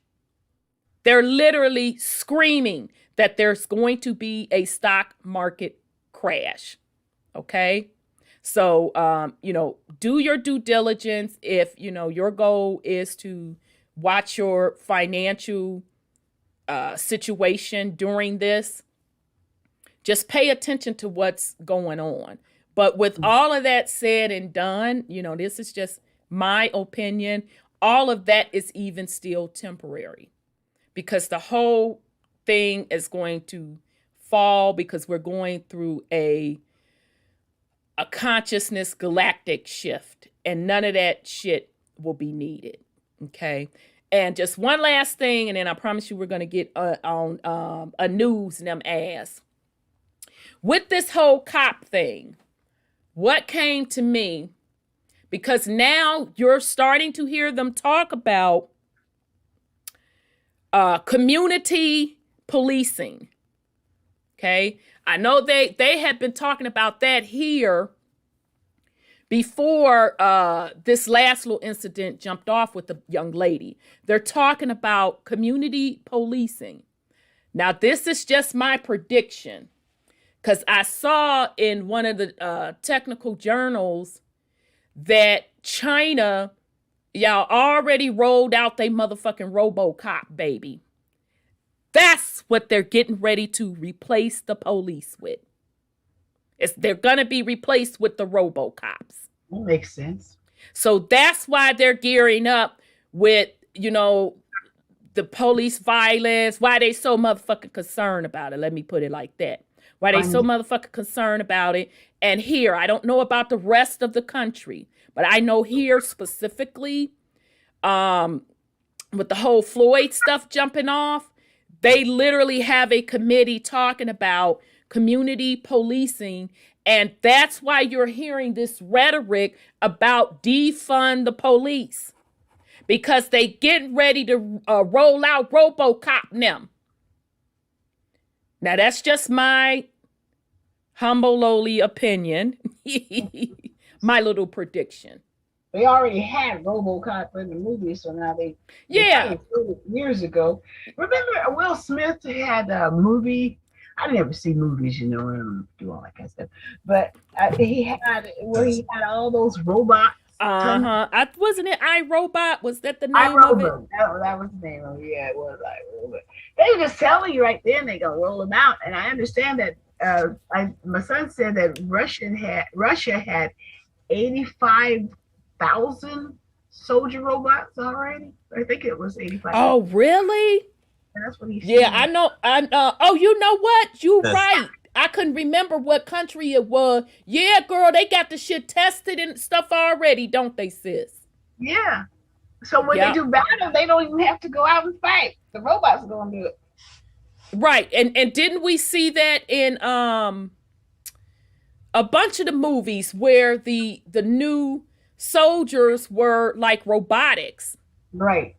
They're literally screaming that there's going to be a stock market crash. Okay? So, do your due diligence. If, your goal is to watch your financial situation during this, just pay attention to what's going on. But with all of that said and done, this is just my opinion. All of that is even still temporary, because the whole thing is going to fall, because we're going through a consciousness galactic shift, and none of that shit will be needed. Okay. And just one last thing, and then I promise you we're going to get on a news and them ass. With this whole cop thing, what came to me, because now you're starting to hear them talk about community policing. Okay. I know they had been talking about that here before this last little incident jumped off with the young lady. They're talking about community policing. Now, this is just my prediction, because I saw in one of the technical journals that China, y'all already rolled out they motherfucking RoboCop, baby. That's what they're getting ready to replace the police with. They're going to be replaced with the RoboCops. That makes sense. So that's why they're gearing up with, the police violence, why they so motherfucking concerned about it. Let me put it like that. Why they so motherfucking concerned about it. And here, I don't know about the rest of the country, but I know here specifically, with the whole Floyd stuff jumping off, they literally have a committee talking about community policing. And that's why you're hearing this rhetoric about defund the police, because they getting ready to roll out RoboCop them. Now, that's just my humble, lowly opinion. My little prediction. They already had RoboCop in the movie, so now they years ago. Remember, Will Smith had a movie. I never see movies, I don't do all that kind of stuff. But he had all those robots. Wasn't it iRobot? Was that the name of it? That was the name of it. Yeah, it was iRobot. They were just telling you right then, they gonna roll them out. And I understand that. My son said that Russia had 85,000 soldier robots already. I think it was 85. Oh, really? And that's what he said. Yeah, I know. Oh, you know what? You right. I couldn't remember what country it was. Yeah, girl, they got the shit tested and stuff already, don't they, sis? Yeah. So when they do battle, they don't even have to go out and fight. The robot's gonna do it. Right. And didn't we see that in a bunch of the movies where the new soldiers were like robotics? Right.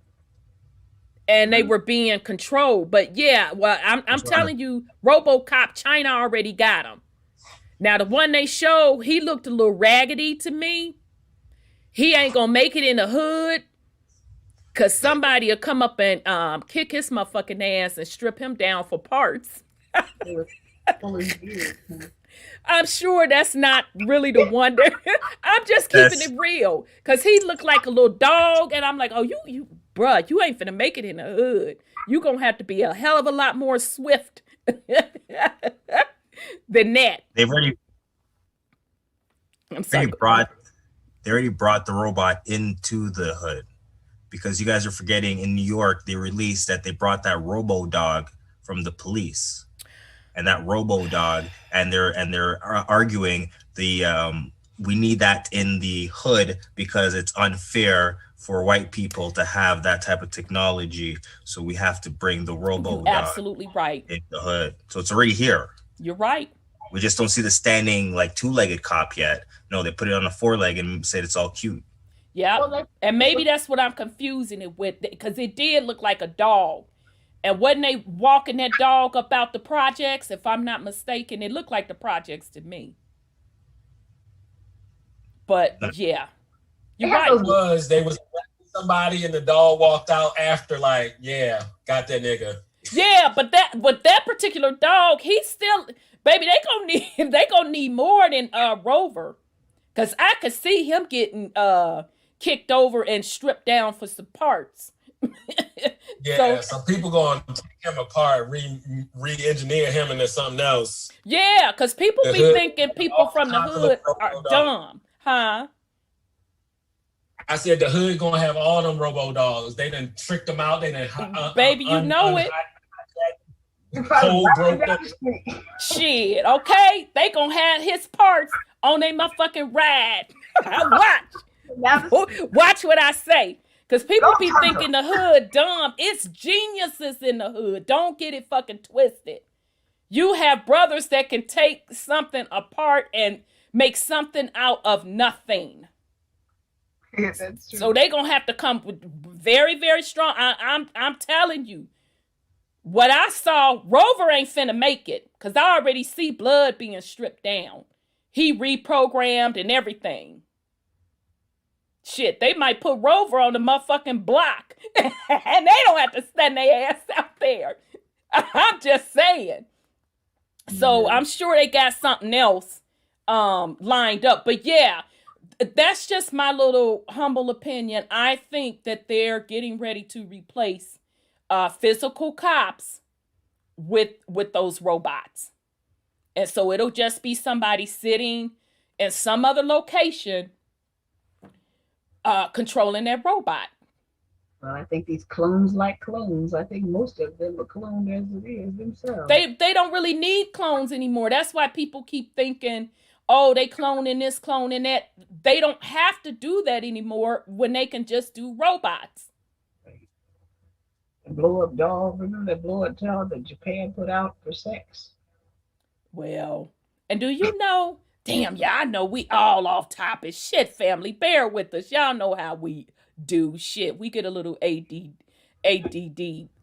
And they were being controlled. But yeah, well, I'm telling you, RoboCop China already got him. Now, the one they showed, he looked a little raggedy to me. He ain't gonna make it in the hood, because somebody will come up and kick his motherfucking ass and strip him down for parts. I'm sure that's not really the one. I'm just keeping it real, because he looked like a little dog, and I'm like, oh, you bruh, you ain't finna make it in the hood. You gonna have to be a hell of a lot more swift than that. They already brought the robot into the hood, because you guys are forgetting, in New York they released that they brought that robo dog from the police, and that robo dog, and they're arguing we need that in the hood because it's unfair for white people to have that type of technology, so we have to bring the robo dog absolutely right in the hood. So it's already here. You're right. We just don't see the standing like two-legged cop yet. No, they put it on a four-leg and said it's all cute. Yeah, and maybe that's what I'm confusing it with, because it did look like a dog. And wasn't they walking that dog about the projects? If I'm not mistaken, it looked like the projects to me. But yeah, you're right. They was somebody and the dog walked out after, like, yeah, got that nigga. Yeah, but that particular dog, he's still, baby, they gonna need more than Rover, because I could see him getting kicked over and stripped down for some parts. Yeah, so people gonna take him apart, re-engineer him into something else. Yeah, because people be thinking people from the hood are dumb, huh? I said the hood gonna have all them robo dogs. They done tricked them out. They done baby, you know it. Cold broke up. Shit, okay? They gonna have his parts on their motherfucking ride. Watch what I say. Because people be thinking the hood dumb. It's geniuses in the hood. Don't get it fucking twisted. You have brothers that can take something apart and make something out of nothing. Yeah, that's true. So they gonna have to come with very, very strong. I'm telling you. What I saw, Rover ain't finna make it, because I already see blood being stripped down. He reprogrammed and everything. Shit, they might put Rover on the motherfucking block, and they don't have to stand their ass out there. I'm just saying. So I'm sure they got something else lined up. But yeah, that's just my little humble opinion. I think that they're getting ready to replace physical cops with those robots. And so it'll just be somebody sitting in some other location controlling that robot. Well, I think these clones like clones. I think most of them are cloned as it is themselves. They don't really need clones anymore. That's why people keep thinking, oh, they cloning this, cloning that. They don't have to do that anymore when they can just do robots. The blow up doll, remember that blow up doll that Japan put out for sex? Well, and do you know, damn, y'all know we all off topic. Shit, family, bear with us. Y'all know how we do shit. We get a little ADD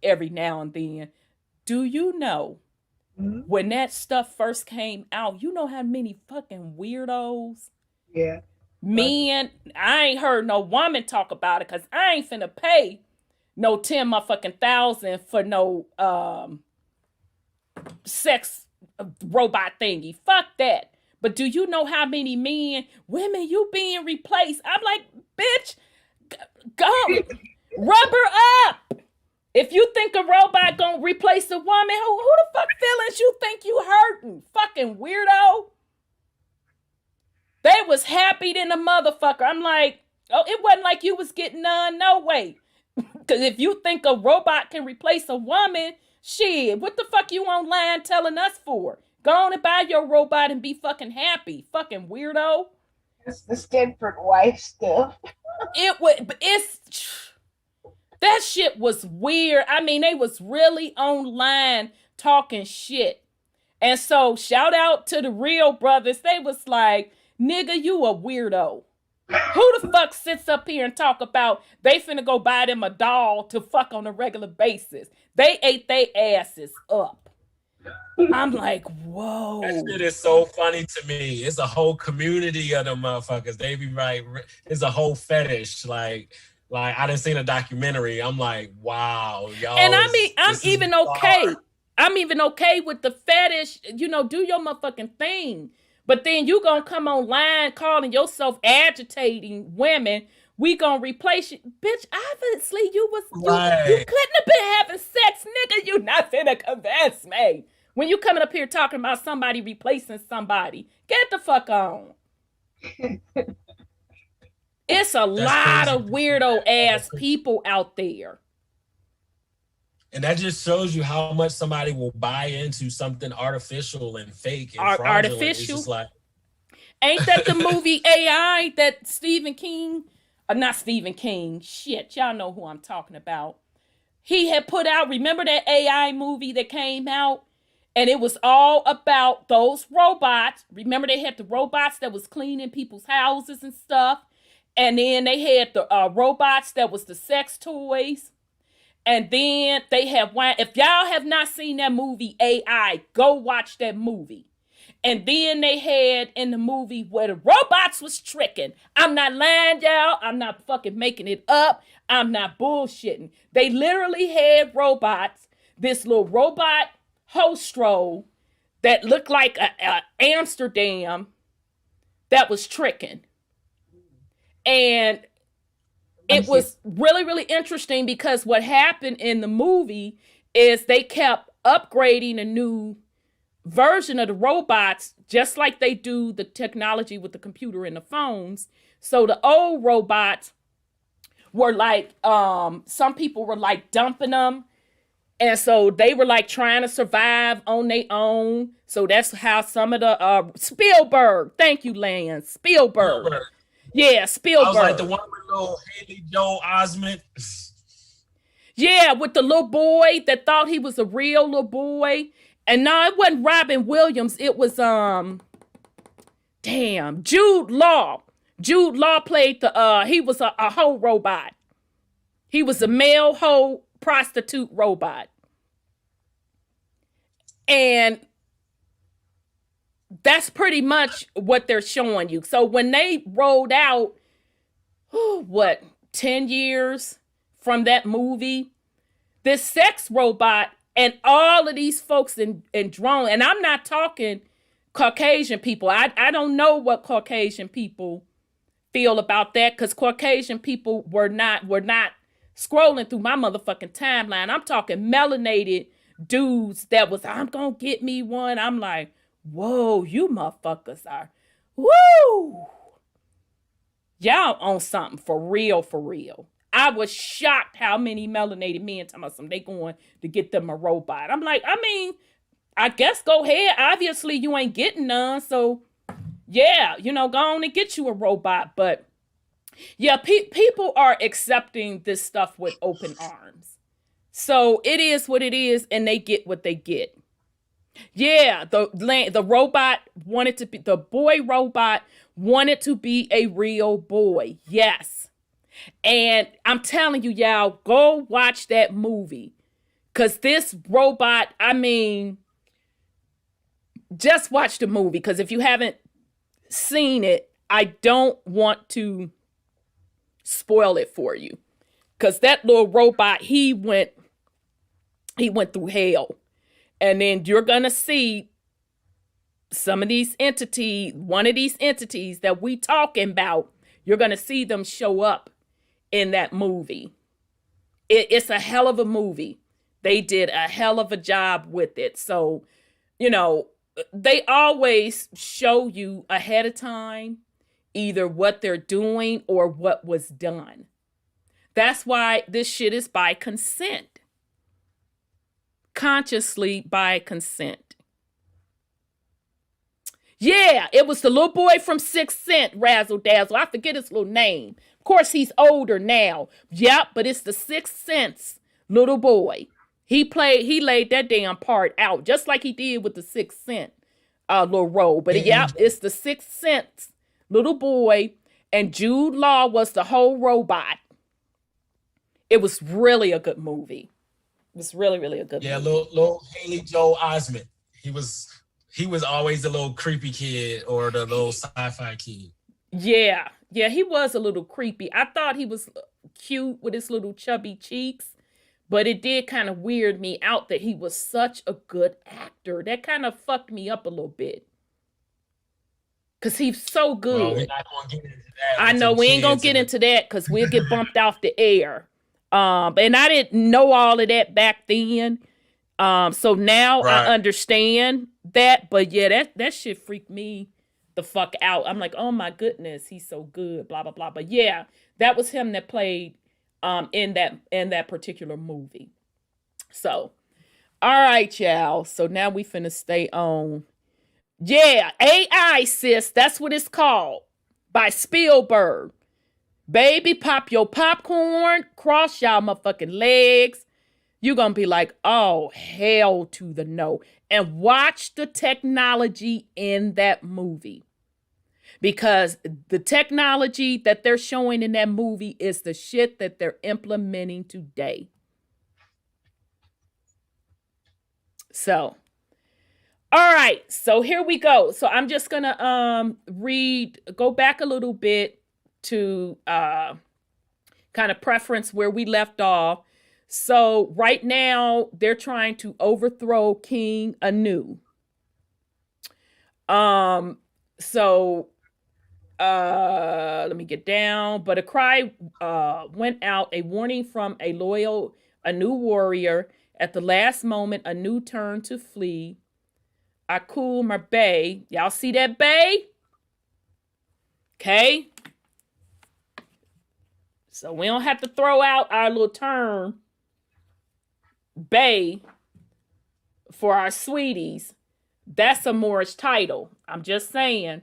every now and then. Do you know when that stuff first came out, you know how many fucking weirdos? Yeah. Men, I ain't heard no woman talk about it, because I ain't finna pay no 10 motherfucking thousand for no sex robot thingy. Fuck that. But do you know how many men, women, you being replaced? I'm like, bitch, go rubber up. If you think a robot gonna replace a woman, who the fuck feelings you think you hurting? Fucking weirdo. They was happy than a motherfucker. I'm like, oh, it wasn't like you was getting none, no way. Because if you think a robot can replace a woman, shit, what the fuck you online telling us for? Go on and buy your robot and be fucking happy. Fucking weirdo. It's the Stanford wife stuff. It's That shit was weird. I mean, they was really online talking shit. And so shout out to the real brothers. They was like, nigga, you a weirdo. Who the fuck sits up here and talk about they finna go buy them a doll to fuck on a regular basis? They ate their asses up. I'm like, whoa. That shit is so funny to me. It's a whole community of them motherfuckers. They be right. It's a whole fetish. Like I done seen a documentary. I'm like, wow, y'all. And I mean, I'm even okay. I'm even okay with the fetish. You know, do your motherfucking thing. But then you gonna come online calling yourself agitating women. We gonna replace you. Bitch, obviously you couldn't have been having sex, nigga. You not finna convince me. When you coming up here talking about somebody replacing somebody, get the fuck on. It's a lot of weirdo ass people out there. And that just shows you how much somebody will buy into something artificial and fake and artificial. It's just like, ain't that the movie AI that Stephen King, not Stephen King, shit, y'all know who I'm talking about. He had put out, remember that AI movie that came out? And it was all about those robots. Remember they had the robots that was cleaning people's houses and stuff. And then they had the robots that was the sex toys. And then they have one. If y'all have not seen that movie AI, go watch that movie. And then they had in the movie where the robots was tricking. I'm not lying, y'all. I'm not fucking making it up. I'm not bullshitting. They literally had robots, this little robot hostro that looked like a Amsterdam that was tricking. And it was really, really interesting because what happened in the movie is they kept upgrading a new version of the robots, just like they do the technology with the computer and the phones. So the old robots were like, some people were like dumping them. And so they were like trying to survive on their own. So that's how some of the, Spielberg. Thank you, Lance. Spielberg. Yeah, Spielberg. I was like the one with little Haley Joel Osment. Yeah, with the little boy that thought he was a real little boy. And no, it wasn't Robin Williams. It was, Jude Law. Jude Law played he was a hoe robot. He was a male hoe prostitute robot. And that's pretty much what they're showing you. So when they rolled out, 10 years from that movie, this sex robot and all of these folks in drone, and I'm not talking Caucasian people. I don't know what Caucasian people feel about that, because Caucasian people were not scrolling through my motherfucking timeline. I'm talking melanated dudes that was, I'm gonna get me one. I'm like, whoa, you motherfuckers are, woo! Y'all on something for real, for real. I was shocked how many melanated men talking about something they going to get them a robot. I'm like, I mean, I guess go ahead. Obviously, you ain't getting none. So, yeah, go on and get you a robot. But, yeah, people are accepting this stuff with open arms. So, it is what it is, and they get what they get. Yeah, the robot wanted to be, the boy robot wanted to be a real boy. Yes. And I'm telling you, y'all, go watch that movie. Because this robot, I mean, just watch the movie. Because if you haven't seen it, I don't want to spoil it for you. Because that little robot, he went through hell. And then you're going to see some of these entities, one of these entities that we talking about, you're going to see them show up in that movie. It's a hell of a movie. They did a hell of a job with it. So, they always show you ahead of time either what they're doing or what was done. That's why this shit is by consent. Consciously by consent. Yeah, it was the little boy from Sixth Sense, Razzle Dazzle. I forget his little name. Of course, he's older now. Yep, but it's the Sixth Sense little boy. He laid that damn part out, just like he did with the Sixth Sense little role. But yep, it's the Sixth Sense little boy, and Jude Law was the whole robot. It was really a good movie. It was really, really a good movie. Yeah, little Haley Joel Osment. He was always the little creepy kid or the little sci-fi kid. Yeah, he was a little creepy. I thought he was cute with his little chubby cheeks, but it did kind of weird me out that he was such a good actor. That kind of fucked me up a little bit. Because he's so good. Well, we're not going to get into that. I know we ain't going to get into that because we'll get bumped off the air. And I didn't know all of that back then. So now I understand that, but yeah, that shit freaked me the fuck out. I'm like, oh my goodness, he's so good, blah blah blah. But yeah, that was him that played in that particular movie. So, all right, y'all. So now we finna stay on. Yeah, AI, sis. That's what it's called by Spielberg. Baby, pop your popcorn, cross y'all motherfucking legs. You're going to be like, oh, hell to the no. And watch the technology in that movie. Because the technology that they're showing in that movie is the shit that they're implementing today. So, all right. So here we go. So I'm just going to go back a little bit to kind of preference where we left off. So right now they're trying to overthrow King Anu. Let me get down. But a cry went out, a warning from a loyal Anu warrior. At the last moment, Anu turned to flee. Akul Marbay. Y'all see that bay? Okay. So we don't have to throw out our little term bay for our sweeties. That's a Moorish title. I'm just saying.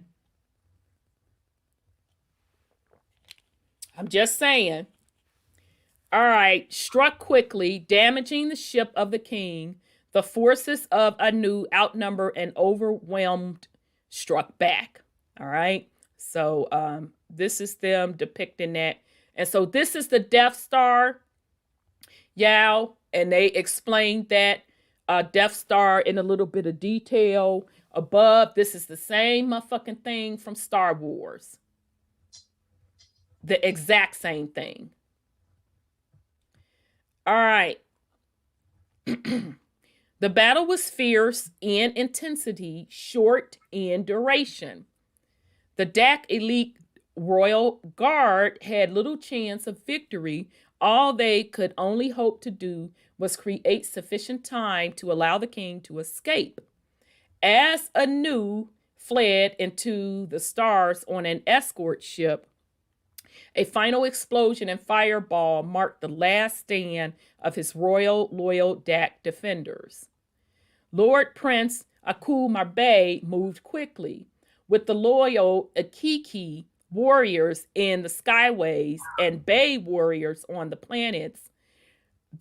All right. Struck quickly, damaging the ship of the king. The forces of Anu, outnumbered and overwhelmed, struck back. All right. So this is them depicting that. And so this is the Death Star. Yao. And they explained that Death Star in a little bit of detail above. This is the same motherfucking thing from Star Wars. The exact same thing. All right. The battle was fierce in intensity, short in duration. The DAC elite Royal Guard had little chance of victory. All they could only hope to do was create sufficient time to allow the king to escape. As Anu fled into the stars on an escort ship, a final explosion and fireball marked the last stand of his royal loyal DAC defenders. Lord Prince Akul Marbay moved quickly. With the loyal Akiki warriors in the skyways and Bay warriors on the planets,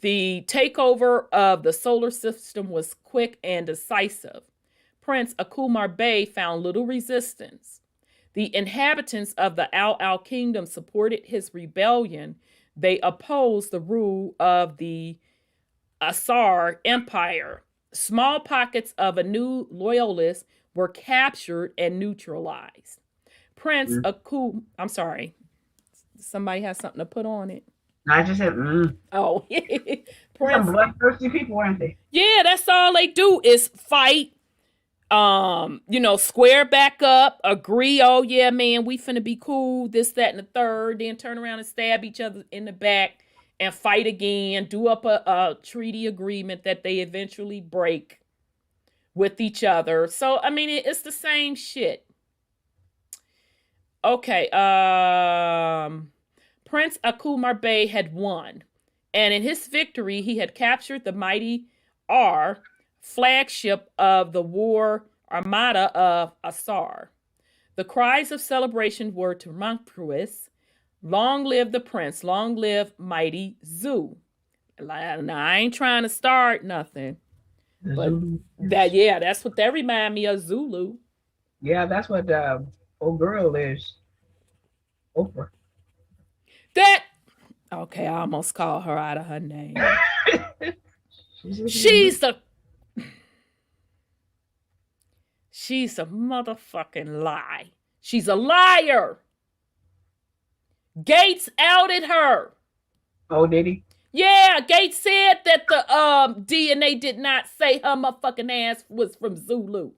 the takeover of the solar system was quick and decisive. Prince Akul Marbay found little resistance. The inhabitants of the Al Kingdom supported his rebellion. They opposed the rule of the Asar Empire. Small pockets of Anu loyalists were captured and neutralized. Prince Akul, I'm sorry. Somebody has something to put on it. I just said, Oh, Prince. Some bloodthirsty people, aren't they? Yeah, that's all they do is fight. Square back up, agree, oh yeah, man, we finna be cool, this, that, and the third, then turn around and stab each other in the back and fight again, do up a treaty agreement that they eventually break with each other. So, I mean, it's the same shit. Okay, Prince Akul Marbay had won, and in his victory, he had captured the mighty R, flagship of the war armada of Asar. The cries of celebration were tumultuous. Long live the prince, long live mighty Zu. Now, I ain't trying to start nothing. But that's what that remind me of, Zulu. Yeah, that's what old girl is. Oprah. Okay, I almost called her out of her name. She's a motherfucking lie. She's a liar. Gates outed her. Oh, did he? Yeah, Gates said that the DNA did not say her motherfucking ass was from Zulu.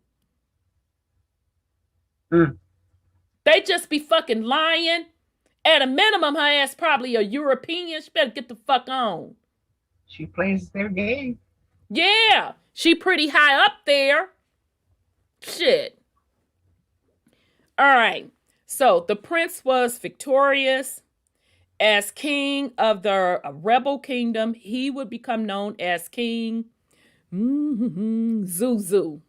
They just be fucking lying. At a minimum, her ass probably a European. She better get the fuck on. She plays their game. Yeah, she pretty high up there. Shit. All right. So the prince was victorious. As king of the rebel kingdom, he would become known as King Zuzu.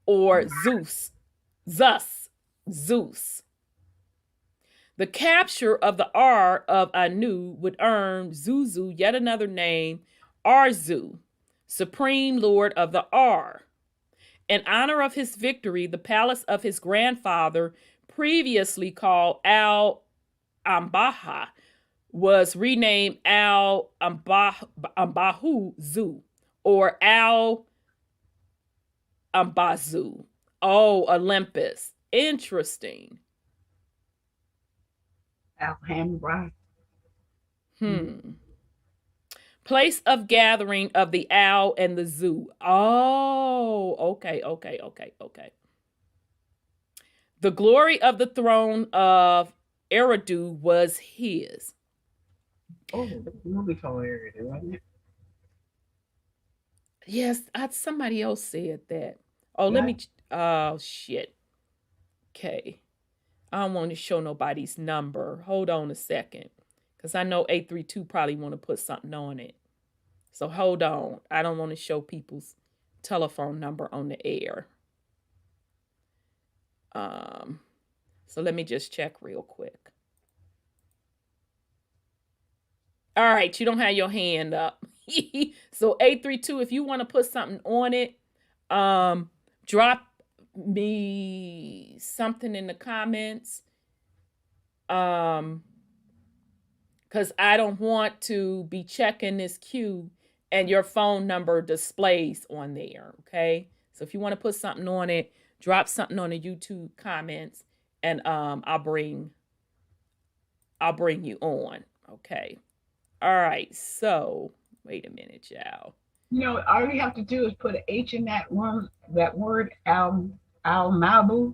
Or Zeus. Zeus. The capture of the R of Anu would earn Zuzu yet another name, Arzu, Supreme Lord of the R. In honor of his victory, the palace of his grandfather, previously called Al-Ambaha, was renamed Al-Ambahu Zu, or Al-Ambazu. Oh, Olympus. Interesting. Alhambra. Place of gathering of the owl and the zoo. Oh, okay. The glory of the throne of Eridu was his. Oh, the movie called Eridu, wasn't it? Yes, somebody else said that. Oh, let me. Oh, shit. Okay. I don't want to show nobody's number. Hold on a second. Because I know 832 probably want to put something on it. So hold on. I don't want to show people's telephone number on the air. So let me just check real quick. All right, you don't have your hand up. So 832, if you want to put something on it, drop me something in the comments. Because I don't want to be checking this queue and your phone number displays on there, okay? So if you want to put something on it, drop something on the YouTube comments, and I'll bring you on, okay? All right, so wait a minute, y'all. You know, all you have to do is put an H in that word, Al-Mabu,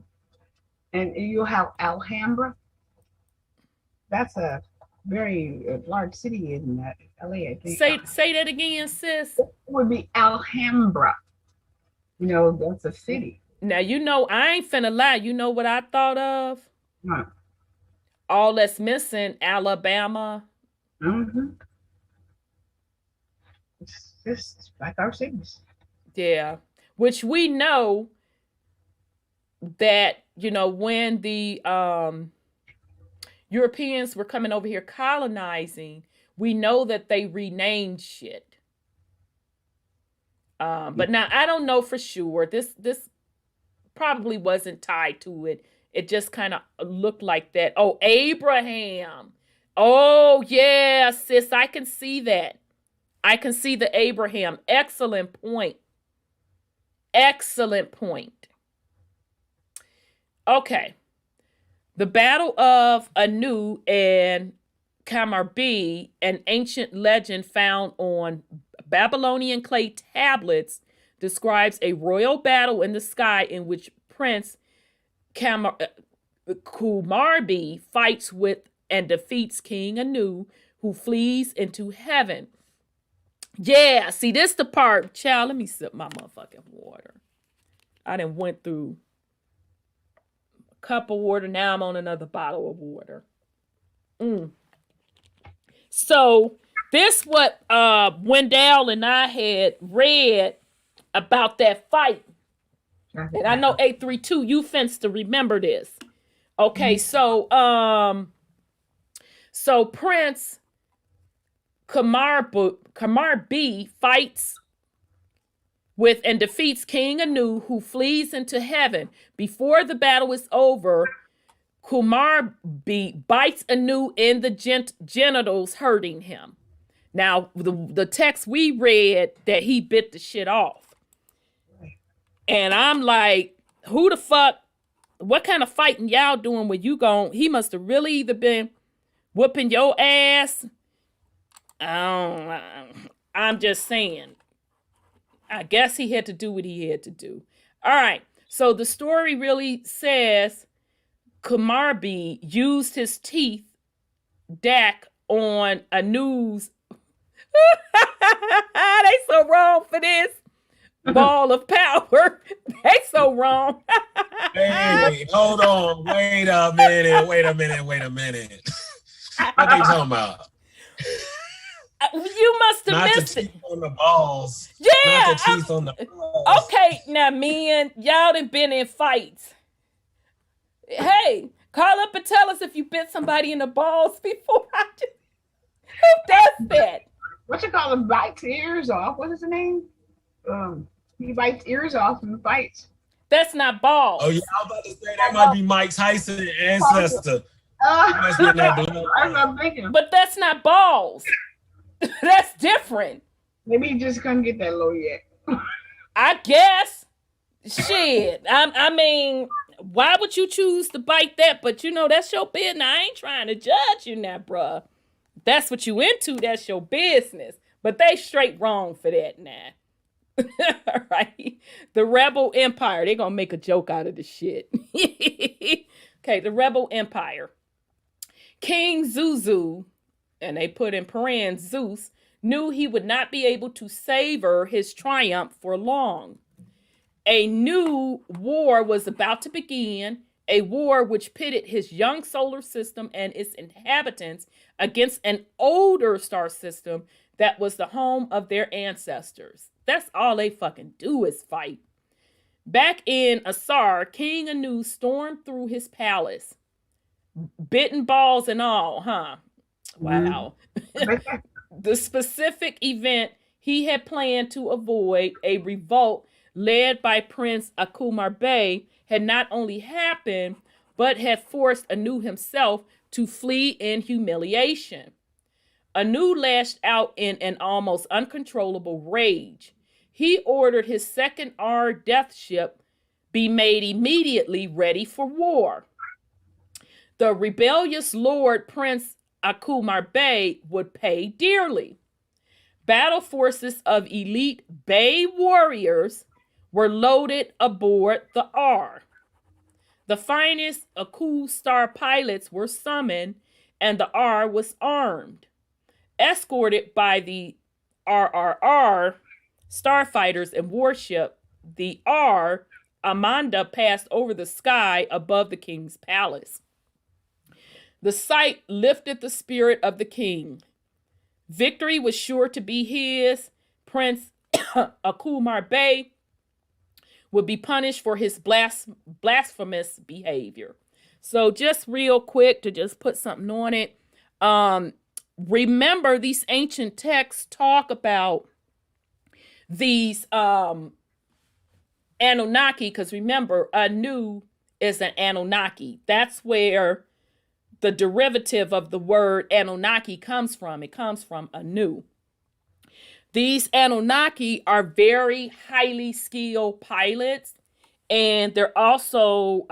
and you'll have Alhambra. That's a very large city in LA, I think. Say that again, sis. It would be Alhambra. You know, that's a city. Now, you know, I ain't finna lie. You know what I thought of? Huh. All that's missing, Alabama. It's just like our cities. Yeah. Which we know that, you know, when the Europeans were coming over here colonizing, we know that they renamed shit. But now I don't know for sure. This probably wasn't tied to it. It just kind of looked like that. Oh, Abraham. Oh, yeah, sis, I can see that. I can see the Abraham. Excellent point. Excellent point. Okay. The Battle of Anu and Camaraderie, an ancient legend found on Babylonian clay tablets, describes a royal battle in the sky in which Prince Camaraderie fights with and defeats King Anu, who flees into heaven. Yeah, see, this the part. Child, let me sip my motherfucking water. I done went through a cup of water. Now I'm on another bottle of water. So this what Wendell and I had read about that fight. And I know 832, you finna to remember this. Okay, so Prince Kamar B fights with and defeats King Anu, who flees into heaven. Before the battle is over, Kumar B bites Anu in the genitals, hurting him. Now, the text we read that he bit the shit off. And I'm like, who the fuck, what kind of fighting y'all doing when you gone? He must have really either been whooping your ass. I'm just saying. I guess he had to do what he had to do. All right. So the story really says Kamarbi used his teeth deck on Anu's. They so wrong for this ball of power. They so wrong. Hey, hold on. Wait a minute. What they talking about? You must have missed it. Not the teeth on the balls. Yeah. Not the teeth on the balls. Okay, now, men, y'all done been in fights. Hey, call up and tell us if you bit somebody in the balls before. Who does that? What you call him? Bites ears off. What is the name? He bites ears off and fights. That's not balls. Oh yeah, I was about to say that might be Mike Tyson's ancestor. I'm not thinking. But that's not balls. That's different. Maybe he just couldn't get that low yet. I guess. Shit. I mean, why would you choose to bite that? But you know, that's your business. I ain't trying to judge you now, bruh. That's what you into. That's your business. But they straight wrong for that now. All right. The Rebel Empire. They're going to make a joke out of the shit. Okay, the Rebel Empire. King Zuzu, and they put in parens Zeus, knew he would not be able to savor his triumph for long. A new war was about to begin, a war which pitted his young solar system and its inhabitants against an older star system that was the home of their ancestors. That's all they fucking do is fight. Back in Asar, King Anu stormed through his palace. Bitten balls and all, huh? Wow. The specific event he had planned to avoid, a revolt led by Prince Akumar Bey, had not only happened, but had forced Anu himself to flee in humiliation. Anu lashed out in an almost uncontrollable rage. He ordered his second R death ship be made immediately ready for war. The rebellious Lord Prince Akumar Bey would pay dearly. Battle forces of elite Bey warriors were loaded aboard the R. The finest Aku star pilots were summoned, and the R was armed. Escorted by the RRR starfighters and warship, the R Amanda passed over the sky above the king's palace. The sight lifted the spirit of the king. Victory was sure to be his. Prince Akumar Bey would be punished for his blasphemous behavior. So just real quick to just put something on it. Remember, these ancient texts talk about these Anunnaki, because remember, Anu is an Anunnaki. That's where the derivative of the word Anunnaki comes from. It comes from Anu. These Anunnaki are very highly skilled pilots, and they're also,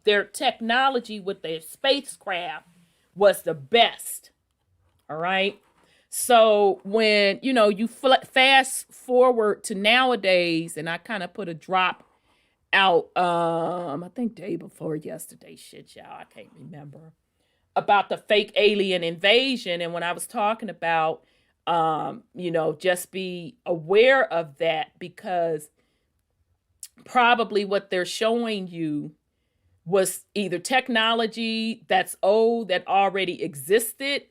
their technology with their spacecraft was the best. All right. So when, you know, you fast forward to nowadays, and I kind of put a drop out, I think day before yesterday, shit, y'all, I can't remember, about the fake alien invasion. And when I was talking about, you know, just be aware of that, because probably what they're showing you was either technology that's old, that already existed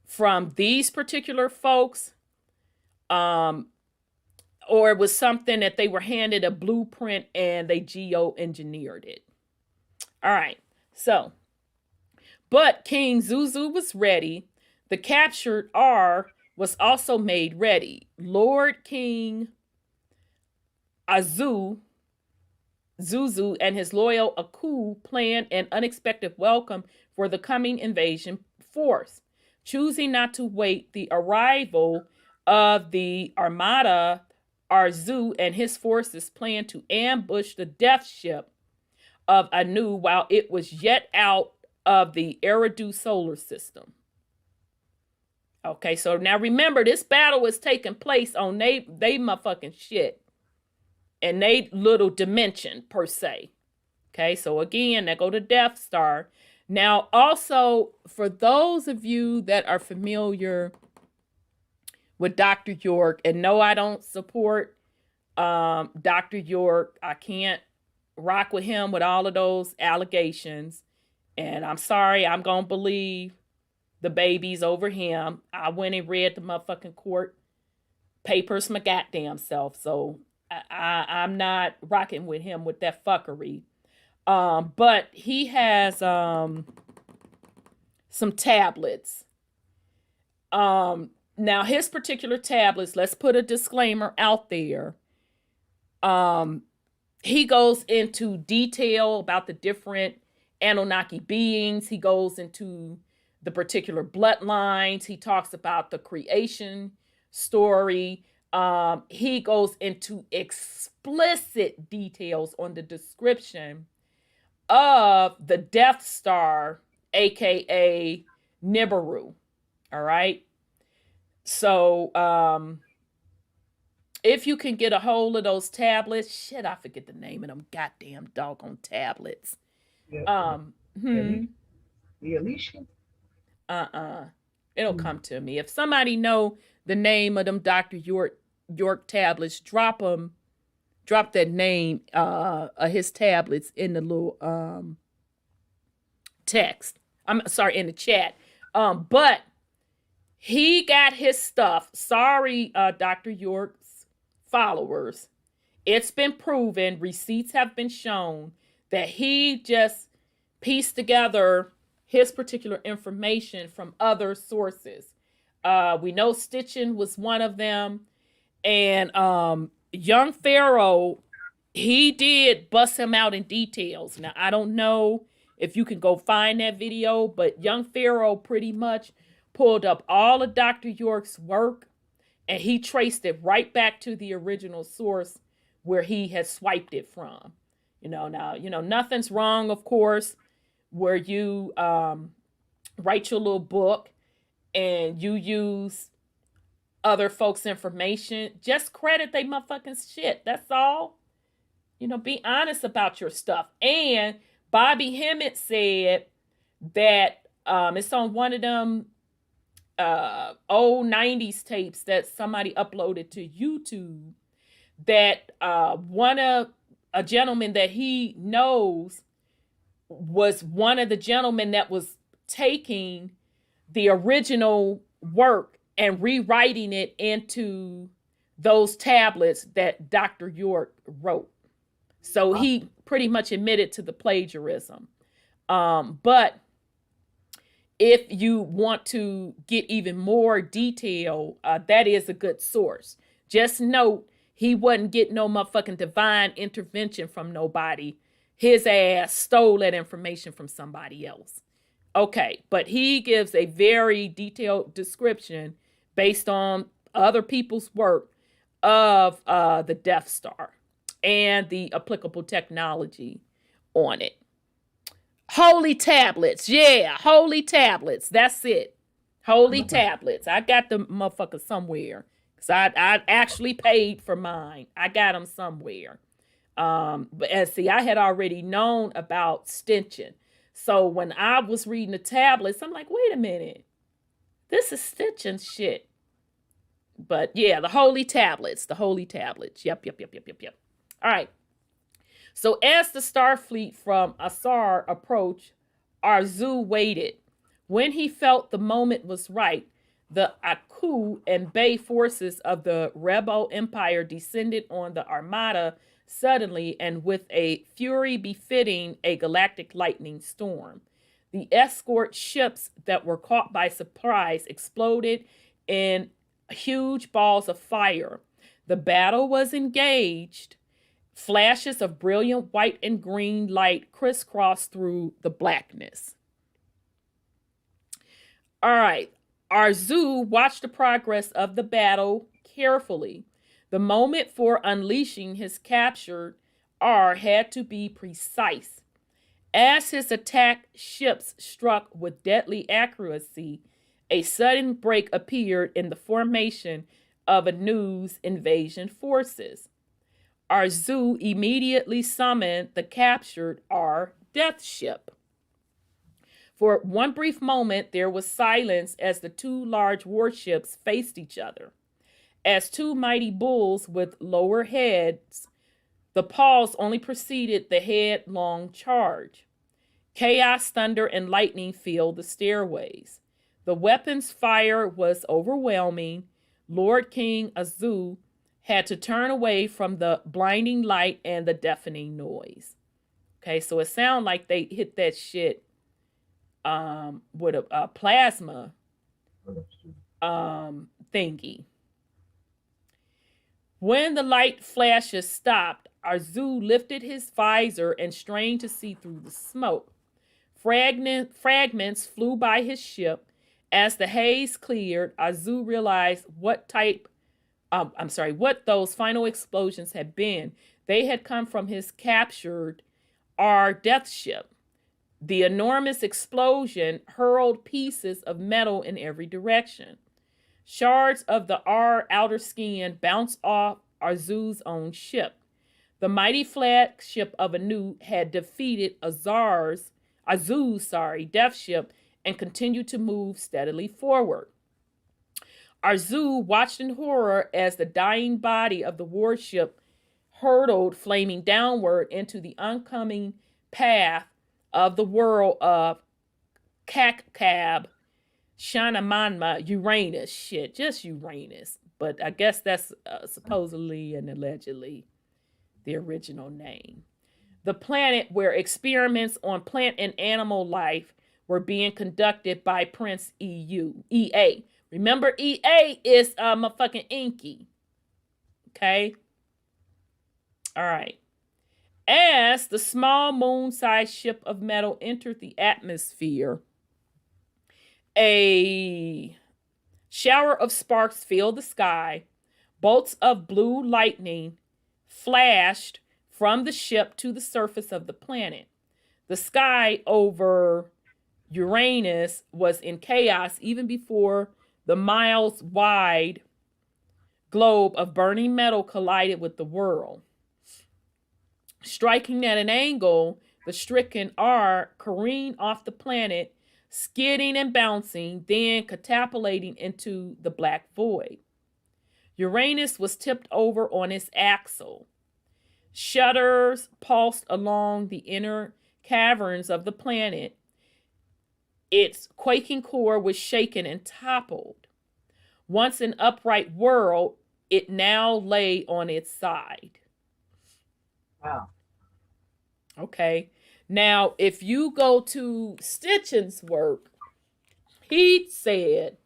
from these particular folks, or it was something that they were handed a blueprint and they geoengineered it. All right. So, but King Zuzu was ready. The captured R was also made ready. Lord King Zuzu and his loyal Aku planned an unexpected welcome for the coming invasion force. Choosing not to wait the arrival of the Armada, Arzu and his forces planned to ambush the death ship of Anu while it was yet out of the Eridu solar system. Okay, so now remember, this battle is taking place on they motherfucking shit. And they little dimension, per se. Okay, so again, they go to Death Star. Now, also, for those of you that are familiar with Dr. York, and no, I don't support Dr. York. I can't rock with him with all of those allegations. And I'm sorry, I'm going to believe the babies over him. I went and read the motherfucking court papers my goddamn self. So I'm not rocking with him with that fuckery. But he has some tablets. Now his particular tablets, let's put a disclaimer out there. He goes into detail about the different Anunnaki beings. He goes into the particular bloodlines. He talks about the creation story. He goes into explicit details on the description of the Death Star, aka Nibiru. All right. So, if you can get a hold of those tablets, shit, I forget the name of them goddamn doggone tablets. The Alicia? It'll come to me. If somebody know the name of them Dr. York tablets, drop that name of his tablets in the little text. I'm sorry, in the chat. But he got his stuff. Sorry, Dr. York's followers. It's been proven, receipts have been shown that he just pieced together his particular information from other sources. We know Stitching was one of them. And young Pharaoh, he did bust him out in details. Now, I don't know if you can go find that video, but young Pharaoh pretty much pulled up all of Dr. York's work, and he traced it right back to the original source where he had swiped it from. Now, nothing's wrong, of course, where you write your little book and you use other folks' information. Just credit they motherfucking shit. That's all. Be honest about your stuff. And Bobby Hemmett said that it's on one of them old 90s tapes that somebody uploaded to YouTube, that a gentleman that he knows was one of the gentlemen that was taking the original work and rewriting it into those tablets that Dr. York wrote. So he pretty much admitted to the plagiarism. But if you want to get even more detail, that is a good source. Just note, he wasn't getting no motherfucking divine intervention from nobody. His ass stole that information from somebody else. Okay, but he gives a very detailed description based on other people's work of the Death Star and the applicable technology on it. Holy tablets. Yeah, holy tablets. That's it. Holy tablets. I got the motherfucker somewhere. Because I actually paid for mine. I got them somewhere. But see, I had already known about Stitching. So when I was reading the tablets, I'm like, wait a minute. This is Stitching shit. But yeah, the holy tablets. The holy tablets. Yep. All right. So as the Starfleet from Asar approached, Arzu waited. When he felt the moment was right, the Aku and Bay forces of the rebel empire descended on the Armada suddenly and with a fury befitting a galactic lightning storm. The escort ships that were caught by surprise exploded in huge balls of fire. The battle was engaged. Flashes of brilliant white and green light crisscrossed through the blackness. All right. Arzu watched the progress of the battle carefully. The moment for unleashing his captured R had to be precise. As his attack ships struck with deadly accuracy, a sudden break appeared in the formation of Anu's invasion forces. Arzu immediately summoned the captured R death ship. For one brief moment, there was silence as the two large warships faced each other. As two mighty bulls with lower heads, the pause only preceded the headlong charge. Chaos, thunder, and lightning filled the stairways. The weapons' fire was overwhelming. Lord King Azu had to turn away from the blinding light and the deafening noise. Okay, so it sounded like they hit that shit with a plasma thingy. When the light flashes stopped, Arzu lifted his visor and strained to see through the smoke. Fragments flew by his ship. As the haze cleared, Arzu realized what those final explosions had been. They had come from his captured R death ship. The enormous explosion hurled pieces of metal in every direction. Shards of the R outer skin bounced off Arzu's own ship. The mighty flagship of Anu had defeated Azu's death ship and continued to move steadily forward. Arzu watched in horror as the dying body of the warship hurtled flaming downward into the oncoming path of the world of Cashapp, Shanamanma, Uranus. Shit, just Uranus. But I guess that's supposedly and allegedly the original name. The planet where experiments on plant and animal life were being conducted by Prince EA. Remember, EA is motherfucking Inky. Okay? All right. As the small moon-sized ship of metal entered the atmosphere, a shower of sparks filled the sky. Bolts of blue lightning flashed from the ship to the surface of the planet. The sky over Uranus was in chaos even before the miles-wide globe of burning metal collided with the world. Striking at an angle, the stricken R careened off the planet, skidding and bouncing, then catapulting into the black void. Uranus was tipped over on its axle. Shudders pulsed along the inner caverns of the planet. Its quaking core was shaken and toppled. Once an upright world, it now lay on its side. Wow. Okay. Now, if you go to Stitchen's work, he said,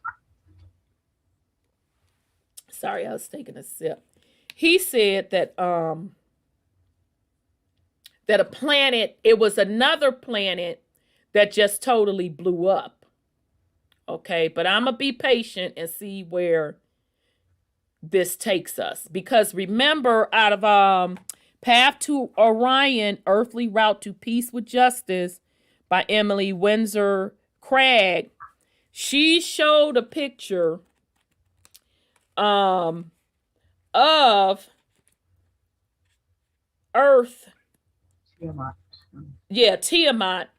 sorry, I was taking a sip. He said that that a planet, it was another planet that just totally blew up. Okay, but I'm going to be patient and see where this takes us. Because remember, out of Path to Orion, Earthly Route to Peace with Justice by Emily Windsor Craig, she showed a picture of Earth. Tiamat. Yeah, Tiamat.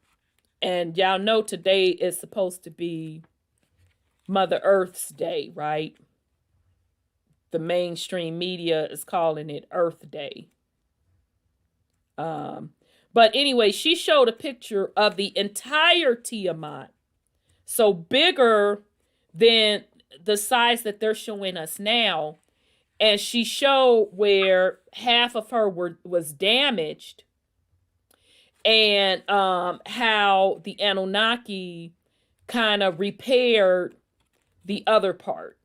And y'all know today is supposed to be Mother Earth's Day, right? The mainstream media is calling it Earth Day. But anyway, she showed a picture of the entire Tiamat. So bigger than the size that they're showing us now, and she showed where half of her was damaged, and how the Anunnaki kind of repaired the other part.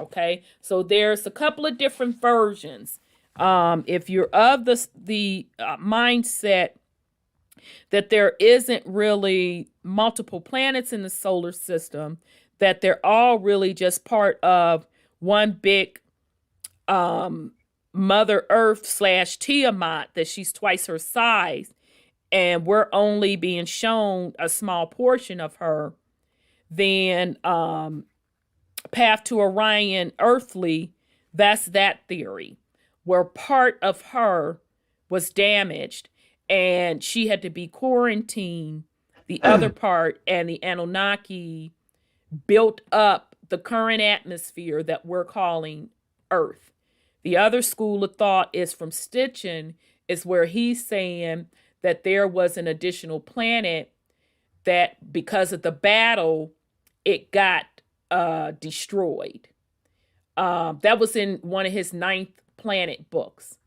Okay, so there's a couple of different versions. If you're of the mindset that there isn't really multiple planets in the solar system, that they're all really just part of one big Mother Earth / Tiamat, that she's twice her size, and we're only being shown a small portion of her, then Path to Orion Earthly, that's that theory, where part of her was damaged and she had to be quarantined, the other part, and the Anunnaki built up the current atmosphere that we're calling Earth. The other school of thought is from Stitchin, is where he's saying that there was an additional planet that because of the battle, it got destroyed. That was in one of his 9th planet books.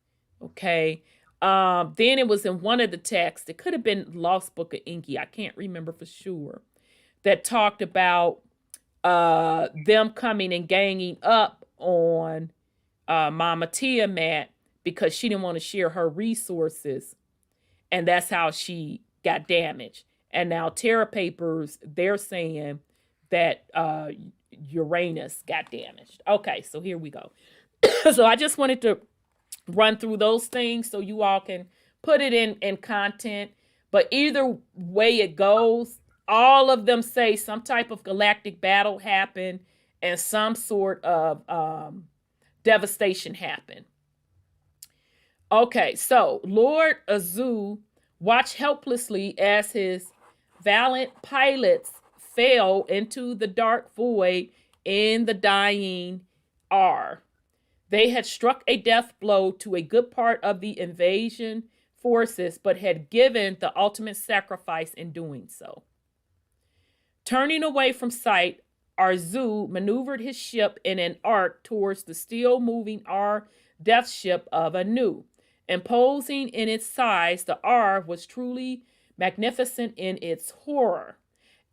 Okay. Then it was in one of the texts, it could have been Lost Book of Enki, I can't remember for sure, that talked about them coming and ganging up on Mama Tiamat because she didn't want to share her resources, and that's how she got damaged. And now Terra Papers, they're saying that Uranus got damaged. Okay, so here we go. So I just wanted to run through those things so you all can put it in content. But either way it goes, all of them say some type of galactic battle happened and some sort of devastation happened. Okay, so Lord Azu watched helplessly as his valiant pilots fell into the dark void in the dying R. They had struck a death blow to a good part of the invasion forces, but had given the ultimate sacrifice in doing so. Turning away from sight, Arzu maneuvered his ship in an arc towards the still-moving R death ship of Anu. Imposing in its size, the R was truly magnificent in its horror.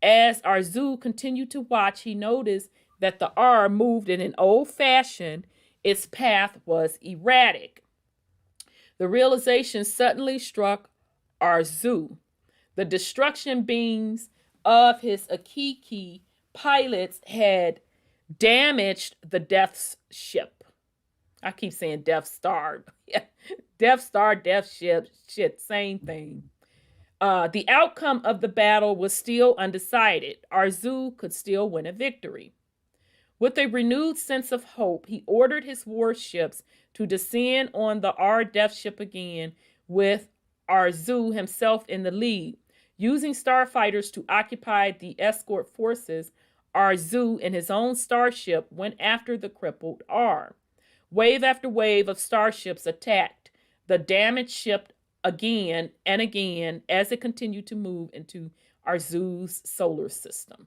As Arzu continued to watch, he noticed that the R moved in an old-fashioned. Its path was erratic. The realization suddenly struck Arzu. The destruction beams of his Akiki pilots had damaged the Death ship. I keep saying Death Star. Death Star, Death ship, shit, same thing. The outcome of the battle was still undecided. Arzu could still win a victory. With a renewed sense of hope, he ordered his warships to descend on the R Death ship again, with Arzu himself in the lead. Using starfighters to occupy the escort forces, Arzu in his own starship went after the crippled R. Wave after wave of starships attacked the damaged ship again and again as it continued to move into Arzu's solar system.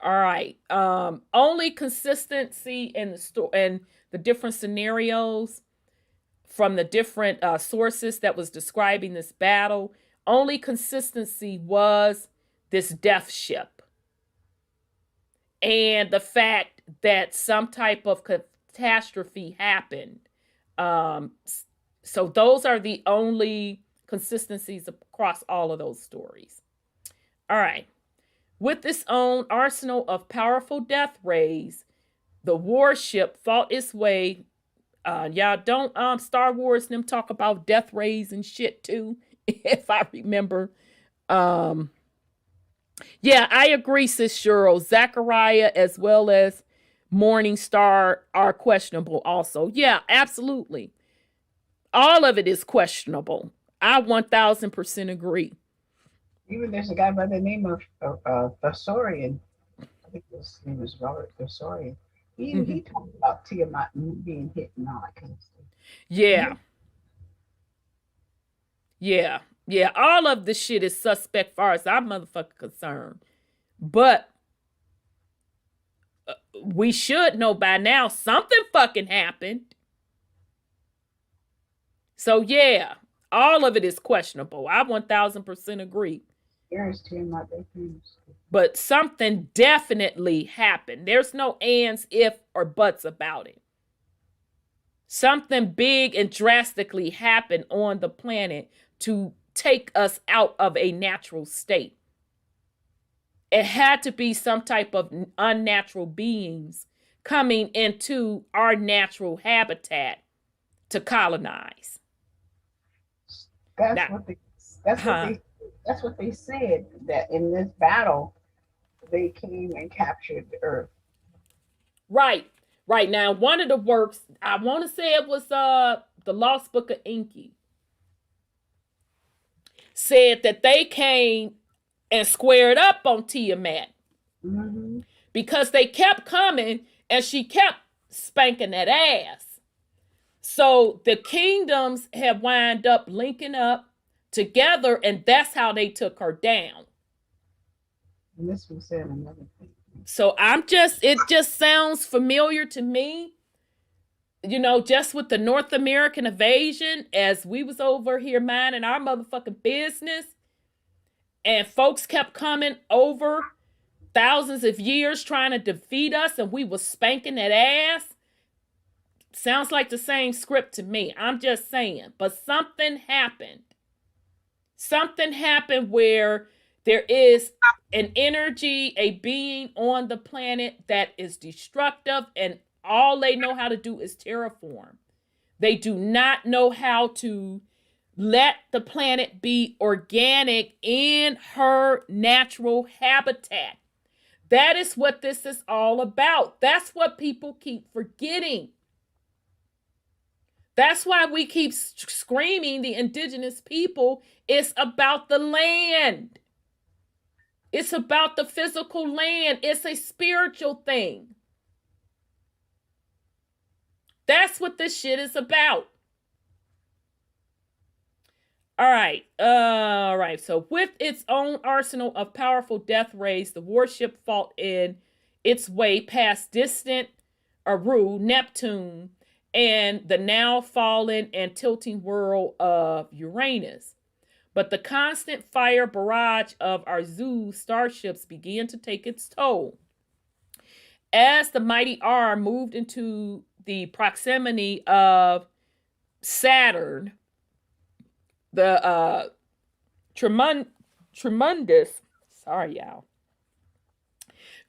All right. Only consistency in the different scenarios from the different sources that was describing this battle. Only consistency was this death ship and the fact that some type of catastrophe happened. So those are the only consistencies across all of those stories. All right. With its own arsenal of powerful death rays, the warship fought its way. Y'all don't Star Wars them talk about death rays and shit too, if I remember. Yeah, I agree, Sis Shuro. Zachariah as well as Morning Star are questionable also. Yeah, absolutely. All of it is questionable. I 1000% agree. Even there's a guy by the name of Thessorian. I think his name was Robert Thessorian. He talked about Tiamat being hit and all that kind of stuff. Yeah. Yeah. All of this shit is suspect far as I'm motherfucking concerned. But we should know by now something fucking happened. So yeah, all of it is questionable. I 1000% agree. But something definitely happened. There's no ands, if, or buts about it. Something big and drastically happened on the planet to take us out of a natural state. It had to be some type of unnatural beings coming into our natural habitat to colonize. That's what they said, that in this battle they came and captured the earth. Right now, one of the works, I want to say it was the Lost Book of Enki, said that they came and squared up on Tiamat because they kept coming and she kept spanking that ass. So the kingdoms have wound up linking up together, and that's how they took her down. And this was saying another thing. So it just sounds familiar to me, just with the North American invasion, as we was over here minding our motherfucking business, and folks kept coming over thousands of years trying to defeat us, and we was spanking that ass. Sounds like the same script to me. I'm just saying. But something happened. Something happened where there is an energy, a being on the planet that is destructive, and all they know how to do is terraform. They do not know how to let the planet be organic in her natural habitat. That is what this is all about. That's what people keep forgetting. That's why we keep screaming, the indigenous people, it's about the land. It's about the physical land. It's a spiritual thing. That's what this shit is about. All right. So with its own arsenal of powerful death rays, the warship fought in its way past distant Aru, Neptune, and the now fallen and tilting world of Uranus. But the constant fire barrage of Arzu starships began to take its toll. As the mighty R moved into the proximity of Saturn, the tremendous,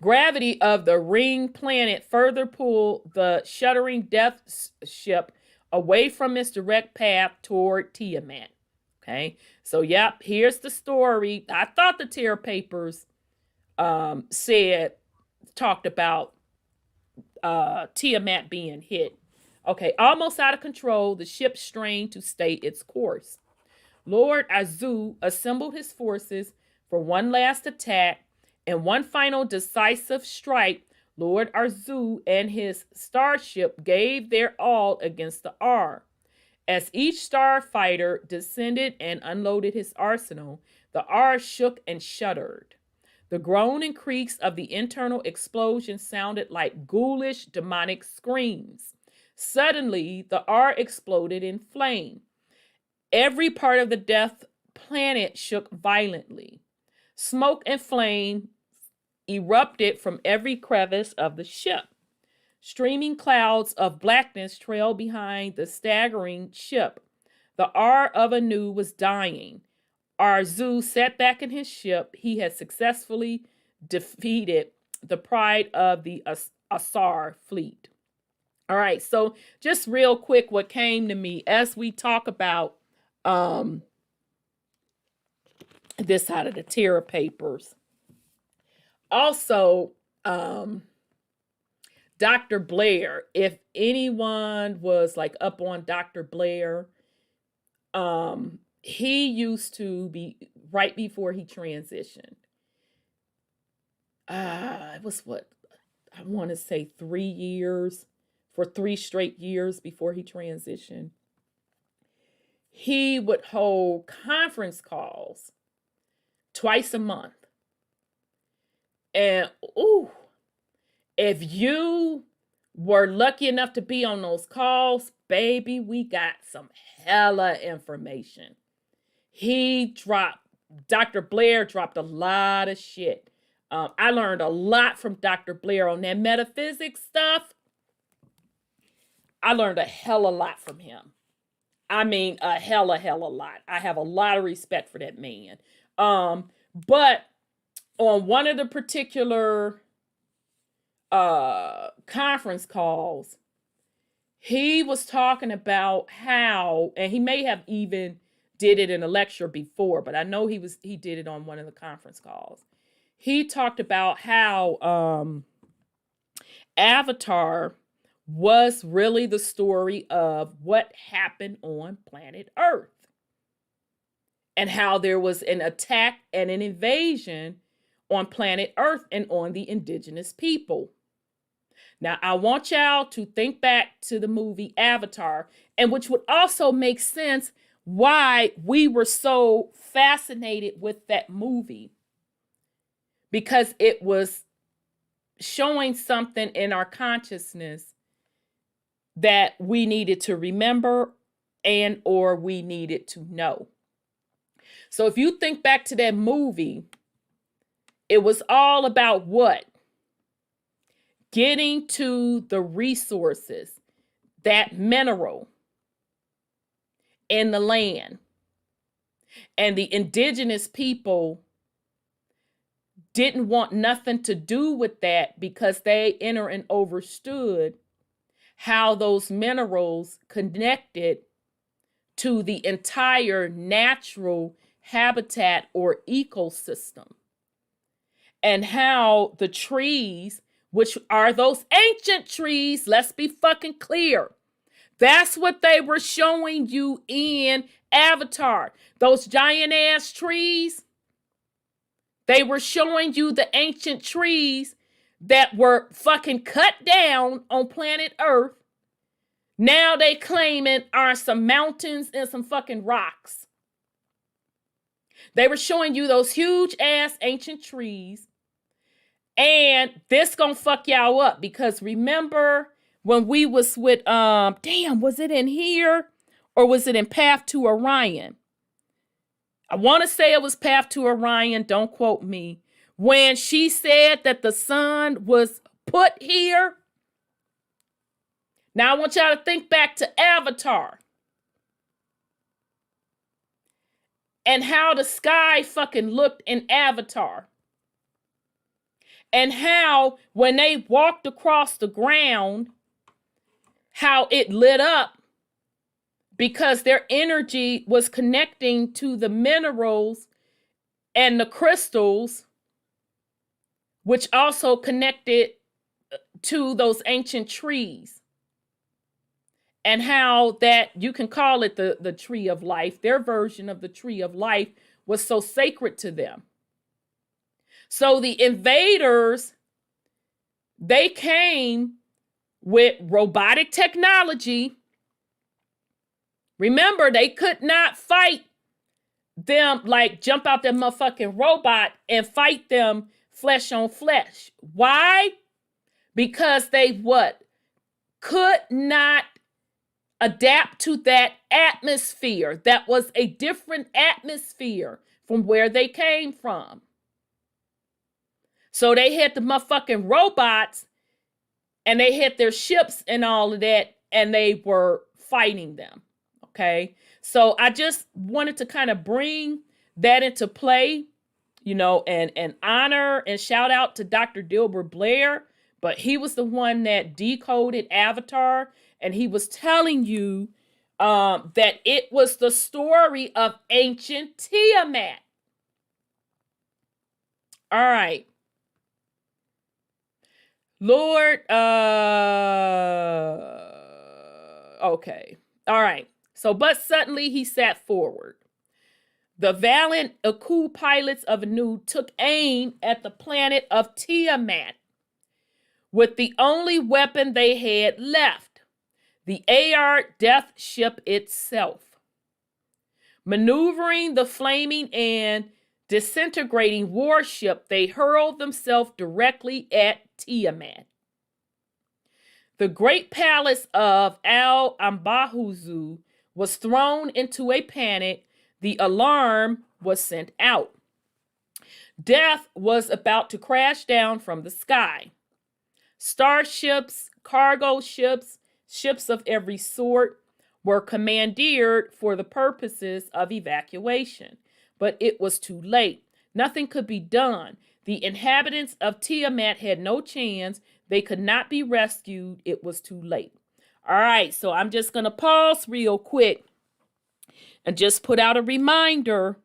gravity of the ring planet further pulled the shuddering death ship away from its direct path toward Tiamat. Okay, so yep, here's the story. I thought the Terra Papers talked about Tiamat being hit. Okay, almost out of control, the ship strained to stay its course. Lord Azu assembled his forces for one last attack, and one final decisive strike. Lord Azu and his starship gave their all against the R. As each starfighter descended and unloaded his arsenal, the R shook and shuddered. The groan and creaks of the internal explosion sounded like ghoulish, demonic screams. Suddenly, the R exploded in flame. Every part of the death planet shook violently. Smoke and flame erupted from every crevice of the ship. Streaming clouds of blackness trailed behind the staggering ship. The R of Anu was dying. Arzu sat back in his ship. He had successfully defeated the pride of the Asar fleet. All right, so just real quick, what came to me as we talk about this out of the Terra Papers. Also, Dr. Blair, if anyone was like up on Dr. Blair, he used to be right before he transitioned. It was what I want to say 3 years, for 3 straight years before he transitioned. He would hold conference calls twice a month. And if you were lucky enough to be on those calls, baby, we got some hella information. Dr. Blair dropped a lot of shit. I learned a lot from Dr. Blair on that metaphysics stuff. I learned a hella lot from him. I mean, a hella lot. I have a lot of respect for that man. But on one of the particular conference calls, he was talking about how, and he may have even did it in a lecture before, but I know he did it on one of the conference calls. He talked about how Avatar was really the story of what happened on planet Earth, and how there was an attack and an invasion on planet Earth and on the indigenous people. Now, I want y'all to think back to the movie Avatar, and which would also make sense why we were so fascinated with that movie, because it was showing something in our consciousness that we needed to remember and or we needed to know. So if you think back to that movie, it was all about what? Getting to the resources, that mineral in the land. And the indigenous people didn't want nothing to do with that because they entered and understood how those minerals connected to the entire natural habitat or ecosystem, and how the trees, which are those ancient trees, let's be fucking clear, that's what they were showing you in Avatar. Those giant ass trees, they were showing you the ancient trees that were fucking cut down on planet Earth. Now they claiming are some mountains and some fucking rocks. They were showing you those huge ass ancient trees. And this gonna fuck y'all up, because remember when we was with, was it in here or was it in Path to Orion? I want to say it was Path to Orion, don't quote me. When she said that the sun was put here. Now I want y'all to think back to Avatar. And how the sky fucking looked in Avatar. And how when they walked across the ground, how it lit up because their energy was connecting to the minerals and the crystals, which also connected to those ancient trees. And how that, you can call it the tree of life, their version of the tree of life was so sacred to them. So the invaders, they came with robotic technology. Remember, they could not fight them, like jump out that motherfucking robot and fight them flesh on flesh. Why? Because they what? Could not adapt to that atmosphere. That was a different atmosphere from where they came from. So they had the motherfucking robots and they had their ships and all of that, and they were fighting them. Okay. So I just wanted to kind of bring that into play, you know, and honor and shout out to Dr. Dilbert Blair, but he was the one that decoded Avatar, and he was telling you that it was the story of ancient Tiamat. All right. Lord, okay. All right. So, but suddenly he sat forward. The valiant Aku pilots of Anu took aim at the planet of Tiamat with the only weapon they had left, the AR death ship itself. Maneuvering the flaming and disintegrating warship, they hurled themselves directly at Tiamat. The great palace of Al-Ambahuzu was thrown into a panic. The alarm was sent out. Death was about to crash down from the sky. Starships, cargo ships, ships of every sort were commandeered for the purposes of evacuation. But it was too late. Nothing could be done. The inhabitants of Tiamat had no chance. They could not be rescued. It was too late. All right, so I'm just going to pause real quick and just put out a reminder.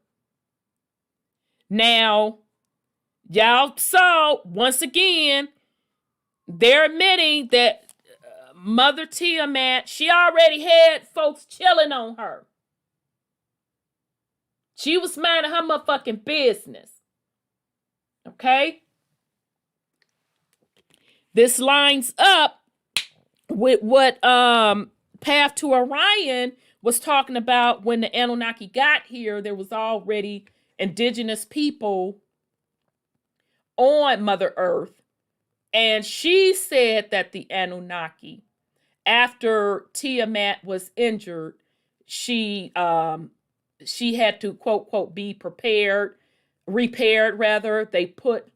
Now, y'all saw, once again, they're admitting that Mother Tiamat, she already had folks chilling on her. She was minding her motherfucking business. Okay? This lines up with what Path to Orion was talking about. When the Anunnaki got here, there was already indigenous people on Mother Earth. And she said that the Anunnaki, after Tiamat was injured, she had to, quote, quote, be repaired rather. They put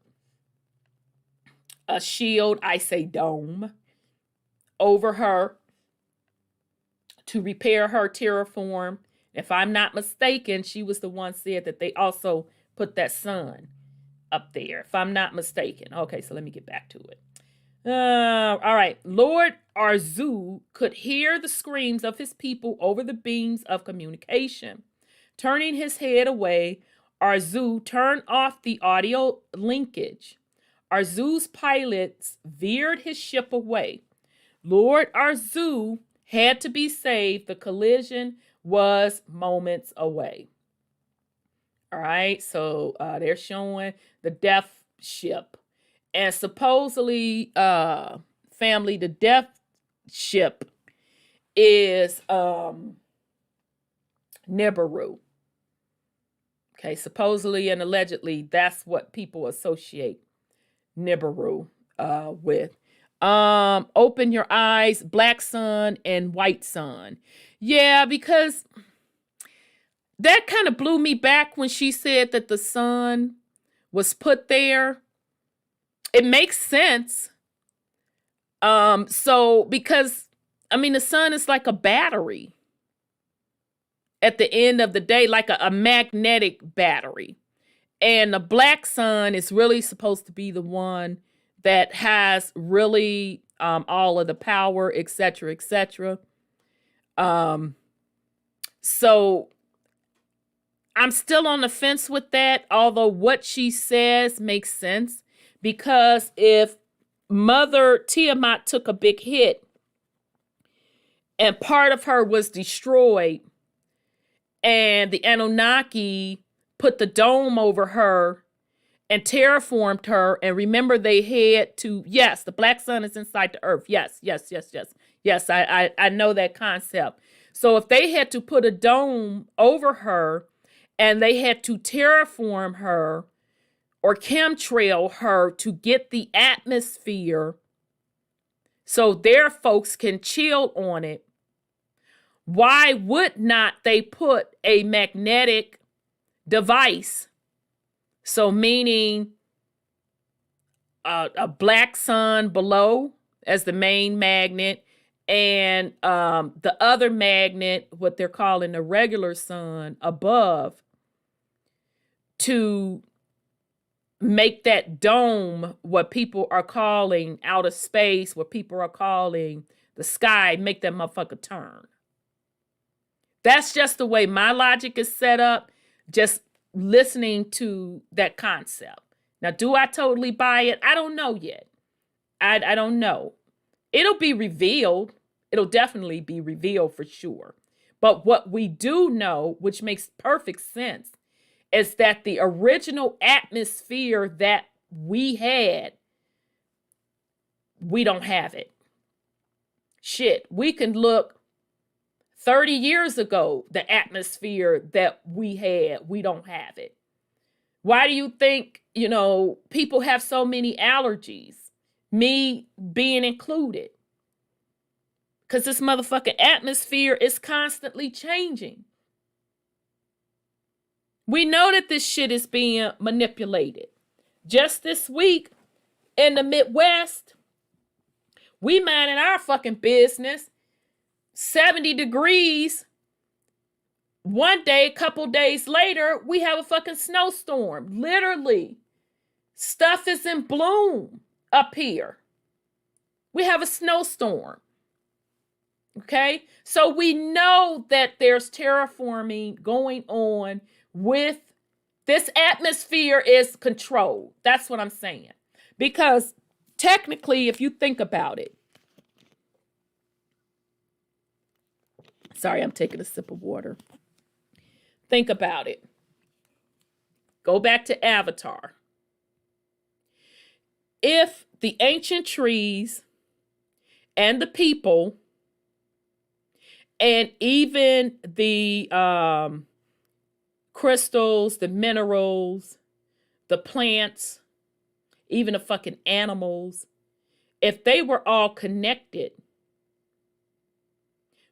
a shield, I say dome, over her to repair her terraform. If I'm not mistaken, she was the one said that they also put that sun up there, if I'm not mistaken. Okay, so let me get back to it. All right. Lord Arzu could hear the screams of his people over the beams of communication. Turning his head away, Arzu turned off the audio linkage. Arzu's pilots veered his ship away. Lord Arzu had to be saved. The collision was moments away. All right, so they're showing the death ship. And supposedly, family, the death ship is Nibiru. Okay, supposedly and allegedly, that's what people associate Nibiru with. Open your eyes, black sun and white sun. Yeah, because that kind of blew me back when she said that the sun was put there. It makes sense. So because, I mean, the sun is like a battery at the end of the day, like a magnetic battery. And the black sun is really supposed to be the one that has really all of the power, et cetera, et cetera. So I'm still on the fence with that, although what she says makes sense. Because if Mother Tiamat took a big hit and part of her was destroyed, and the Anunnaki put the dome over her and terraformed her, and remember they had to, yes, the black sun is inside the earth. Yes, I know that concept. So if they had to put a dome over her and they had to terraform her or chemtrail her to get the atmosphere so their folks can chill on it, why would not they put a magnetic device? So meaning a black sun below as the main magnet, and the other magnet, what they're calling the regular sun, above, to make that dome, what people are calling outer space, what people are calling the sky, make that motherfucker turn. That's just the way my logic is set up, just listening to that concept. Now, do I totally buy it? I don't know yet. I don't know. It'll be revealed. It'll definitely be revealed for sure. But what we do know, which makes perfect sense, is that the original atmosphere that we had, we don't have it. Shit, we can look 30 years ago, the atmosphere that we had, we don't have it. Why do you think, people have so many allergies? Me being included. Because this motherfucking atmosphere is constantly changing. We know that this shit is being manipulated. Just this week in the Midwest, we minding our fucking business. 70 degrees. One day, a couple days later, we have a fucking snowstorm. Literally. Stuff is in bloom up here. We have a snowstorm. Okay? So we know that there's terraforming going on with this atmosphere is controlled. That's what I'm saying. Because technically, if you think about it, sorry, I'm taking a sip of water. Think about it. Go back to Avatar. If the ancient trees and the people and even the crystals, the minerals, the plants, even the fucking animals, if they were all connected,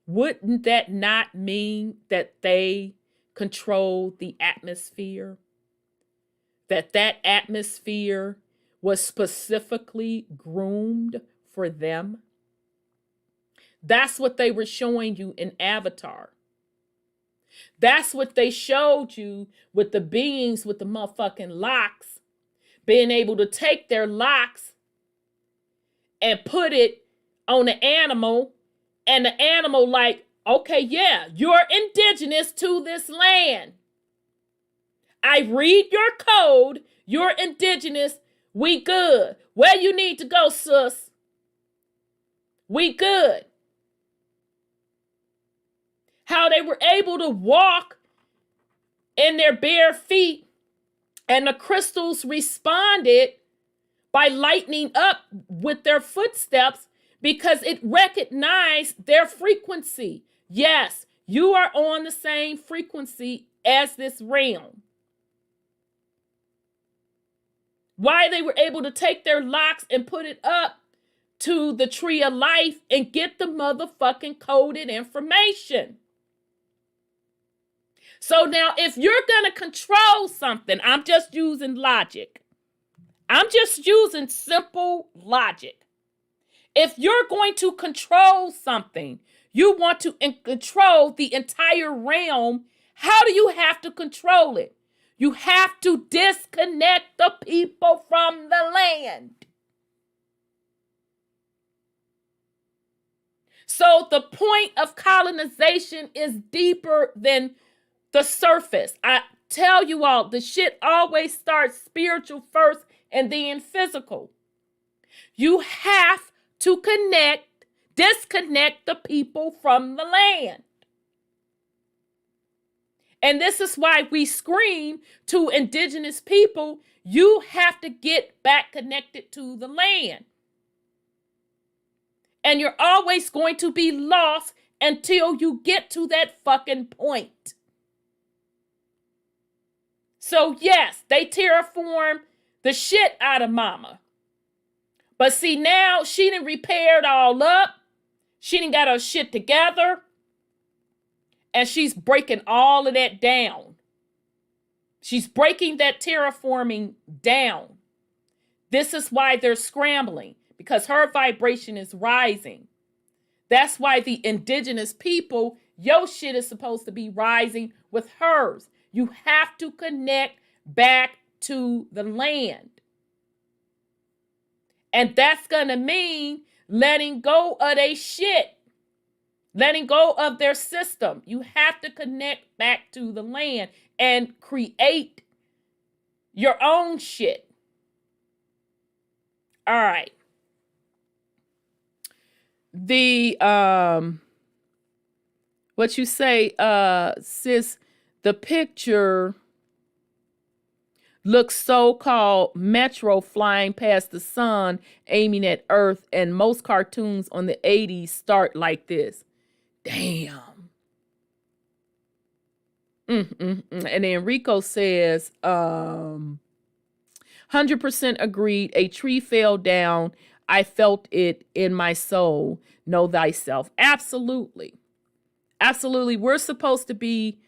wouldn't that not mean that they control the atmosphere? That atmosphere was specifically groomed for them? That's what they were showing you in Avatar. That's what they showed you with the beings with the motherfucking locks, being able to take their locks and put it on the animal, and the animal like, okay, yeah, you're indigenous to this land. I read your code, you're indigenous, we good. Where you need to go, sis? We good. How they were able to walk in their bare feet, and the crystals responded by lightening up with their footsteps because it recognized their frequency. Yes, you are on the same frequency as this realm. Why they were able to take their locks and put it up to the tree of life and get the motherfucking coded information. So now if you're going to control something, I'm just using logic. I'm just using simple logic. If you're going to control something, you want to control the entire realm, how do you have to control it? You have to disconnect the people from the land. So the point of colonization is deeper than the surface. I tell you all, the shit always starts spiritual first and then physical. You have to disconnect the people from the land. And this is why we scream to indigenous people, you have to get back connected to the land. And you're always going to be lost until you get to that fucking point. So yes, they terraformed the shit out of Mama. But see, now she done repaired all up. She done got her shit together. And she's breaking all of that down. She's breaking that terraforming down. This is why they're scrambling, because her vibration is rising. That's why the indigenous people, your shit is supposed to be rising with hers. You have to connect back to the land. And that's going to mean letting go of their shit. Letting go of their system. You have to connect back to the land and create your own shit. All right. The, what you say, sis, the picture looks so-called Metro flying past the sun, aiming at Earth, and most cartoons on the 80s start like this. Damn. And then Rico says, 100% agreed. A tree fell down. I felt it in my soul. Know thyself. Absolutely. Absolutely. We're supposed to be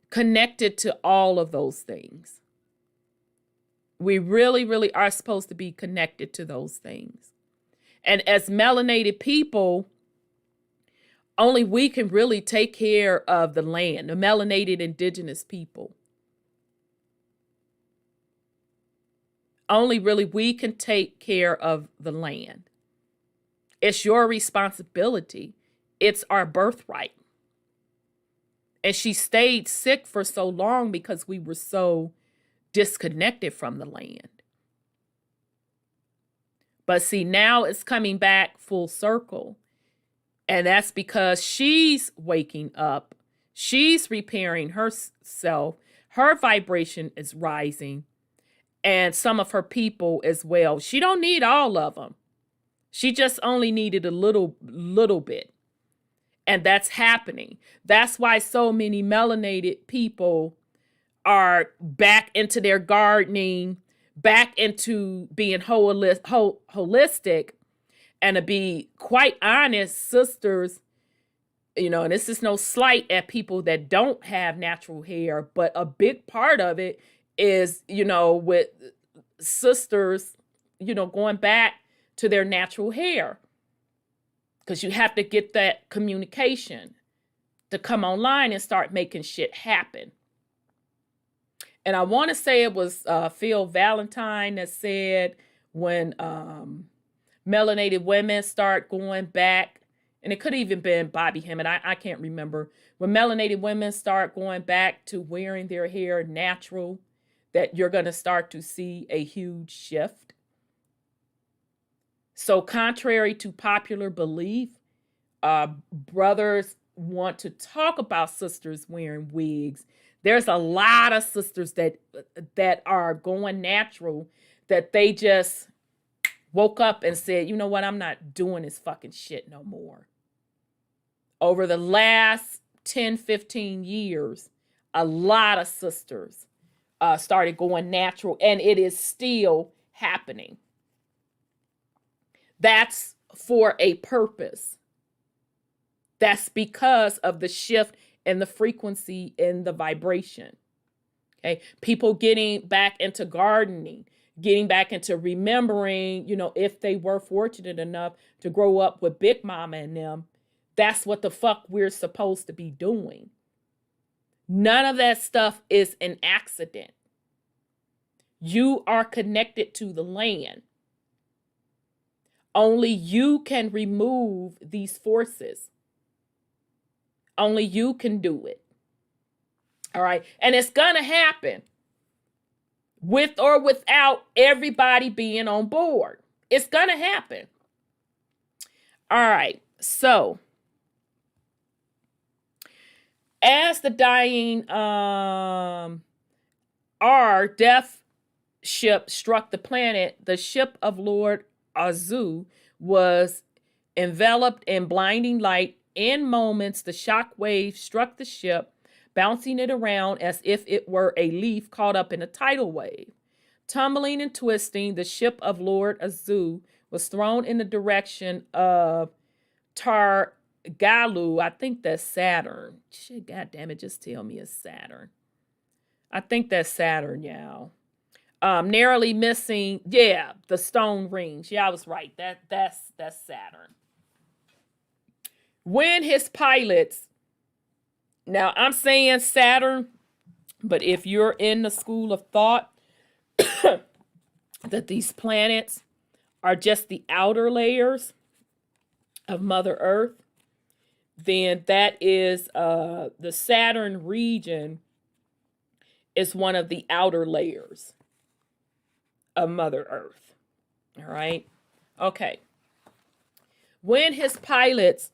connected to all of those things. We really, really are supposed to be connected to those things. And as melanated people, only we can really take care of the land, the melanated indigenous people. Only really we can take care of the land. It's your responsibility. It's our birthright. And she stayed sick for so long because we were so disconnected from the land. But see, now it's coming back full circle. And that's because she's waking up. She's repairing herself. Her vibration is rising. And some of her people as well. She don't need all of them. She just only needed a little bit. And that's happening. That's why so many melanated people are back into their gardening, back into being holistic. And to be quite honest, sisters, you know, and this is no slight at people that don't have natural hair, but a big part of it is, you know, with sisters, you know, going back to their natural hair. Because you have to get that communication to come online and start making shit happen. And I want to say it was Phil Valentine that said when melanated women start going back, and it could have even been Bobby Hemmett, I can't remember. When melanated women start going back to wearing their hair natural, that you're going to start to see a huge shift. So contrary to popular belief, brothers want to talk about sisters wearing wigs. There's a lot of sisters that are going natural, that they just woke up and said, you know what, I'm not doing this fucking shit no more. Over the last 10, 15 years, a lot of sisters started going natural, and it is still happening. That's for a purpose. That's because of the shift in the frequency in the vibration. Okay, people getting back into gardening, getting back into remembering, you know, if they were fortunate enough to grow up with Big Mama and them, that's what the fuck we're supposed to be doing. None of that stuff is an accident. You are connected to the land. Only you can remove these forces. Only you can do it. All right. And it's going to happen with or without everybody being on board. It's going to happen. All right. So, as the dying death ship struck the planet, the ship of Lord Azu was enveloped in blinding light. In moments, the shock wave struck the ship, bouncing it around as if it were a leaf caught up in a tidal wave. Tumbling and twisting, the ship of Lord Azu was thrown in the direction of Targalu. I think that's Saturn. Shit, goddamn it, just tell me it's Saturn. I think that's Saturn, y'all. Narrowly missing, yeah, the stone rings. Yeah, I was right. That's Saturn. When his pilots, now I'm saying Saturn, but if you're in the school of thought that these planets are just the outer layers of Mother Earth, then that is the Saturn region is one of the outer layers of Mother Earth. All right. Okay. When his pilots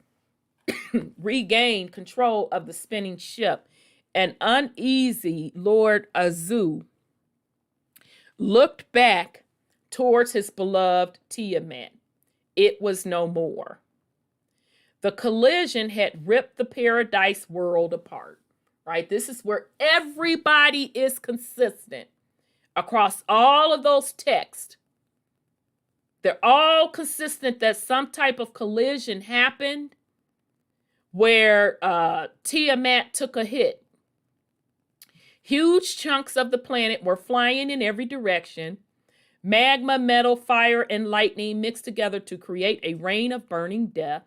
regained control of the spinning ship, an uneasy Lord Azu looked back towards his beloved Tiamat. It was no more. The collision had ripped the paradise world apart, right? This is where everybody is consistent across all of those texts. They're all consistent that some type of collision happened where Tiamat took a hit. Huge chunks of the planet were flying in every direction. Magma, metal, fire, and lightning mixed together to create a rain of burning death.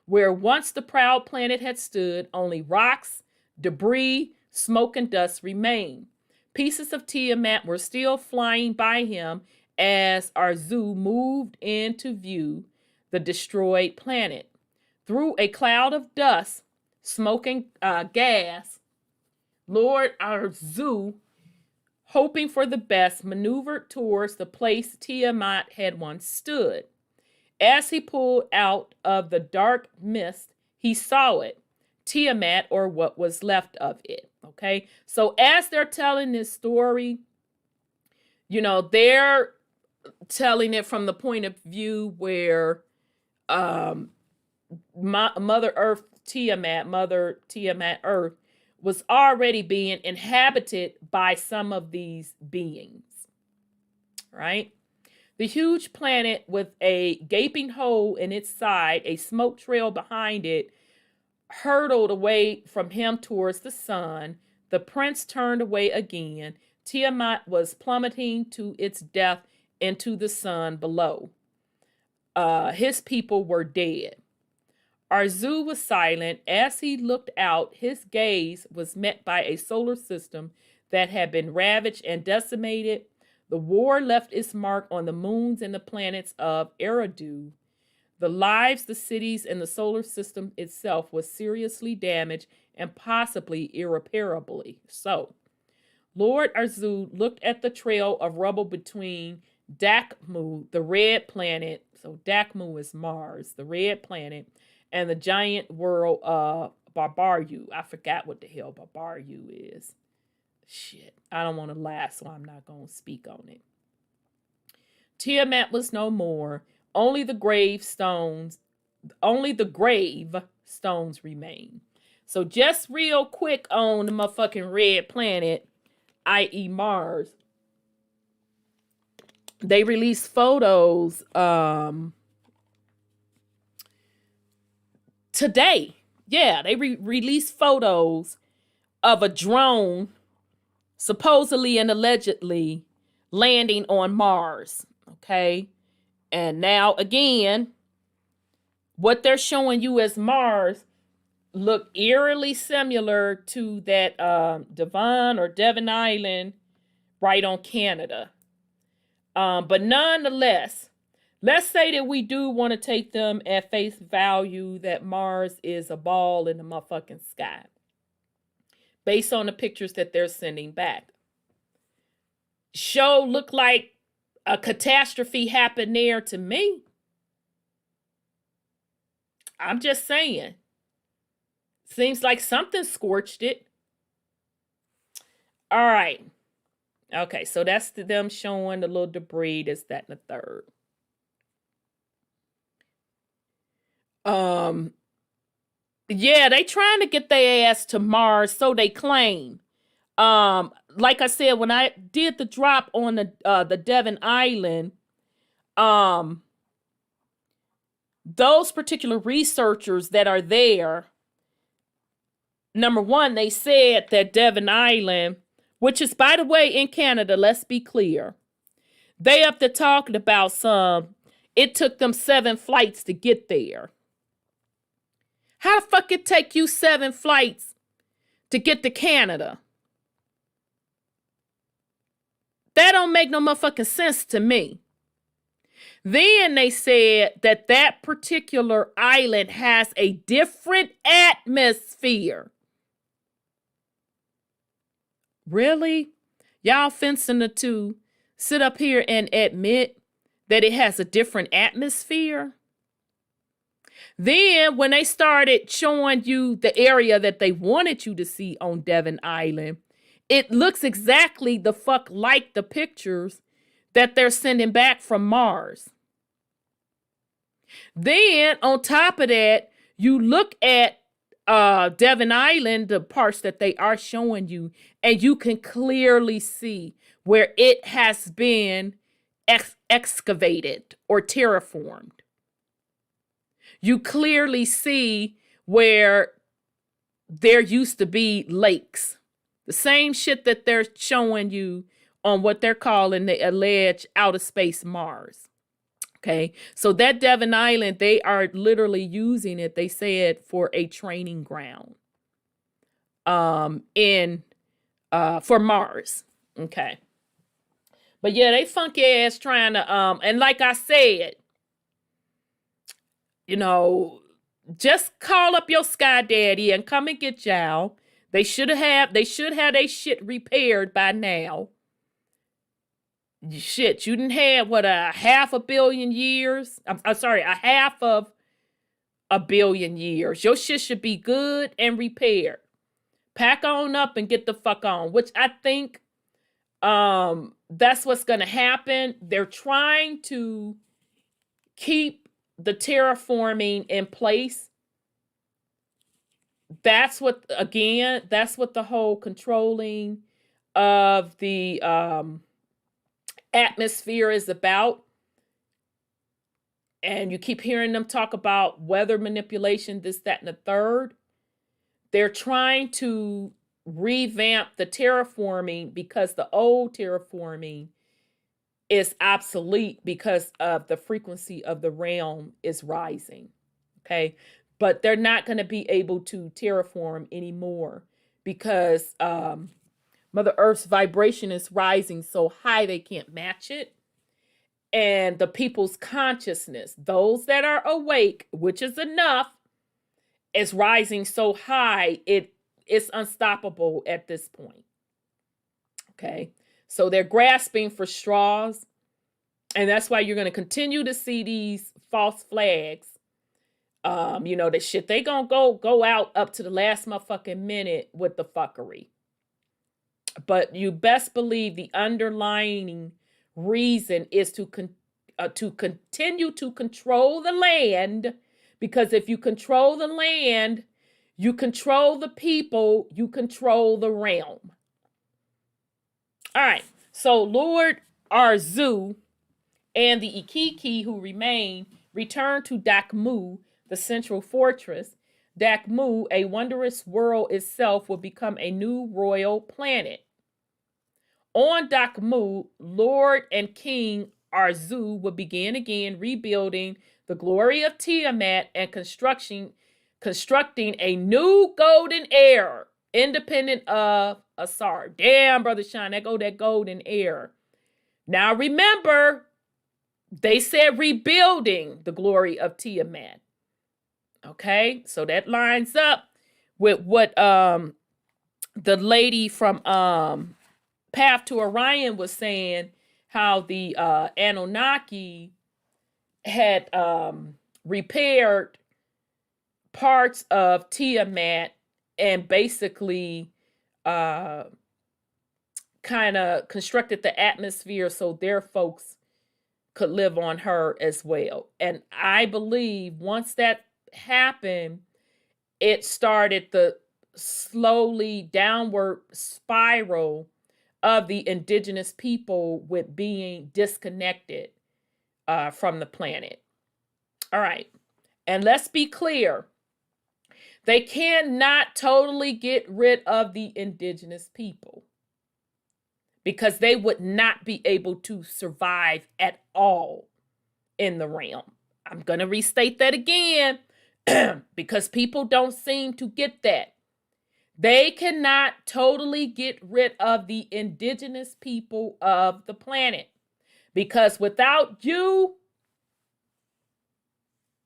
Where once the proud planet had stood, only rocks, debris, smoke, and dust remained. Pieces of Tiamat were still flying by him as Arzu moved into view the destroyed planet. Through a cloud of dust, smoke, and gas, Lord Arzu, hoping for the best, maneuvered towards the place Tiamat had once stood. As he pulled out of the dark mist, he saw it, Tiamat, or what was left of it. Okay, so as they're telling this story, you know, they're telling it from the point of view where Mother Earth Tiamat, Mother Tiamat Earth, was already being inhabited by some of these beings, right? The huge planet with a gaping hole in its side, a smoke trail behind it, hurtled away from him towards the sun. The prince turned away again. Tiamat was plummeting to its death into the sun below. His people were dead. Arzu was silent. As he looked out, his gaze was met by a solar system that had been ravaged and decimated. The war left its mark on the moons and the planets of Eridu. The lives, the cities, and the solar system itself was seriously damaged and possibly irreparably so. Lord Arzu looked at the trail of rubble between Dakmu, the red planet. So Dakmu is Mars, the red planet, and the giant world of Barbaru. I forgot what the hell Barbaru is. Shit, I don't want to laugh, so I'm not going to speak on it. Tiamat was no more. Only the grave stones remain. So just real quick on the motherfucking red planet, i.e. Mars, they released photos today. Yeah, they released photos of a drone supposedly and allegedly landing on Mars. Okay. And now again, what they're showing you as Mars look eerily similar to that Devon Island right on Canada. But nonetheless, let's say that we do want to take them at face value that Mars is a ball in the motherfucking sky, based on the pictures that they're sending back. Show look like a catastrophe happened there to me. I'm just saying. Seems like something scorched it. All right. Okay, so that's them showing the little debris, this, that, and the third. Yeah, they trying to get their ass to Mars, so they claim. Like I said, when I did the drop on the Devon Island, those particular researchers that are there, number one, they said that Devon Island, which is, by the way, in Canada, let's be clear, they up to talking about it took them 7 flights to get there. How the fuck it take you 7 flights to get to Canada? That don't make no motherfucking sense to me. Then they said that that particular island has a different atmosphere. Really? Y'all fencing the two sit up here and admit that it has a different atmosphere? Then when they started showing you the area that they wanted you to see on Devon Island, it looks exactly the fuck like the pictures that they're sending back from Mars. Then on top of that, you look at Devon Island, the parts that they are showing you, and you can clearly see where it has been excavated or terraformed. You clearly see where there used to be lakes. The same shit that they're showing you on what they're calling the alleged outer space Mars. Okay, so that Devon Island, they are literally using it, they said, for a training ground for Mars. Okay. But yeah, they funky ass trying to and like I said, just call up your sky daddy and come and get y'all. They should have their shit repaired by now. Shit, you didn't have a half a billion years. I'm sorry, a half of a billion years. Your shit should be good and repaired. Pack on up and get the fuck on, which I think that's what's going to happen. They're trying to keep the terraforming in place. That's what the whole controlling of the atmosphere is about. And you keep hearing them talk about weather manipulation, this, that, and the third. They're trying to revamp the terraforming because the old terraforming is obsolete because of the frequency of the realm is rising. Okay. But they're not going to be able to terraform anymore because Mother Earth's vibration is rising so high they can't match it. And the people's consciousness, those that are awake, which is enough, is rising so high, it's unstoppable at this point. Okay. So they're grasping for straws. And that's why you're going to continue to see these false flags. The shit, they gonna go out up to the last motherfucking minute with the fuckery. But you best believe the underlying reason is to continue to control the land, because if you control the land, you control the people, you control the realm. All right, so Lord Arzu and the Ikiki who remain return to Dakmu, the central fortress. Dakmu, a wondrous world itself, will become a new royal planet. On Dakmu, Lord and King Arzu will begin again rebuilding the glory of Tiamat and constructing a new golden era, independent of Asar. Damn, Brother Sean, that golden era. Now remember, they said rebuilding the glory of Tiamat. Okay, so that lines up with what the lady from Path to Orion was saying, how the Anunnaki had repaired parts of Tiamat and basically kind of constructed the atmosphere so their folks could live on her as well. And I believe once that happened, it started the slowly downward spiral of the indigenous people with being disconnected from the planet. All right. And let's be clear. They cannot totally get rid of the indigenous people because they would not be able to survive at all in the realm. I'm going to restate that again because people don't seem to get that. They cannot totally get rid of the indigenous people of the planet because without you,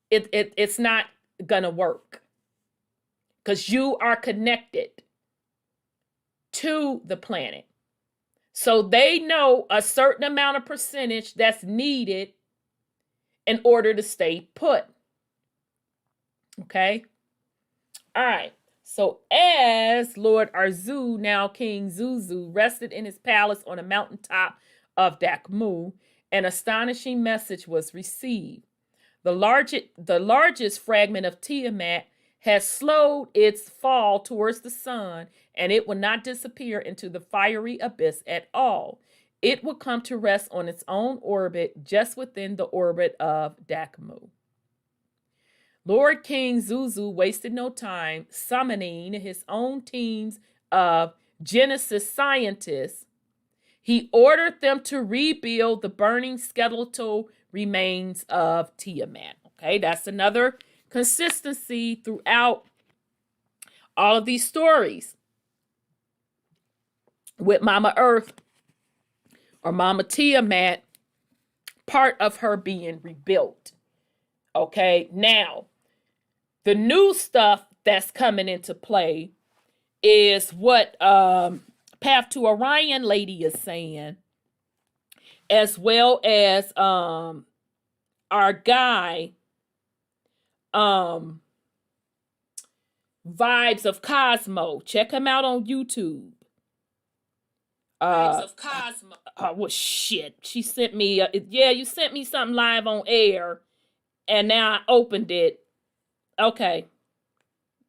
it's not going to work because you are connected to the planet. So they know a certain amount of percentage that's needed in order to stay put. Okay? All right. So as Lord Arzu, now King Zuzu, rested in his palace on a mountaintop of Dakmu, an astonishing message was received. The largest fragment of Tiamat has slowed its fall towards the sun, and it will not disappear into the fiery abyss at all. it would come to rest on its own orbit just within the orbit of Tacoma. Lord King Zuzu wasted no time summoning his own teams of Genesis scientists. He ordered them to rebuild the burning skeletal remains of Tiamat. Okay, that's another consistency throughout all of these stories with Mama Earth or Mama Tiamat, part of her being rebuilt. Okay, now the new stuff that's coming into play is what Path to Orion lady is saying, as well as our guy Vibes of Cosmo. Check him out on YouTube. Vibes of Cosmo. Oh, well, shit. She sent me, you sent me something live on air, and now I opened it. Okay.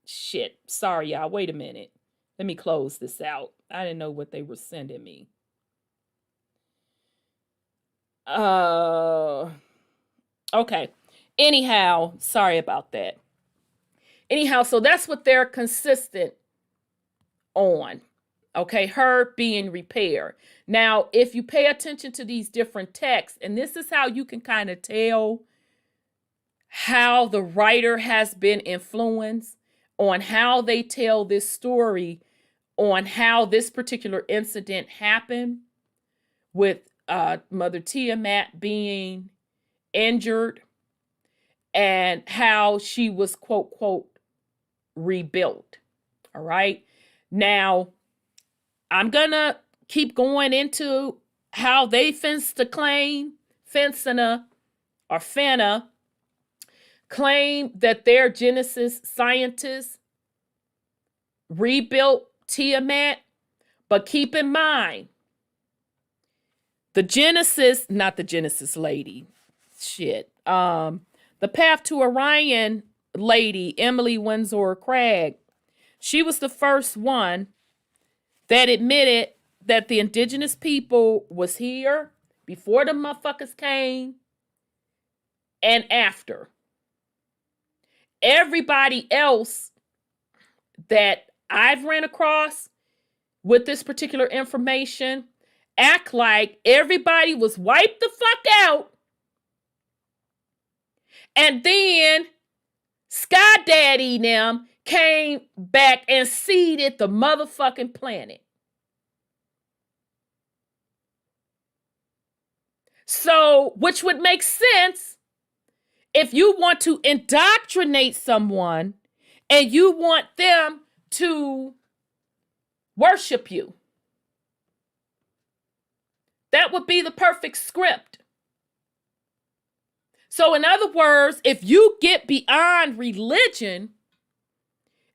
Shit. Sorry, y'all. Wait a minute. Let me close this out. I didn't know what they were sending me. Okay. Anyhow, sorry about that. Anyhow, so that's what they're consistent on. Okay, her being repaired. Now, if you pay attention to these different texts, and this is how you can kind of tell how the writer has been influenced on how they tell this story, on how this particular incident happened with Mother Tiamat being injured and how she was, quote, quote, rebuilt. All right. Now, I'm going to keep going into how they claim that their Genesis scientists rebuilt Tiamat. But keep in mind, not the Genesis lady, the Path to Orion lady, Emily Windsor Craig, she was the first one that admitted that the indigenous people was here before the motherfuckers came and after. Everybody else that I've ran across with this particular information act like everybody was wiped the fuck out, and then Sky Daddy and them came back and seeded the motherfucking planet. So, which would make sense if you want to indoctrinate someone and you want them to worship you. That would be the perfect script. So in other words, if you get beyond religion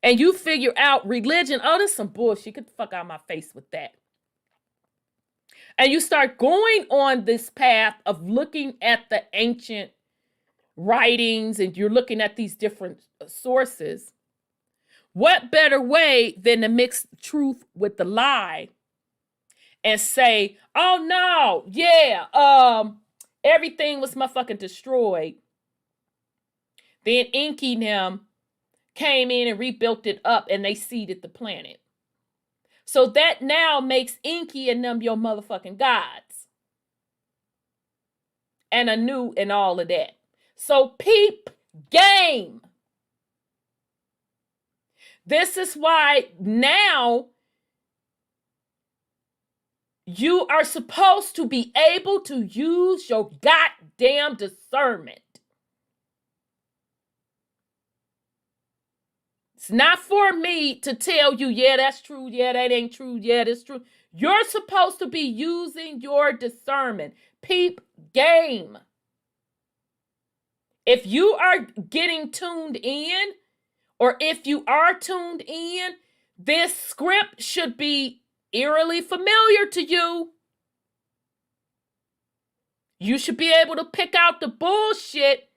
and you figure out religion, oh, this is some bullshit, get the fuck out of my face with that. And you start going on this path of looking at the ancient writings and you're looking at these different sources, what better way than to mix truth with the lie and say, oh no, everything was motherfucking destroyed. Then Inky and them came in and rebuilt it up and they seeded the planet. So that now makes Inky and them your motherfucking gods. And Anu and all of that. So peep game. This is why now you are supposed to be able to use your goddamn discernment. It's not for me to tell you, yeah, that's true, yeah, that ain't true, yeah, that's true. You're supposed to be using your discernment. Peep game. If you are getting tuned in, or if you are tuned in, this script should be eerily familiar to you. You should be able to pick out the bullshit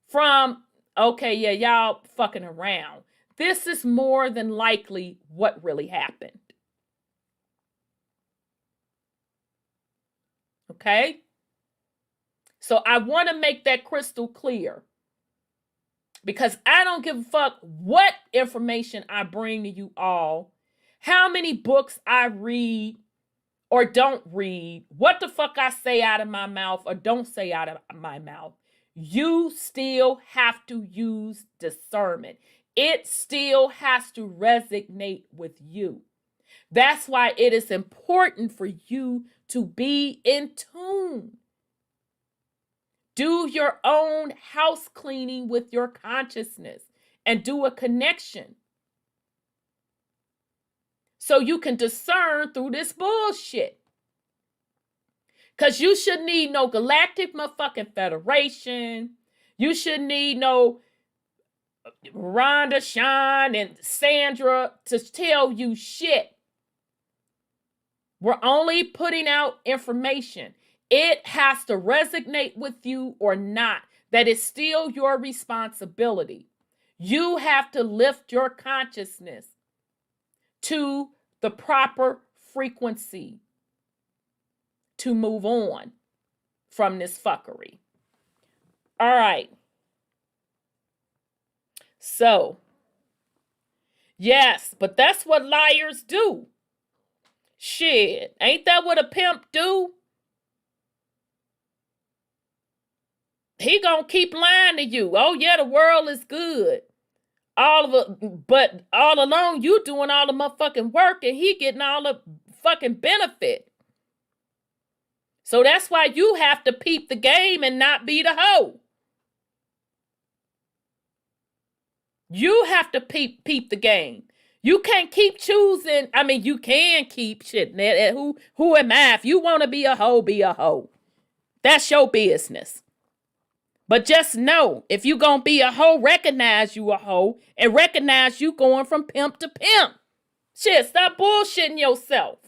from, okay, yeah, y'all fucking around. This is more than likely what really happened. Okay? So I want to make that crystal clear, because I don't give a fuck what information I bring to you all, how many books I read or don't read, what the fuck I say out of my mouth or don't say out of my mouth. You still have to use discernment. It still has to resonate with you. That's why it is important for you to be in tune. Do your own house cleaning with your consciousness and do a connection so you can discern through this bullshit. Because you should need no galactic motherfucking federation. You should need no Rhonda, Sean, and Sandra to tell you shit. We're only putting out information. It has to resonate with you or not. That is still your responsibility. You have to lift your consciousness to the proper frequency to move on from this fuckery. All right. So, yes, but that's what liars do. Shit, ain't that what a pimp do? He gonna keep lying to you. Oh yeah, the world is good. All of it, but all along you doing all the motherfucking work and he getting all the fucking benefit. So that's why you have to peep the game and not be the hoe. You have to peep the game. You can't keep choosing. I mean, you can keep shit. Who am I? If you want to be a hoe, be a hoe. That's your business. But just know, if you gonna be a hoe, recognize you a hoe and recognize you going from pimp to pimp. Shit, stop bullshitting yourself.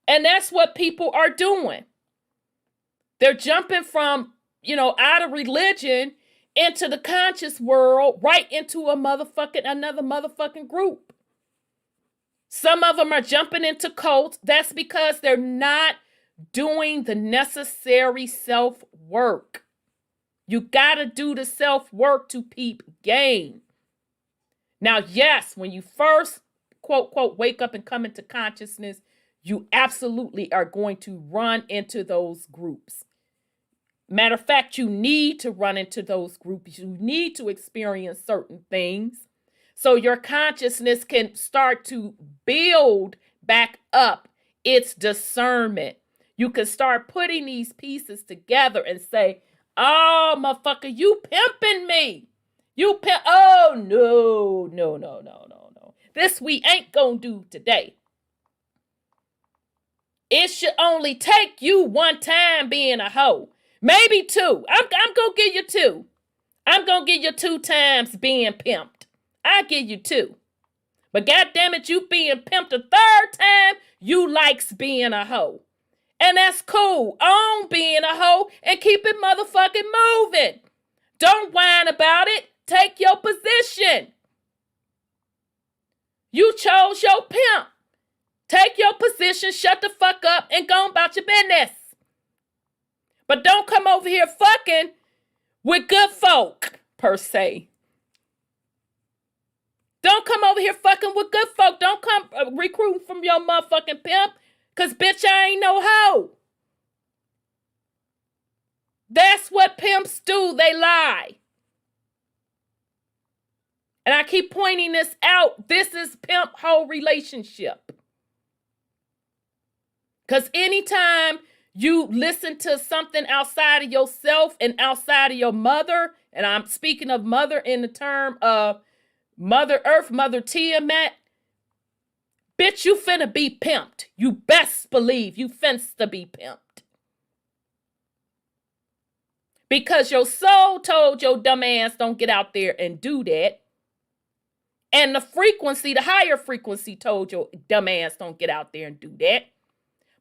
And that's what people are doing. They're jumping from, out of religion into the conscious world, right into another motherfucking group. Some of them are jumping into cults. That's because they're not doing the necessary self-work. You gotta do the self-work to peep game. Now, yes, when you first, quote, quote, wake up and come into consciousness, you absolutely are going to run into those groups. Matter of fact, you need to run into those groups. You need to experience certain things so your consciousness can start to build back up its discernment. You can start putting these pieces together and say, oh, motherfucker, you pimping me. Oh, no. This we ain't gonna do today. It should only take you one time being a hoe. Maybe two. I'm gonna give you two. I'm gonna give you 2 times being pimped. I give you 2. But goddammit, you being pimped a 3rd time, you likes being a hoe. And that's cool. Own being a hoe and keep it motherfucking moving. Don't whine about it. Take your position. You chose your pimp. Take your position, shut the fuck up, and go about your business. But don't come over here fucking with good folk, per se. Don't come over here fucking with good folk. Don't come recruiting from your motherfucking pimp, because bitch, I ain't no hoe. That's what pimps do. They lie. And I keep pointing this out. This is pimp-hoe relationship. Because anytime you listen to something outside of yourself and outside of your mother, and I'm speaking of mother in the term of Mother Earth, Mother Tiamat, bitch, you finna be pimped. You best believe you finna to be pimped. Because your soul told your dumb ass don't get out there and do that. And the frequency, the higher frequency told your dumb ass don't get out there and do that.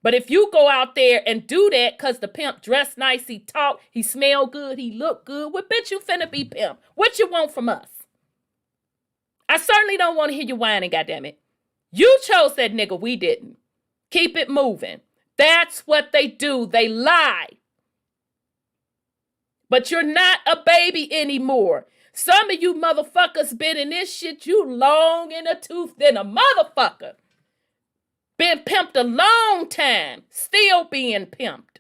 But if you go out there and do that because the pimp dressed nice, he talk, he smell good, he look good, well, bitch, you finna be pimp. What you want from us? I certainly don't want to hear you whining, goddammit. You chose that nigga, we didn't. Keep it moving. That's what they do. They lie. But you're not a baby anymore. Some of you motherfuckers been in this shit, you long in the tooth than a motherfucker. Been pimped a long time, still being pimped.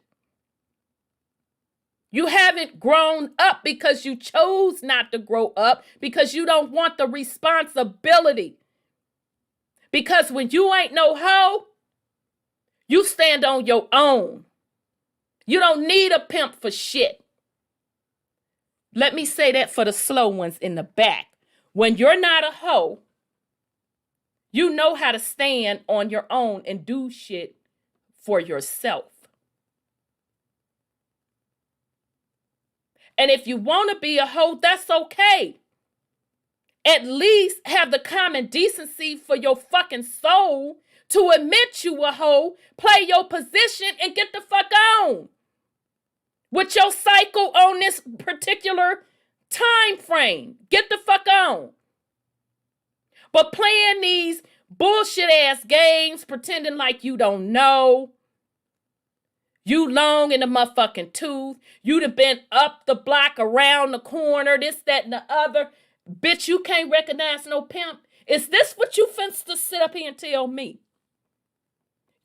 You haven't grown up because you chose not to grow up, because you don't want the responsibility. Because when you ain't no hoe, you stand on your own. You don't need a pimp for shit. Let me say that for the slow ones in the back. When you're not a hoe, you know how to stand on your own and do shit for yourself. And if you want to be a hoe, that's okay. At least have the common decency for your fucking soul to admit you a hoe, play your position, and get the fuck on with your cycle on this particular time frame. Get the fuck on. But playing these bullshit ass games, pretending like you don't know, you long in the motherfucking tooth, you done been up the block, around the corner, this, that, and the other. Bitch, you can't recognize no pimp. Is this what you finna to sit up here and tell me?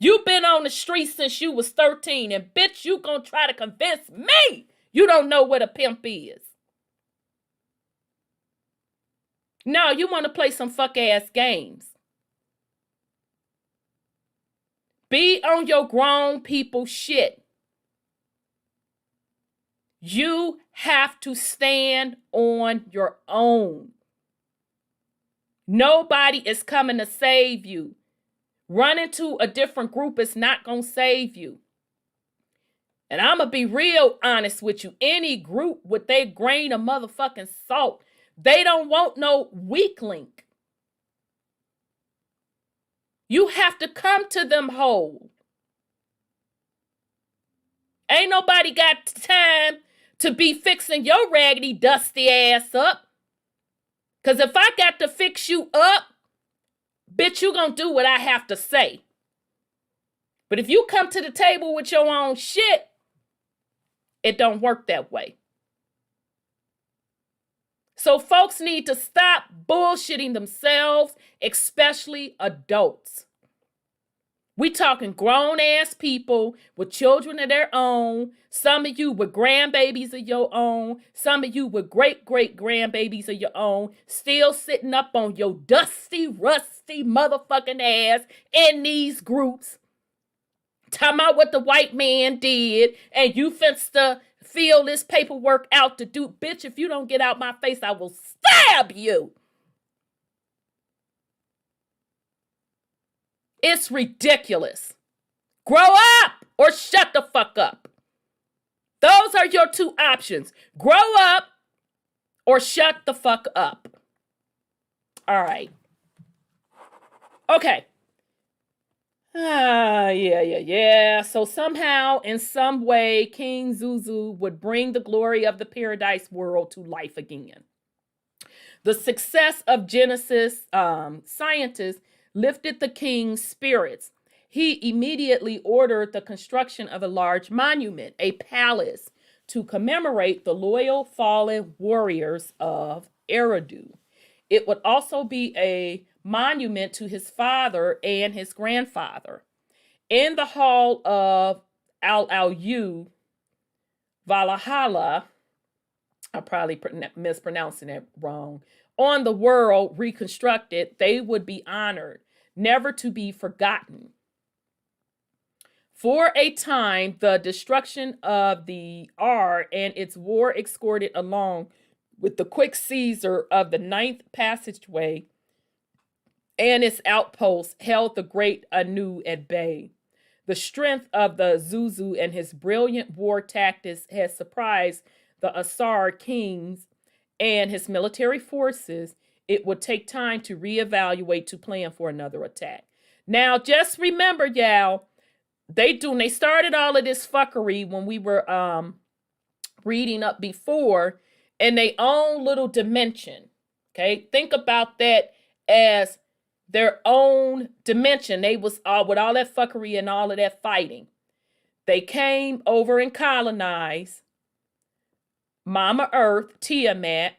You been on the street since you was 13, and bitch, you gonna try to convince me you don't know what a pimp is. No, you want to play some fuck-ass games. Be on your grown people shit. You have to stand on your own. Nobody is coming to save you. Running to a different group is not going to save you. And I'm going to be real honest with you. Any group with their grain of motherfucking salt, they don't want no weak link. You have to come to them whole. Ain't nobody got time to be fixing your raggedy, dusty ass up. Because if I got to fix you up, bitch, you gonna do what I have to say. But if you come to the table with your own shit, it don't work that way. So folks need to stop bullshitting themselves, especially adults. We talking grown-ass people with children of their own. Some of you with grandbabies of your own. Some of you with great-great-grandbabies of your own. Still sitting up on your dusty, rusty motherfucking ass in these groups. Talking about what the white man did. And you finna fill this paperwork out to do. Bitch, if you don't get out my face, I will stab you. It's ridiculous. Grow up or shut the fuck up. Those are your two options. Grow up or shut the fuck up. All right. Okay. Yeah. So somehow, in some way, King Zuzu would bring the glory of the paradise world to life again. The success of Genesis scientists lifted the king's spirits. He immediately ordered the construction of a large monument, a palace, to commemorate the loyal fallen warriors of Eridu. It would also be a monument to his father and his grandfather. In the hall of Al-Alu, Valhalla, I'm probably mispronouncing it wrong, on the world reconstructed, they would be honored, never to be forgotten. For a time, the destruction of the R and its war escorted along with the quick seizure of the Ninth Passageway and its outposts held the great Anu at bay. The strength of the Zuzu and his brilliant war tactics had surprised the Asar kings and his military forces. It would take time to reevaluate to plan for another attack. Now, just remember, y'all, they started all of this fuckery when we were reading up before in their own little dimension. Okay, think about that as their own dimension. They was with all that fuckery and all of that fighting. They came over and colonized Mama Earth, Tiamat,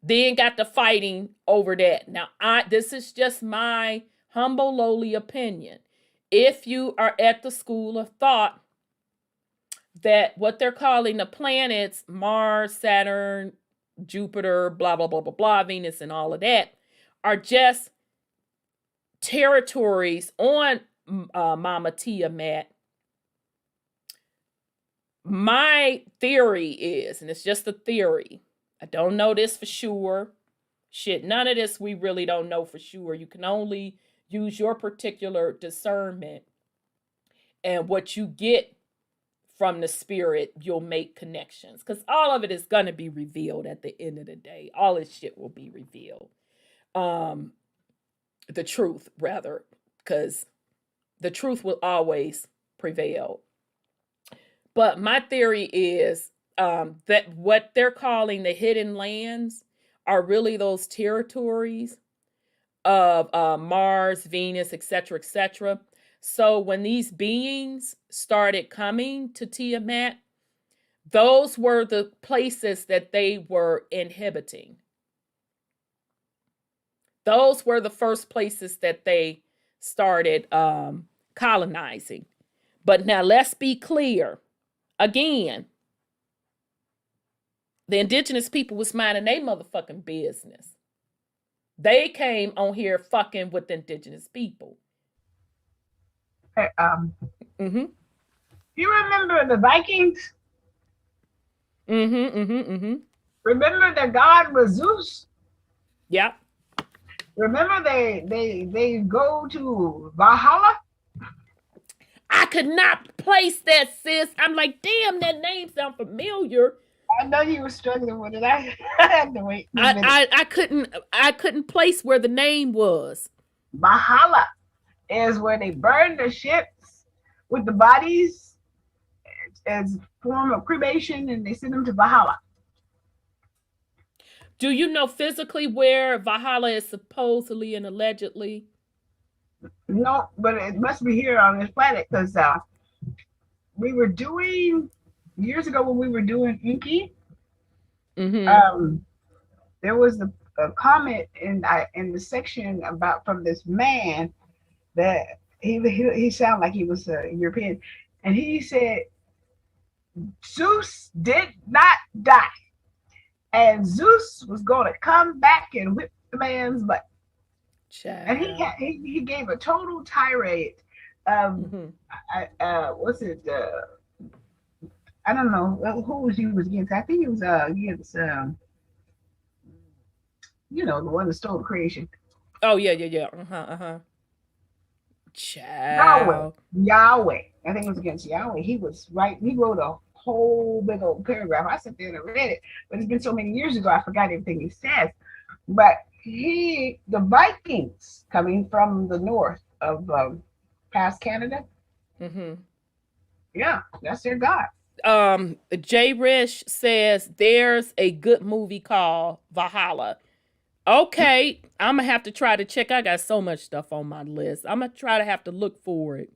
then got to fighting over that. Now, this is just my humble, lowly opinion. If you are at the school of thought that what they're calling the planets, Mars, Saturn, Jupiter, blah, blah, blah, blah, blah, Venus, and all of that, are just territories on Mama Tiamat, my theory is, and it's just a theory, I don't know this for sure. Shit, none of this we really don't know for sure. You can only use your particular discernment, and what you get from the spirit, you'll make connections. Because all of it is going to be revealed at the end of the day. All this shit will be revealed. The truth, rather, because the truth will always prevail. But my theory is that what they're calling the hidden lands are really those territories of Mars, Venus, etc., etc. So when these beings started coming to Tiamat, those were the places that they were inhabiting. Those were the first places that they started colonizing. But now let's be clear. Again, the indigenous people was minding their motherfucking business. They came on here fucking with the indigenous people. You remember the Vikings? Remember their god was Zeus? Yep. Remember they go to Valhalla? I could not place that, sis. I'm like, damn, that name sounds familiar. I know you were struggling with it. I had to wait. I couldn't place where the name was. Valhalla is where they burn the ships with the bodies as form of cremation, and they send them to Valhalla. Do you know physically where Valhalla is supposedly and allegedly? No, but it must be here on this planet, because we were doing years ago when we were doing Inky. There was a comment in the section about from this man that he sounded like he was a European, and he said Zeus did not die, and Zeus was going to come back and whip the man's butt. Child. And he gave a total tirade. What's it? I don't know who he was against. I think he was against the one that stole the creation. Oh yeah. Child. Yahweh. I think it was against Yahweh. He was right. He wrote a whole big old paragraph. I sat there and read it, but it's been so many years ago I forgot everything he says. But the Vikings coming from the north of past Canada. Yeah, that's their god. Jay Rish says there's a good movie called Valhalla. Okay, I'm gonna have to try to check. I got so much stuff on my list. I'm gonna try to have to look for it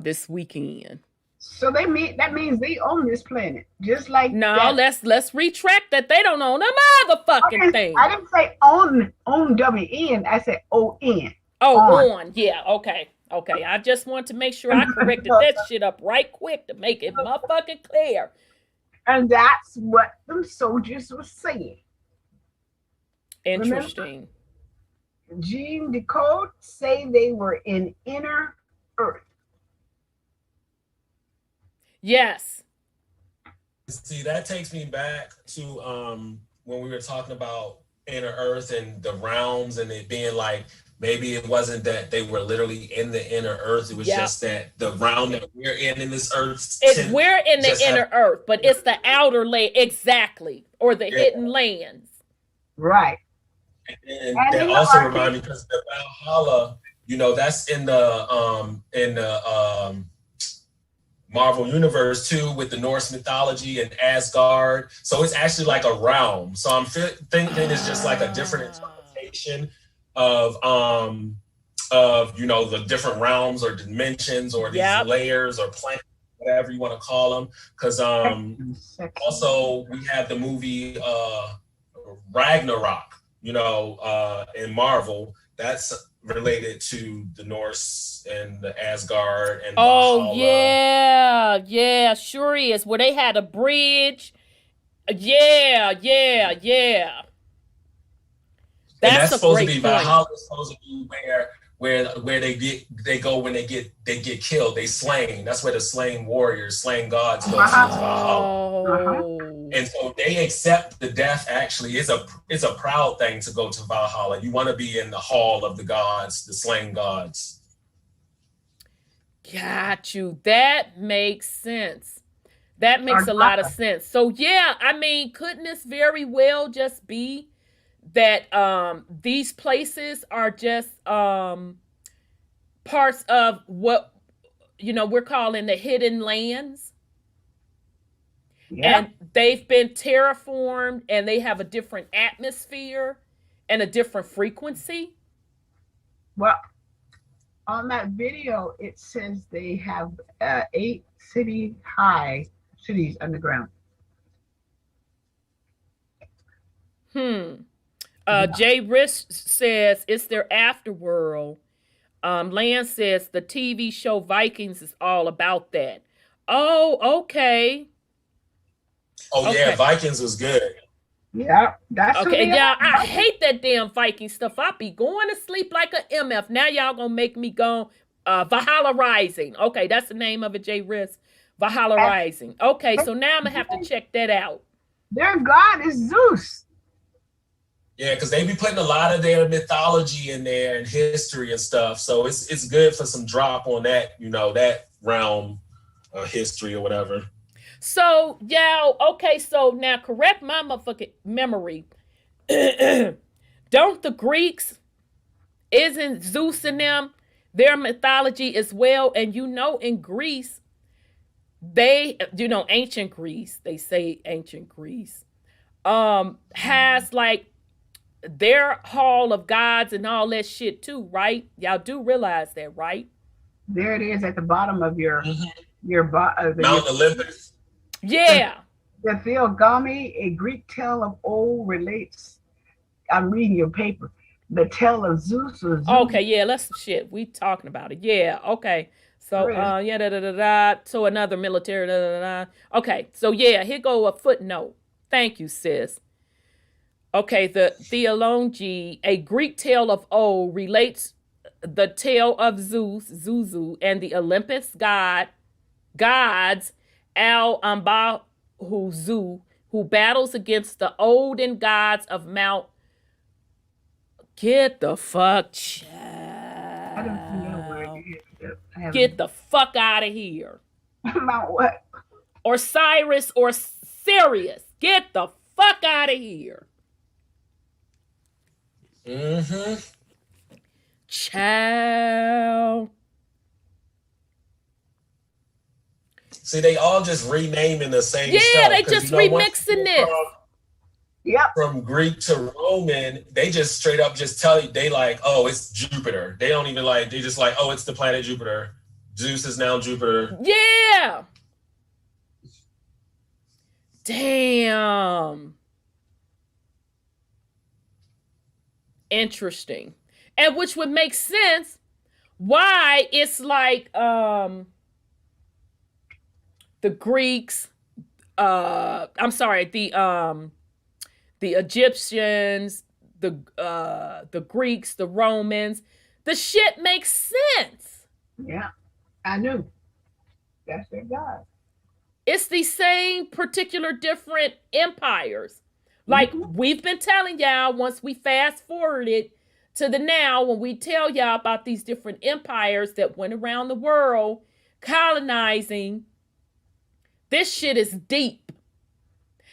this weekend. So that means they own this planet, just like let's retract that. They don't own a motherfucking thing. I didn't say own WN. I said ON. On. Yeah. Okay. I just want to make sure I corrected that shit up right quick to make it motherfucking clear. And that's what them soldiers were saying. Interesting. Remember, Jean Decode say they were in inner Earth. Yes. See, that takes me back to when we were talking about inner Earth and the realms, and it being like maybe it wasn't that they were literally in the inner Earth. It was just that the realm that we're in this Earth. We're in the inner Earth, but it's the outer land, exactly, or the hidden lands. Right. And that also reminds me, because the Valhalla, that's in the Marvel universe too, with the Norse mythology and Asgard. So it's actually like a realm. So I'm thinking it's just like a different interpretation of of, you know, the different realms or dimensions or these layers or planets, whatever you want to call them. Because also we have the movie Ragnarok, you know, in Marvel. That's related to the Norse and the Asgard and Valhalla. Yeah, sure is. Where they had a bridge. Yeah. That's supposed to be Valhalla. Is supposed to be where they go when they get killed. They slain. That's where the slain warriors, slain gods go to Valhalla. And so they accept the death. Actually, it's a proud thing to go to Valhalla. You want to be in the hall of the gods, the slain gods. Got you. That makes sense. That makes a lot of sense. So yeah, I mean, couldn't this very well just be that these places are just parts of what, you know, we're calling the hidden lands? And they've been terraformed and they have a different atmosphere and a different frequency? Well, on that video, it says they have 8 cities underground. Jay Risk says it's their afterworld. Lan says the TV show Vikings is all about that. Oh, okay. Yeah, Vikings was good. Yeah, that's okay. Yeah, I hate that damn Viking stuff. I be going to sleep like a MF. Now y'all gonna make me go Valhalla Rising. Okay, that's the name of it, Jay Risk. Valhalla Rising. Okay, so now I'm gonna have to check that out. Their god is Zeus. Yeah, because they be putting a lot of their mythology in there and history and stuff. So it's good for some drop on that, you know, that realm of history or whatever. So, okay, so now correct my motherfucking memory. Don't the Greeks, isn't Zeus and them, their mythology as well? And you know, in Greece, they, you know, ancient Greece, they say ancient Greece, has like their hall of gods and all that shit too, right? Y'all do realize that, right? There it is at the bottom of your Mount Olympus. Yeah. The Theogamy, a Greek tale of old, relates. I'm reading your paper. The tale of Zeus. Okay, yeah, we talking about it. Yeah, okay. So, so another military, Okay, so yeah, here go a footnote. Thank you, sis. Okay, the Theology, a Greek tale of old, relates the tale of Zeus, Zuzu, and the Olympus gods, Al-Ambahuzu, who battles against the olden gods of Mount. Get the fuck, child. I don't know where it is. Get the fuck out of here. Mount what? Osiris or Sirius. Get the fuck out of here. Child. See, they all just renaming the same stuff. Yeah, they just remixing this. From Greek to Roman, they just straight up just tell you, they like, oh, it's Jupiter. They don't even like, they just like, oh, it's the planet Jupiter. Zeus is now Jupiter. Yeah. Damn. Interesting. And which would make sense why it's like the Greeks, the Egyptians, the Greeks, the Romans. The shit makes sense. Yeah, I knew. That's their God. It's the same particular different empires. Like we've been telling y'all, once we fast forwarded to the now, when we tell y'all about these different empires that went around the world colonizing, this shit is deep.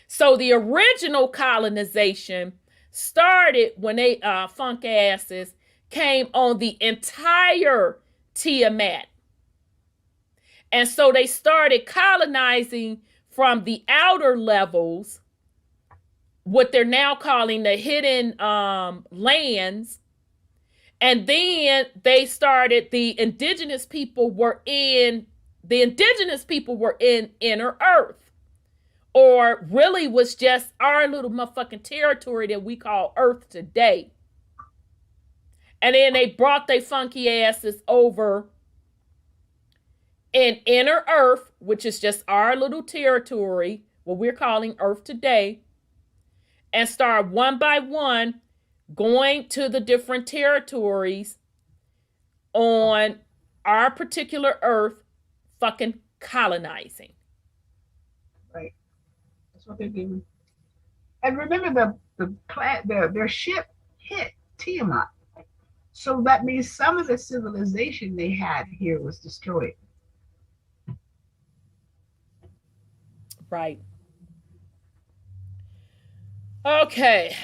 So the original colonization started when they funk asses came on the entire Tiamat. And so they started colonizing from the outer levels, what they're now calling the hidden lands. And then they started, the indigenous people were in inner Earth, or really was just our little motherfucking territory that we call Earth today. And then they brought their funky asses over in inner Earth, which is just our little territory, what we're calling Earth today, and start one by one going to the different territories on our particular Earth, fucking colonizing. Right. That's what they're doing. And remember, their ship hit Tiamat. So that means some of the civilization they had here was destroyed. Right. Okay.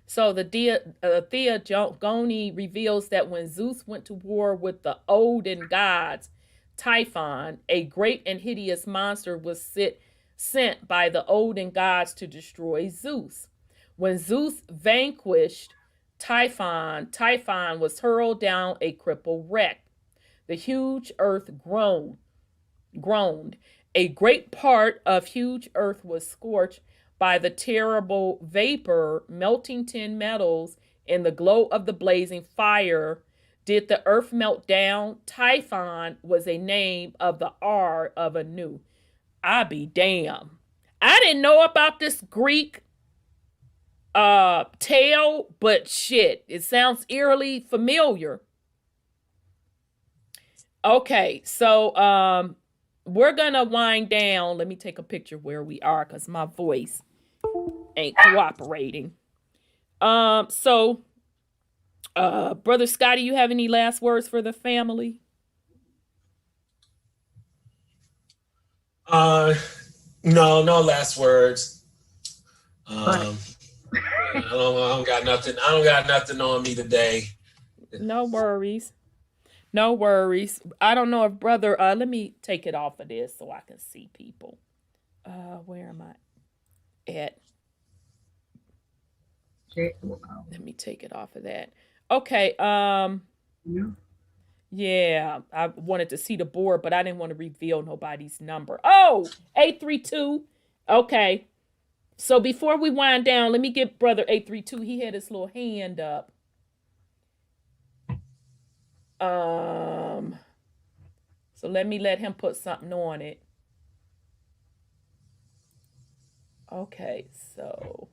So the Theogony reveals that when Zeus went to war with the olden gods, Typhon, a great and hideous monster, was sent by the olden gods to destroy Zeus. When Zeus vanquished Typhon was hurled down a crippled wreck. The huge earth groaned. A great part of huge earth was scorched by the terrible vapor, melting tin metals in the glow of the blazing fire. Did the earth melt down? Typhon was a name of the R of Anu. I be damn. I didn't know about this Greek tale, but shit, it sounds eerily familiar. Okay, so we're gonna wind down. Let me take a picture where we are because my voice ain't cooperating. Brother Scotty, you have any last words for the family? No last words. I don't got nothing. I don't got nothing on me today. No worries. I don't know if brother, let me take it off of this so I can see people. Where am I at? Let me take it off of that. Okay. Yeah, I wanted to see the board, but I didn't want to reveal nobody's number. Oh, 832. Okay. So before we wind down, let me get brother 832. He had his little hand up. So let him put something on it. Okay, so.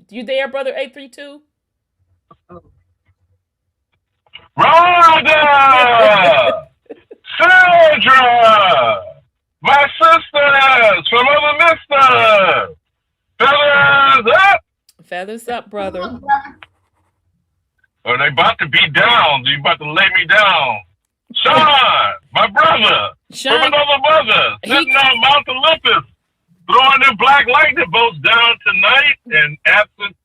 You there, brother 832? Rhonda! Sandra! My sisters from other mister! Feathers up! Feathers up, brother. Oh, they about to be down. You about to lay me down. Sean, my brother, from another mother, sitting on Mount Olympus, throwing them black lightning bolts down tonight and absent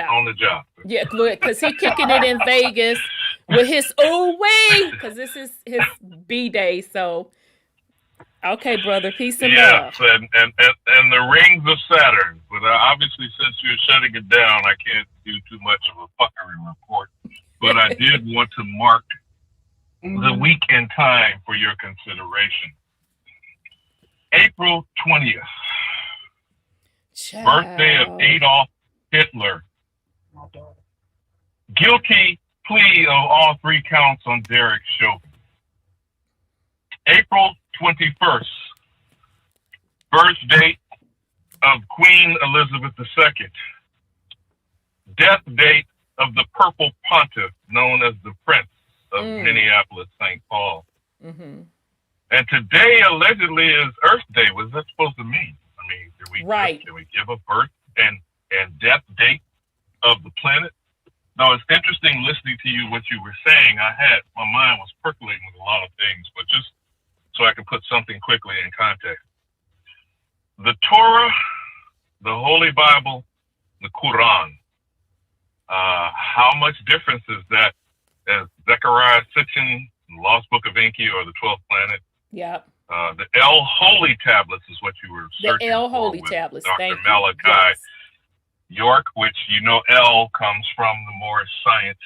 on the job. Yeah, because he kicking it in Vegas with his way, because this is his B-Day. So, okay, brother, peace and love. Yes, and the rings of Saturn. But obviously, since you're shutting it down, I can't do too much of a fuckery report. But I did want to mark the week in time for your consideration. April 20th, birthday of Adolf Hitler. Guilty plea of all 3 counts on Derek Chauvin. April 21st, birth date of Queen Elizabeth II. Death date of the Purple Pontiff, known as the Prince of Minneapolis, St. Paul. Mm-hmm. And today, allegedly, is Earth Day. What's that supposed to mean? I mean, can we give a birth and death date of the planet? No, it's interesting listening to you, what you were saying. My mind was percolating with a lot of things, but just so I can put something quickly in context. The Torah, the Holy Bible, the Quran. How much difference is that as Zechariah Sitchin, Lost Book of Enki, or the 12th Planet? Yeah. The El Holy Tablets is what you were searching for. The El Holy with Tablets. Dr. Malachi. York, which L comes from the Moorish Science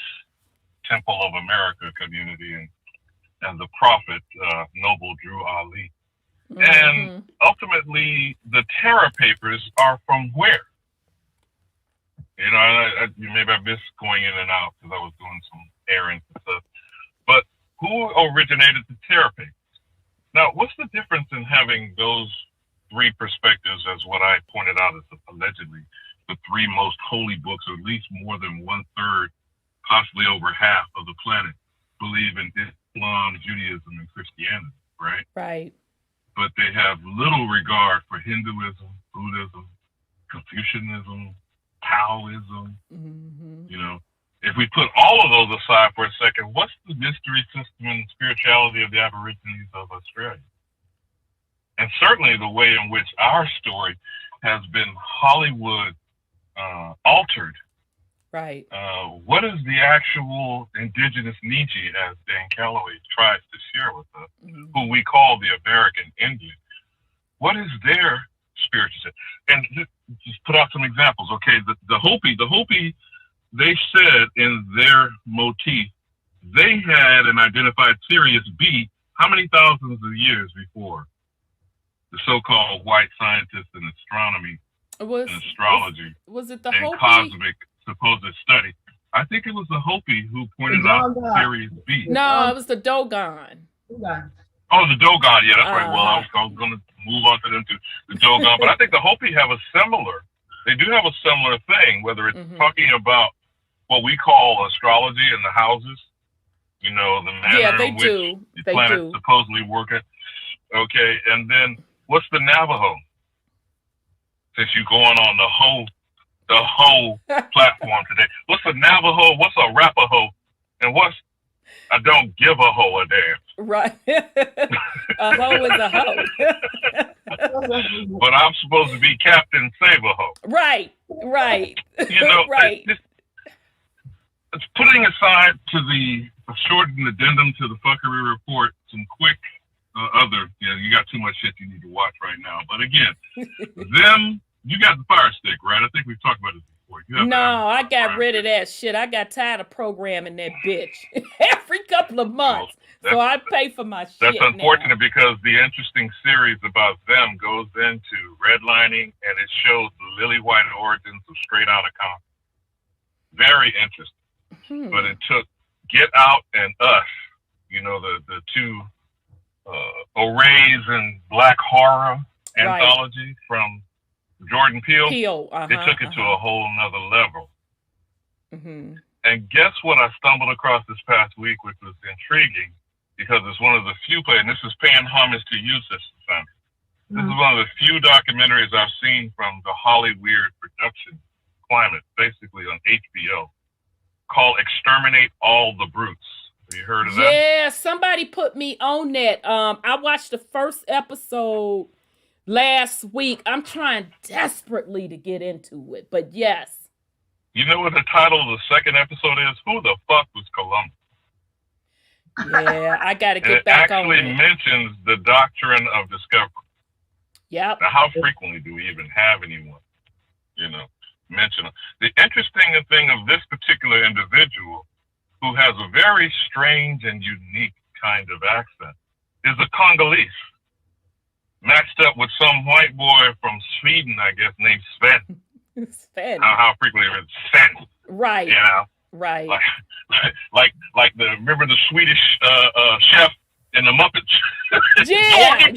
Temple of America community, and the prophet Noble Drew Ali. And ultimately, the Terra Papers are from where? Maybe I missed going in and out because I was doing some errands and stuff. But who originated the Terra Papers? Now, what's the difference in having those three perspectives as what I pointed out as allegedly the three most holy books, or at least more than 1/3, possibly over half of the planet, believe in Islam, Judaism, and Christianity, right? Right. But they have little regard for Hinduism, Buddhism, Confucianism, Taoism. If we put all of those aside for a second, what's the mystery system and spirituality of the Aborigines of Australia? And certainly the way in which our story has been Hollywood altered. Right. What is the actual indigenous Nietzsche, as Dan Calloway tries to share with us, who we call the American Indian? What is their spiritual? And just put out some examples. Okay, the Hopi, they said in their motif, they had an identified Sirius B how many thousands of years before the so-called white scientists in astronomy and astrology was it the and Hopi? Cosmic supposed study? I think it was the Hopi who pointed out Sirius B. No, it was the Dogon. Oh, the Dogon. Yeah, that's right. Well, I was going to move on to them to the Dogon, but I think the Hopi have a similar. They do have a similar thing, whether it's talking about what we call astrology and the houses. The manner in which the planets supposedly work it. Okay, and then what's the Navajo? Since you're going on the whole platform today, what's a Navajo? What's a Rapaho? And what's I don't give a hoe a damn. Right. A hoe is a hoe. But I'm supposed to be Captain Save a Hoe. Right. Right. Right. It's putting aside to the shortened addendum to the fuckery report, some quick you got too much shit you need to watch right now. But again, you got the Fire Stick, right? I think we've talked about this before. No, I got rid of that shit. I got tired of programming that bitch every couple of months. So I pay for my shit. That's unfortunate because the interesting series about them goes into redlining and it shows the lily white origins of Straight Outta Compton. Very interesting. But it took Get Out and Us, the two Arrays and Black Horror anthology from Jordan Peele. It took it to a whole nother level. And guess what I stumbled across this past week, which was intriguing, because it's one of the few plays, and this is paying homage to you, Sister Sandra. This is one of the few documentaries I've seen from the Hollyweird production climate, basically on HBO, called Exterminate All the Brutes. Have you heard of that? Yeah, somebody put me on that. I watched the first episode last week. I'm trying desperately to get into it, but yes. You know what the title of the second episode is? Who the fuck was Columbus? Yeah, I got to get back on it. It actually mentions the doctrine of discovery. Yep. Now, how frequently do we even have anyone, mention it? The interesting thing of this particular individual, who has a very strange and unique kind of accent, is a Congolese, matched up with some white boy from Sweden, I guess, named Sven. Sven. How frequently is Sven? Right. Right. Like remember the Swedish chef in the Muppets? Yeah.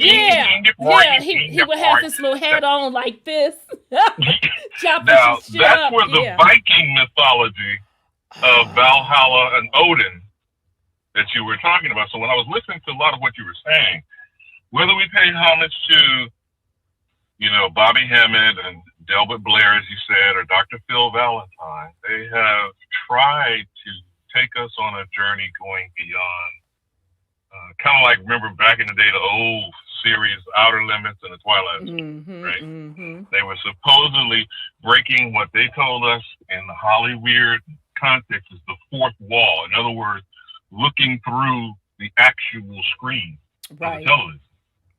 He would have this little hat on like this. Now, that's where the Viking mythology of Valhalla and Odin that you were talking about. So when I was listening to a lot of what you were saying, whether we pay homage to, Bobby Hammond and Delbert Blair, as you said, or Dr. Phil Valentine, they have tried to take us on a journey going beyond, kind of like, remember back in the day, the old series, Outer Limits and the Twilight Zone, right? They were supposedly breaking what they told us in the Hollyweird context is the fourth wall. In other words, looking through the actual screen of the television.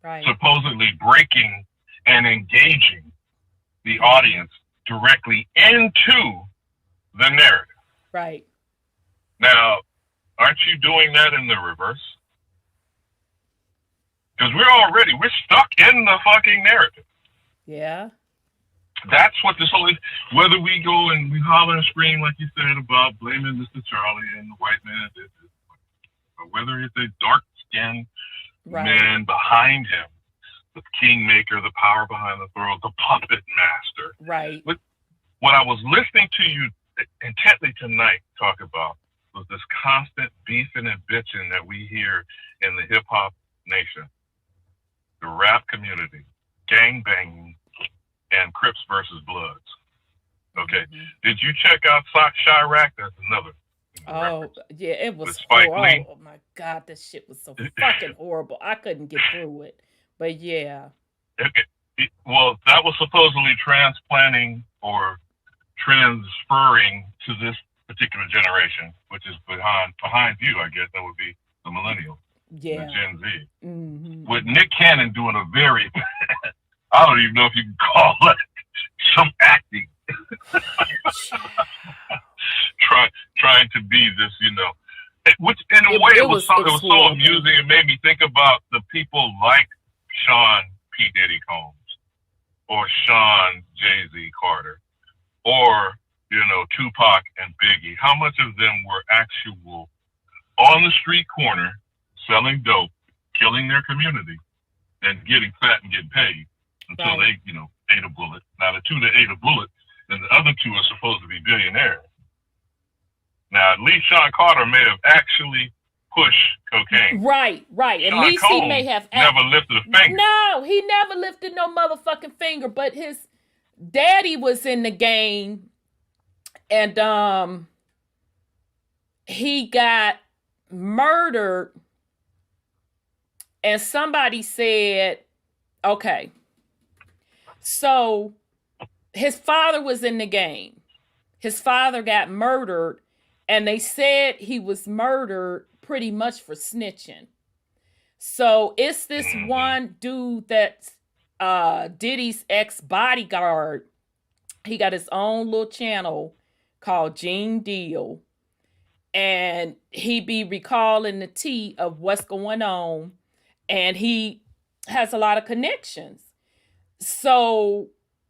Right. Supposedly breaking and engaging the audience directly into the narrative. Right. Now, aren't you doing that in the reverse? Because we're stuck in the fucking narrative. Yeah. That's what this whole is. Whether we go and we holler and scream, like you said, about blaming Mr. Charlie and the white man, or whether it's a dark-skinned man behind him, the kingmaker, the power behind the throne, the puppet master. Right. But what I was listening to you intently tonight talk about was this constant beefing and bitching that we hear in the hip-hop nation, the rap community, gang banging, and Crips versus Bloods. Okay. Did you check out Chirac? That's another. Oh, yeah, it was horrible. Oh my God, that shit was so fucking horrible. I couldn't get through it. But yeah. Well, that was supposedly transplanting or transferring to this particular generation, which is behind you, I guess. That would be the millennial, the Gen Z. Mm-hmm. With Nick Cannon doing a very, I don't even know if you can call it some acting. Trying to be this, which in a way it was so amusing. It made me think about the people like Sean P. Diddy Combs or Sean Jay-Z Carter or, Tupac and Biggie. How much of them were actual on the street corner selling dope, killing their community, and getting fat and getting paid until they, ate a bullet. Now the two that ate a bullet, and the other two are supposed to be billionaires. Now, at least Sean Carter may have actually pushed cocaine. Right. At Sean least Combs he may have never lifted a finger. No, he never lifted no motherfucking finger. But his daddy was in the game, and he got murdered. And somebody said, okay, so his father was in the game. His father got murdered. And they said he was murdered pretty much for snitching. So it's this one dude that's Diddy's ex-bodyguard. He got his own little channel called Gene Deal. And he be recalling the tea of what's going on. And he has a lot of connections. So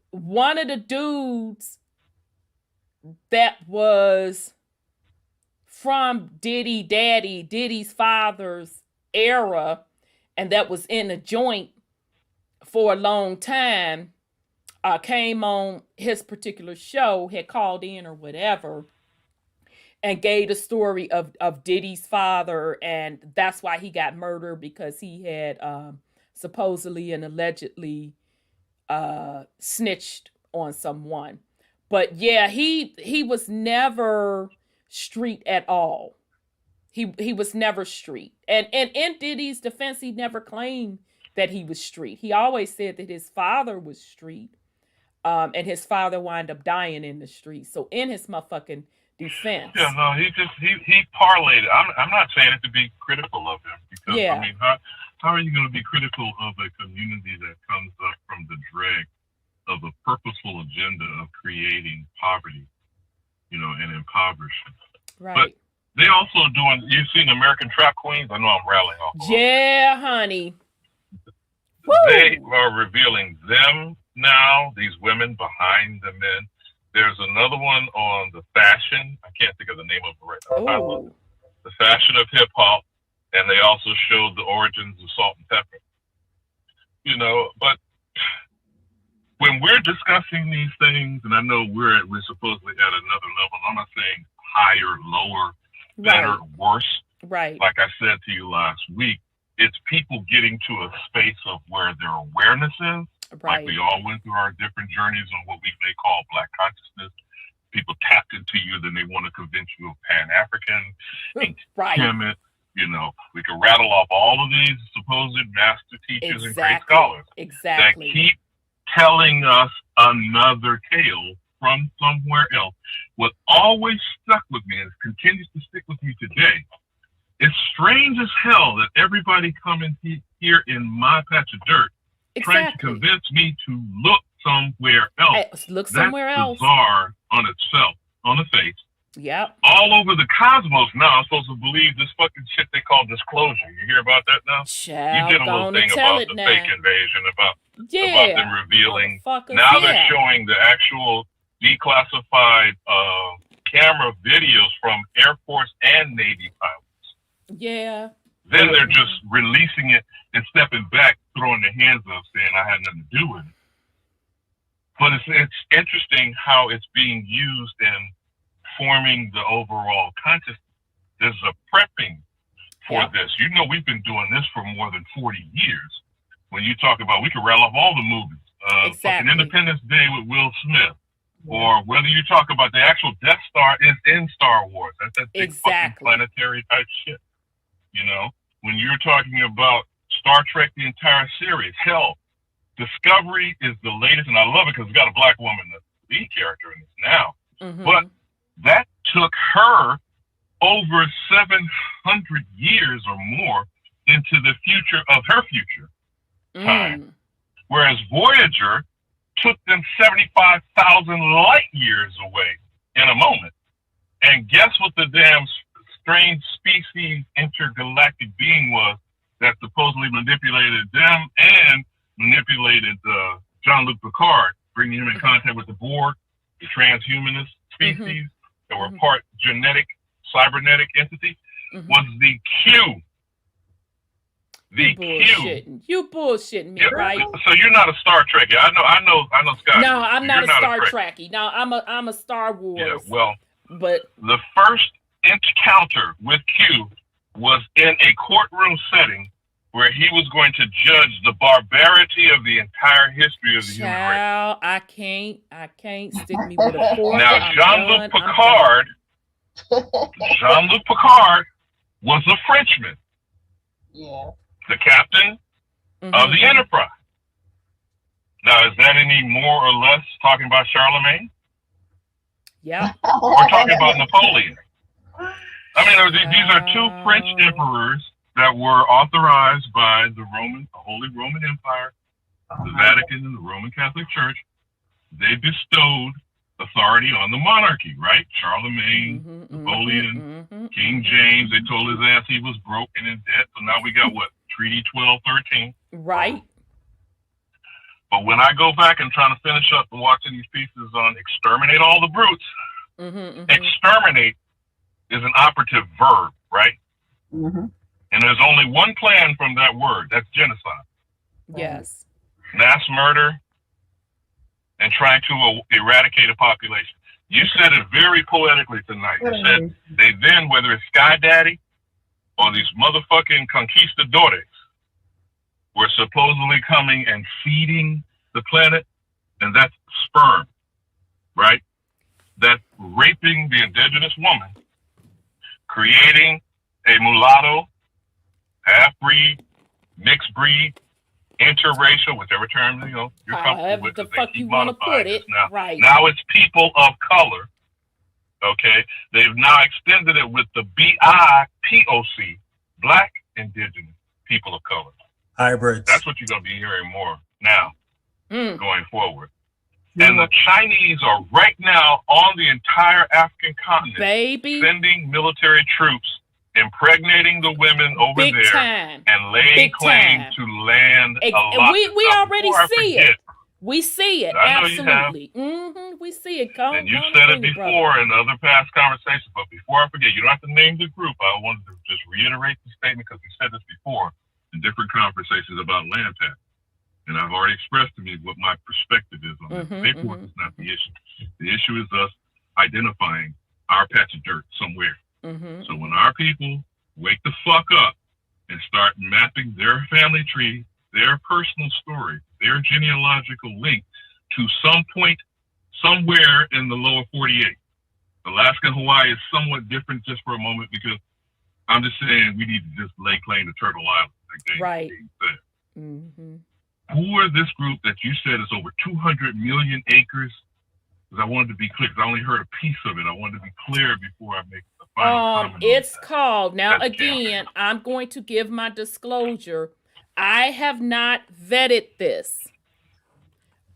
one of the dudes that was from Diddy's father's era, and that was in a joint for a long time, came on his particular show, had called in or whatever, and gave the story of Diddy's father, and that's why he got murdered, because he had supposedly and allegedly snitched on someone. But yeah, he was never street at all. He was never street. And in Diddy's defense, he never claimed that he was street. He always said that his father was street. And his father wound up dying in the street. So in his motherfucking defense. Yeah, no, he parlayed it. I'm not saying it to be critical of him, because I mean, how are you going to be critical of a community that comes up from the drag of a purposeful agenda of creating poverty, and impoverishment? Right. But they also doing, you've seen American Trap Queens? I know I'm rattling off. Yeah, honey. They are revealing them now, these women behind the men. There's another one on the fashion. I can't think of the name of it right now. The fashion of hip hop. And they also showed the origins of salt and pepper. But when we're discussing these things, and I know we're supposedly at another level, I'm not saying higher, lower, better, worse. Right. Like I said to you last week, it's people getting to a space of where their awareness is. Right. Like we all went through our different journeys on what we may call Black consciousness. People tapped into you, then they want to convince you of Pan-African, Tiamat. We can rattle off all of these supposed master teachers and great scholars that keep telling us another tale from somewhere else. What always stuck with me and continues to stick with me today, it's strange as hell that everybody coming here in my patch of dirt trying to convince me to look somewhere else. Look somewhere else. Bizarre on itself, on the face. Yep. All over the cosmos now, I'm supposed to believe this fucking shit they call disclosure. You hear about that now? Child, you did a little thing about the fake invasion, about them revealing. Now they're showing the actual declassified camera videos from Air Force and Navy pilots. Yeah. Then they're just releasing it and stepping back, throwing their hands up, saying I had nothing to do with it. But it's interesting how it's being used in forming the overall consciousness. There's a prepping for this. You know, we've been doing this for more than 40 years. When you talk about, we can rattle off all the movies. Fucking Independence Day with Will Smith. Or whether you talk about the actual Death Star is in Star Wars. That's that big fucking planetary type shit. You know? When you're talking about Star Trek, the entire series, hell, Discovery is the latest, and I love it because it's got a black woman, the lead character in this now. But that took her over 700 years or more into the future of her future time. Whereas Voyager took them 75,000 light years away in a moment. And guess what the damn strange species intergalactic being was that supposedly manipulated them and manipulated Jean-Luc Picard, bringing him in contact with the Borg, the transhumanist species that were part genetic, cybernetic entity, was the Q. You bullshitting me, right? So you're not a Star Trekkie. I know, Scott. No, I'm not a Star Trekkie. No, I'm a Star Wars. Yeah, well, but the first encounter with Q was in a courtroom setting where he was going to judge the barbarity of the entire history of the human race. I can't stick me with a fork. Now, Jean-Luc Picard was a Frenchman. Yeah. The captain of the Enterprise. Now, is that any more or less talking about Charlemagne? Yeah. We're talking about Napoleon. I mean, these are two French emperors that were authorized by the Holy Roman Empire, the Vatican, and the Roman Catholic Church. They bestowed authority on the monarchy, right? Charlemagne, Napoleon, King James. They told his ass he was broke and in debt. So now we got what? Treaty 1213. Right. But when I go back and trying to finish up and watching these pieces on exterminate all the brutes, exterminate is an operative verb, right? And there's only one plan from that word. That's genocide. Yes. Mass murder and trying to eradicate a population. You said it very poetically tonight. You said they then, whether it's Sky Daddy or these motherfucking conquistadores, were supposedly coming and feeding the planet, and that's sperm, right? That's raping the indigenous woman, creating a mulatto, half-breed, mixed breed, interracial, whichever term you're comfortable with. The fuck you want to put it, now. Right? Now it's people of color. Okay, they've now extended it with the BIPOC, Black Indigenous People of Color. Hybrids. That's what you're going to be hearing more now, going forward. And the Chinese are right now on the entire African continent, sending military troops, impregnating the women over there, and laying claim to land a lot. We already see it. We see it, absolutely. We see it. And you said it before in other past conversations, but before I forget, you don't have to name the group. I wanted to just reiterate the statement because we said this before in different conversations about land tax. And I've already expressed to me what my perspective is on that. Paperwork is not the issue. The issue is us identifying our patch of dirt somewhere. So when our people wake the fuck up and start mapping their family tree, their personal story, their genealogical link to some point somewhere in the lower 48. Alaska and Hawaii is somewhat different just for a moment because I'm just saying we need to just lay claim to Turtle Island. Like they said. Who are this group that you said is over 200 million acres? Because I wanted to be clear, because I only heard a piece of it. I wanted to be clear before I make the final comment. It's called, now again, I'm going to give my disclosure. I have not vetted this.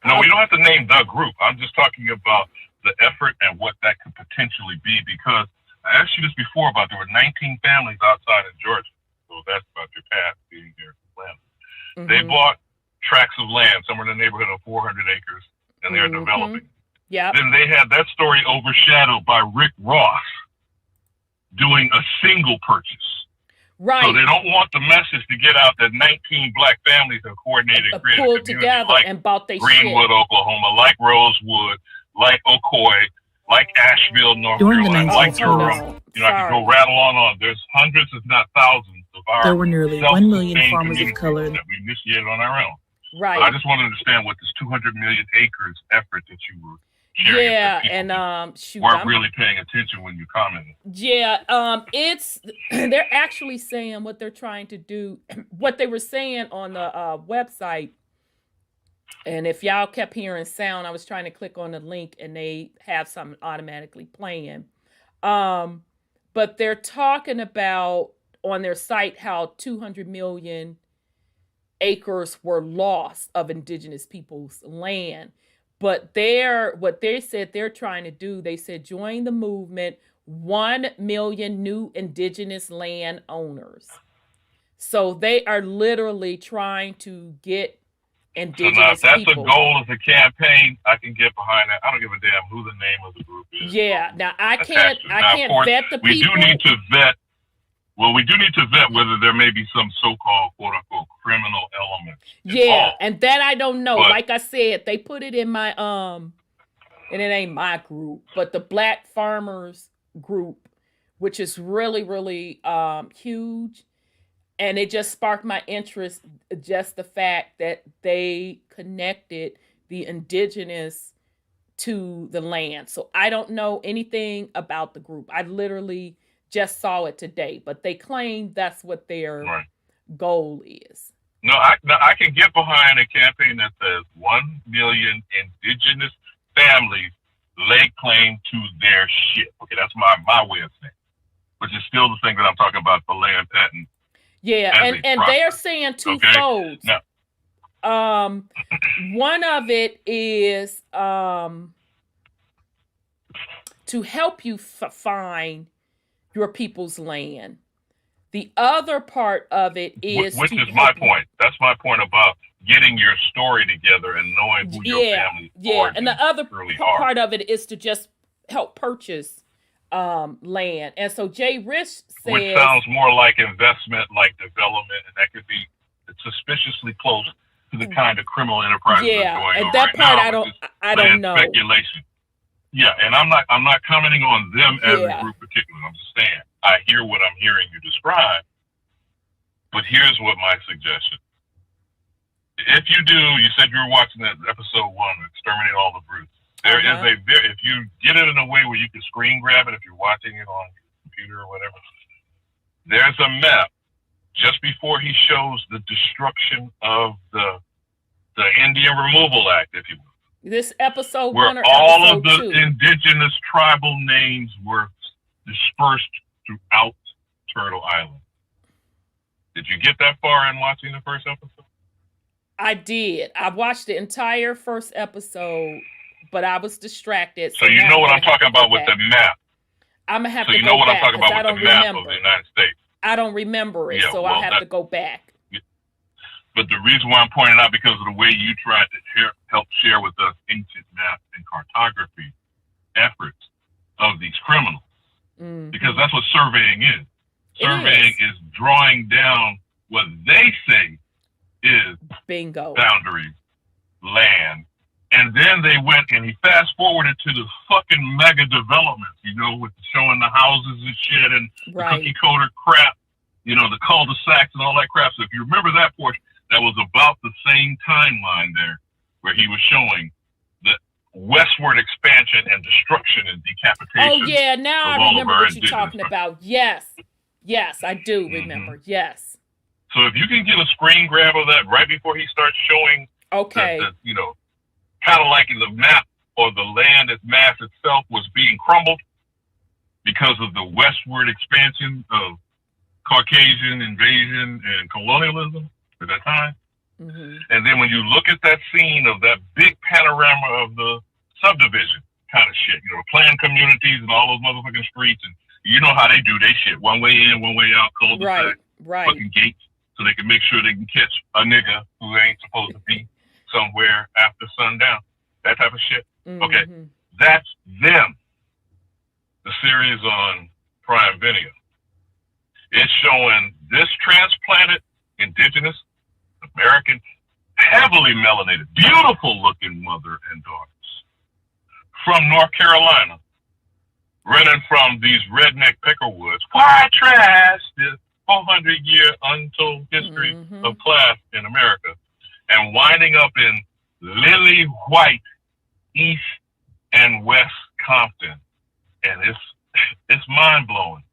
No, we don't have to name the group. I'm just talking about the effort and what that could potentially be, because I asked you this before about there were 19 families outside of Georgia. So that's about your past being here in Atlanta. Mm-hmm. They bought tracts of land, somewhere in the neighborhood of 400 acres, and they're developing. Yeah. Then they had that story overshadowed by Rick Ross doing a single purchase. Right. So they don't want the message to get out that 19 black families have coordinated and created pulled together like and bought their Greenwood, shit. Oklahoma, like Rosewood, like Ocoee, like Asheville, North Carolina, like Durham. You know, I can go rattle on. There's hundreds, if not thousands, of our there were nearly 1 million farmers of color that we initiated on our own. Right. So I just want to understand what this 200 million acres effort that you were sharing. Yeah, and shoot, weren't really paying attention when you commented. Yeah, it's they're actually saying what they're trying to do, what they were saying on the website. And if y'all kept hearing sound, I was trying to click on the link and they have something automatically playing. But they're talking about on their site how 200 million acres were lost of indigenous people's land. But what they said they're trying to do, they said join the movement, 1 million new indigenous land owners. So they are literally trying to get indigenous people. So now, if that's people. a goal of the campaign, I can get behind that. I don't give a damn who the name of the group is. Yeah, now I can't vet the people. We do need to vet. Well, we do need to vet whether there may be some so-called quote-unquote criminal element. Yeah, and that I don't know. But, like I said, they put it in my and it ain't my group, but the Black Farmers group, which is really, really huge. And it just sparked my interest, just the fact that they connected the indigenous to the land. So I don't know anything about the group. I literally just saw it today, but they claim that's what their goal is. No, I can get behind a campaign that says 1 million indigenous families lay claim to their shit. Okay, that's my way of saying it, which is still the thing that I'm talking about, the land patent. Yeah, and they're saying two folds. Okay? No. One of it is to help you find your people's land. The other part of it is which is my point. That's my point about getting your story together and knowing who your family is. Yeah, and the other part of it is to just help purchase land. And so Jay Rich says, which sounds more like investment, like development, and that could be suspiciously close to the kind of criminal enterprise that's going on that right part now, I don't know. Speculation. Yeah, and I'm not commenting on them as a group particularly. I'm just saying I hear what I'm hearing you describe. But here's what my suggestion. If you do, you said you were watching that episode 1, Exterminate All the Brutes. There is if you get it in a way where you can screen grab it, if you're watching it on your computer or whatever, there's a map just before he shows the destruction of the Indian Removal Act, if you will. This episode where 1 or all episode of the 2? indigenous tribal names were dispersed throughout Turtle Island. Did you get that far in watching the first episode? I did. I watched the entire first episode, but I was distracted. So you know what I'm talking about with the map. I'm gonna have to go back. So you know what I'm talking about with the map of the United States. I don't remember it, so I'll have to go back. But the reason why I'm pointing out because of the way you tried to help share with us ancient maps and cartography efforts of these criminals. Because that's what surveying is. Surveying is drawing down what they say is boundaries, land. And then they went and he fast forwarded to the fucking mega developments, you know, with showing the houses and shit and the cookie cutter crap, you know, the cul-de-sacs and all that crap. So if you remember that portion, that was about the same timeline there where he was showing the westward expansion and destruction and decapitation. Oh, yeah. Now I remember what you're talking about. Yes. Yes, I do remember. Yes. So if you can get a screen grab of that right before he starts showing, you know, kind of like in the map or the land as mass itself was being crumbled because of the westward expansion of Caucasian invasion and colonialism at that time. And then when you look at that scene of that big panorama of the subdivision kind of shit, you know, planned communities and all those motherfucking streets, and you know how they do their shit. One way in, one way out, cul-de-sac, fucking gates, so they can make sure they can catch a nigga who ain't supposed to be somewhere after sundown. That type of shit. Okay, that's them. The series on Prime Video. It's showing this transplanted, indigenous, American, heavily melanated, beautiful looking mother and daughters from North Carolina, running from these redneck peckerwoods, white trash, this 400-year untold history of class in America, and winding up in lily white East and West Compton. And it's mind blowing.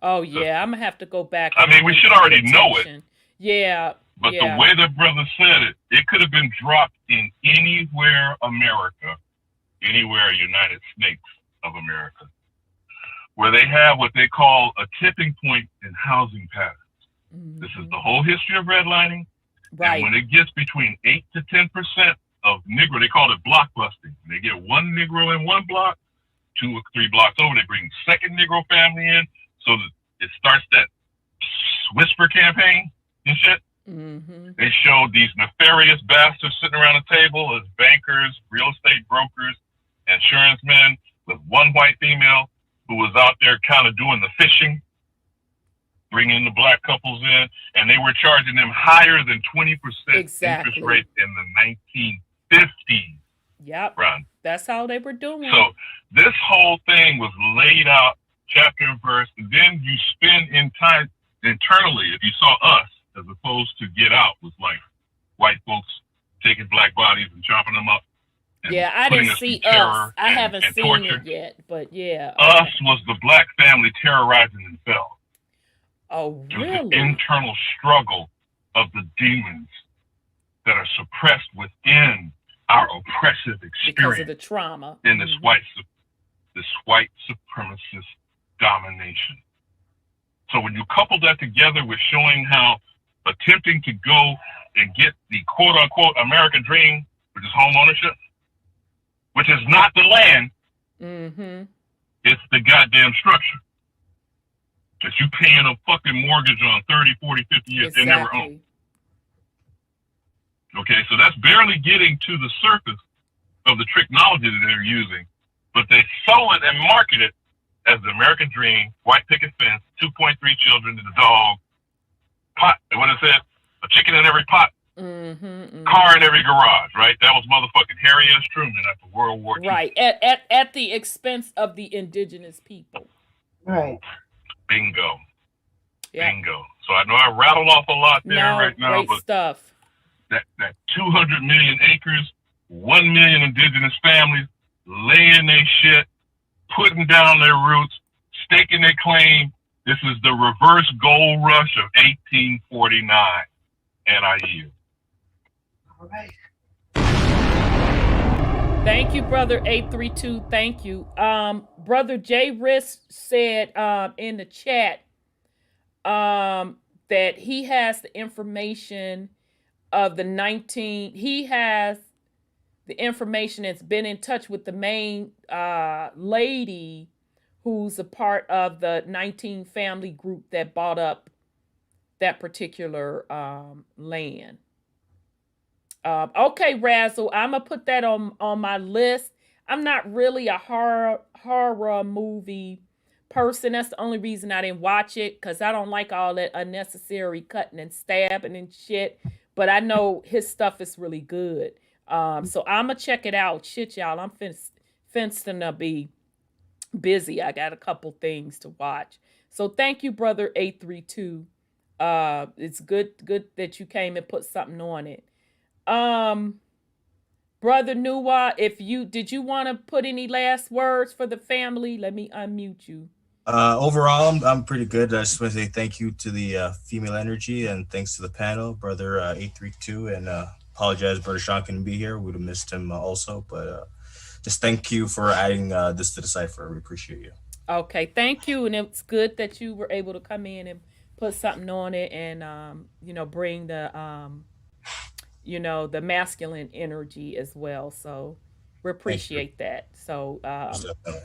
Oh yeah, I'm gonna have to go back. I mean, we should already know it. Yeah. But the way the brother said it, it could have been dropped in anywhere America, anywhere United States of America, where they have what they call a tipping point in housing patterns. This is the whole history of redlining. Right. And when it gets between 8 to 10% of Negro, they call it block busting. They get one Negro in one block, 2 or 3 blocks over, they bring second Negro family in, so that it starts that whisper campaign and shit. They showed these nefarious bastards sitting around a table as bankers, real estate brokers, insurance men, with one white female who was out there kind of doing the fishing, bringing the black couples in, and they were charging them higher than 20% interest rate in the 1950s. Yep. Run. That's how they were doing. So this whole thing was laid out chapter and verse, and then you spend in time internally. If you saw Us, as opposed to Get Out, was like white folks taking black bodies and chopping them up. Yeah, I didn't see Us. I haven't seen it yet, but yeah. Us was the black family terrorizing themselves. Oh, really? It was the internal struggle of the demons that are suppressed within our oppressive experience because of the trauma in this white supremacist domination. So when you couple that together with showing how attempting to go and get the quote unquote American dream, which is home ownership, which is not the land, it's the goddamn structure that you paying a fucking mortgage on 30, 40, 50 years they never own. Okay, so that's barely getting to the surface of the technology that they're using, but they sell it and market it as the American dream, white picket fence, 2.3 children and a dog, pot, what it said, a chicken in every pot, car in every garage, right? That was motherfucking Harry S. Truman after World War II. Right, at the expense of the indigenous people. Right. Bingo. Yep. Bingo. So I know I rattled off a lot there right now, great but stuff. That 200 million acres, 1 million indigenous families laying their shit, putting down their roots, staking their claim. This is the reverse gold rush of 1849. And I yield. All right. Thank you, Brother 832. Thank you. Brother J. Risk said in the chat that he has the information of the he has the information that's been in touch with the main lady who's a part of the 19 family group that bought up that particular land. Okay, Razzle, I'm going to put that on my list. I'm not really a horror movie person. That's the only reason I didn't watch it, because I don't like all that unnecessary cutting and stabbing and shit. But I know his stuff is really good. So I'm going to check it out. Shit, y'all, I'm fencing to be busy. I got a couple things to watch. So thank you, Brother 832. It's good that you came and put something on it. Brother Nuwa, did you want to put any last words for the family? Let me unmute you. Overall, I'm pretty good. I just want to say thank you to the female energy, and thanks to the panel, Brother 832, and apologize, Brother Sean couldn't be here. We'd have missed him also, but just thank you for adding this to the cipher. We appreciate you. Okay, thank you, and it's good that you were able to come in and put something on it, and bring the you know, the masculine energy as well. So we appreciate that. So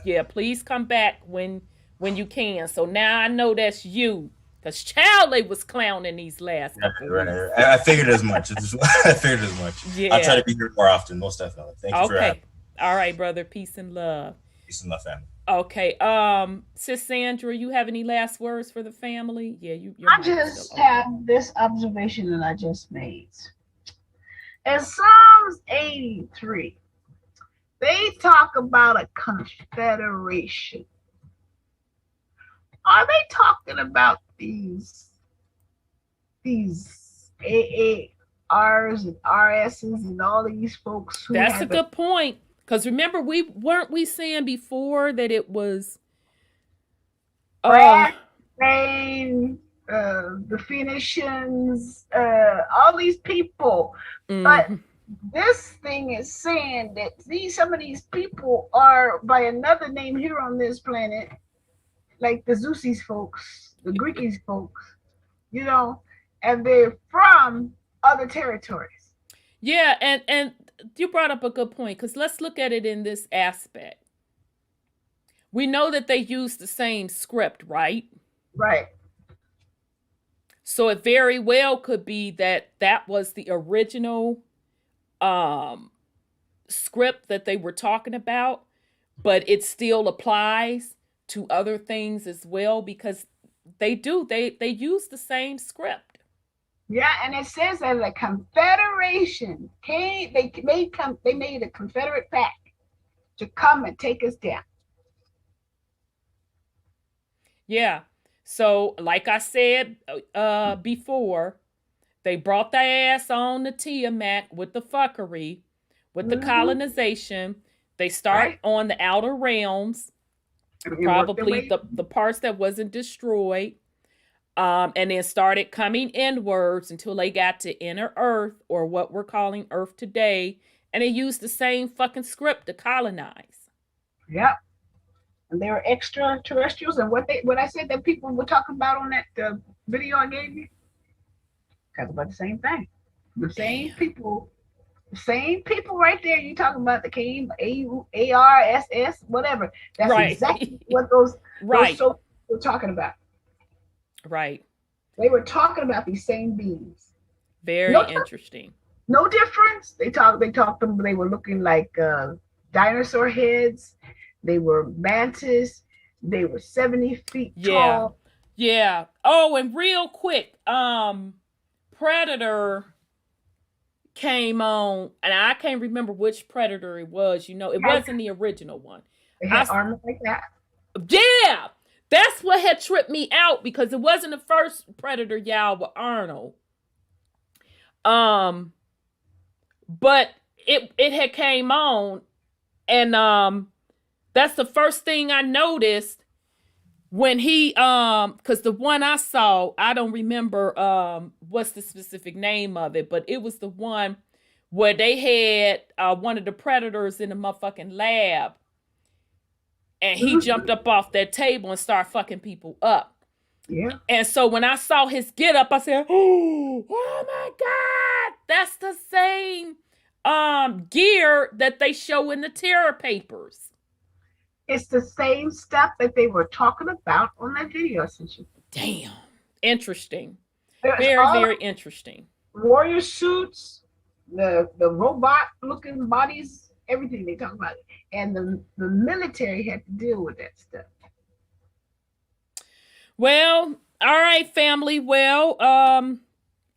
yeah, please come back when you can. So now I know that's you. Because Charlie was clowning these last couple weeks. I figured as much. I figured as much. Yeah. I'll try to be here more often, most definitely. Thank you for having me. All right, brother. Peace and love. Peace and love, family. Okay. Sis Sandra, you have any last words for the family? Yeah, I just have this observation that I just made. In Psalms 83, they talk about a confederation. Are they talking about these AARs and RSs and all these folks who That's a good point. Because remember, weren't we saying before that it was the Phoenicians, all these people. But this thing is saying that some of these people are by another name here on this planet, like the Zeusis folks, the Greekies folks, you know, and they're from other territories. Yeah, and you brought up a good point, because let's look at it in this aspect. We know that they use the same script, right? Right. So it very well could be that was the original script that they were talking about, but it still applies to other things as well, because they use the same script. Yeah, and it says that a confederation came. They made a Confederate pact to come and take us down. Yeah. So, like I said before, they brought their ass on the Tiamat with the fuckery, with the colonization. They start on the outer realms, probably the parts that wasn't destroyed, and then started coming inwards until they got to inner Earth, or what we're calling Earth today, and they used the same fucking script to colonize. Yep. And they were extraterrestrials, and what I said that people were talking about on that video I gave you, talk about the same thing. The same people right there. You talking about the came ARSS, whatever. That's exactly what those so were talking about. Right. They were talking about these same beings. Very interesting. No difference. They were looking like dinosaur heads. They were mantis. They were 70 feet tall. Yeah. Oh, and real quick, Predator came on, and I can't remember which Predator it was. You know, it wasn't the original one. They had armor like that. Yeah, that's what had tripped me out, because it wasn't the first Predator, y'all, with Arnold. But it had came on, and that's the first thing I noticed when he because the one I saw, I don't remember what's the specific name of it, but it was the one where they had one of the Predators in the motherfucking lab, and he jumped up off that table and started fucking people up. Yeah. And so when I saw his get up, I said, oh my God, that's the same gear that they show in the Terra Papers. It's the same stuff that they were talking about on that video. Damn. Interesting. Very interesting. Warrior suits, the robot looking bodies, everything they talk about. And the military had to deal with that stuff. Well, all right, family. Well,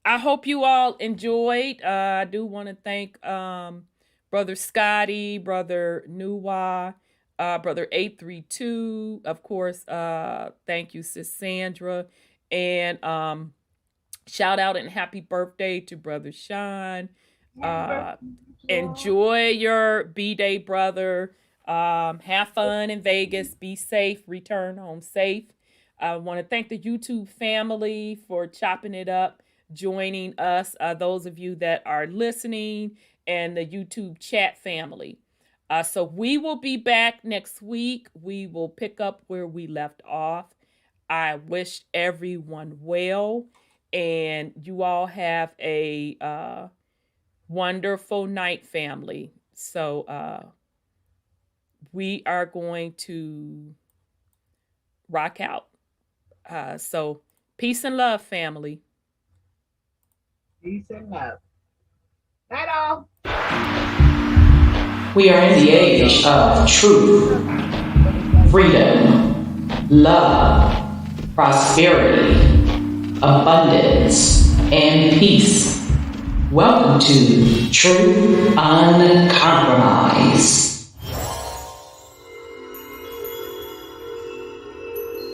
I hope you all enjoyed. I do want to thank Brother Scotty, Brother Nuwa, Brother 832, of course. Thank you, Sis Sandra, and shout out and happy birthday to Brother Sean. Enjoy your B-Day, brother. Have fun in Vegas. Be safe. Return home safe. I want to thank the YouTube family for chopping it up, joining us. Those of you that are listening, and the YouTube chat family. So we will be back next week. We will pick up where we left off. I wish everyone well, and you all have a wonderful night, family. So we are going to rock out. So peace and love, family. Peace and love. Night all. We are in the age of truth, freedom, love, prosperity, abundance, and peace. Welcome to True Uncompromised.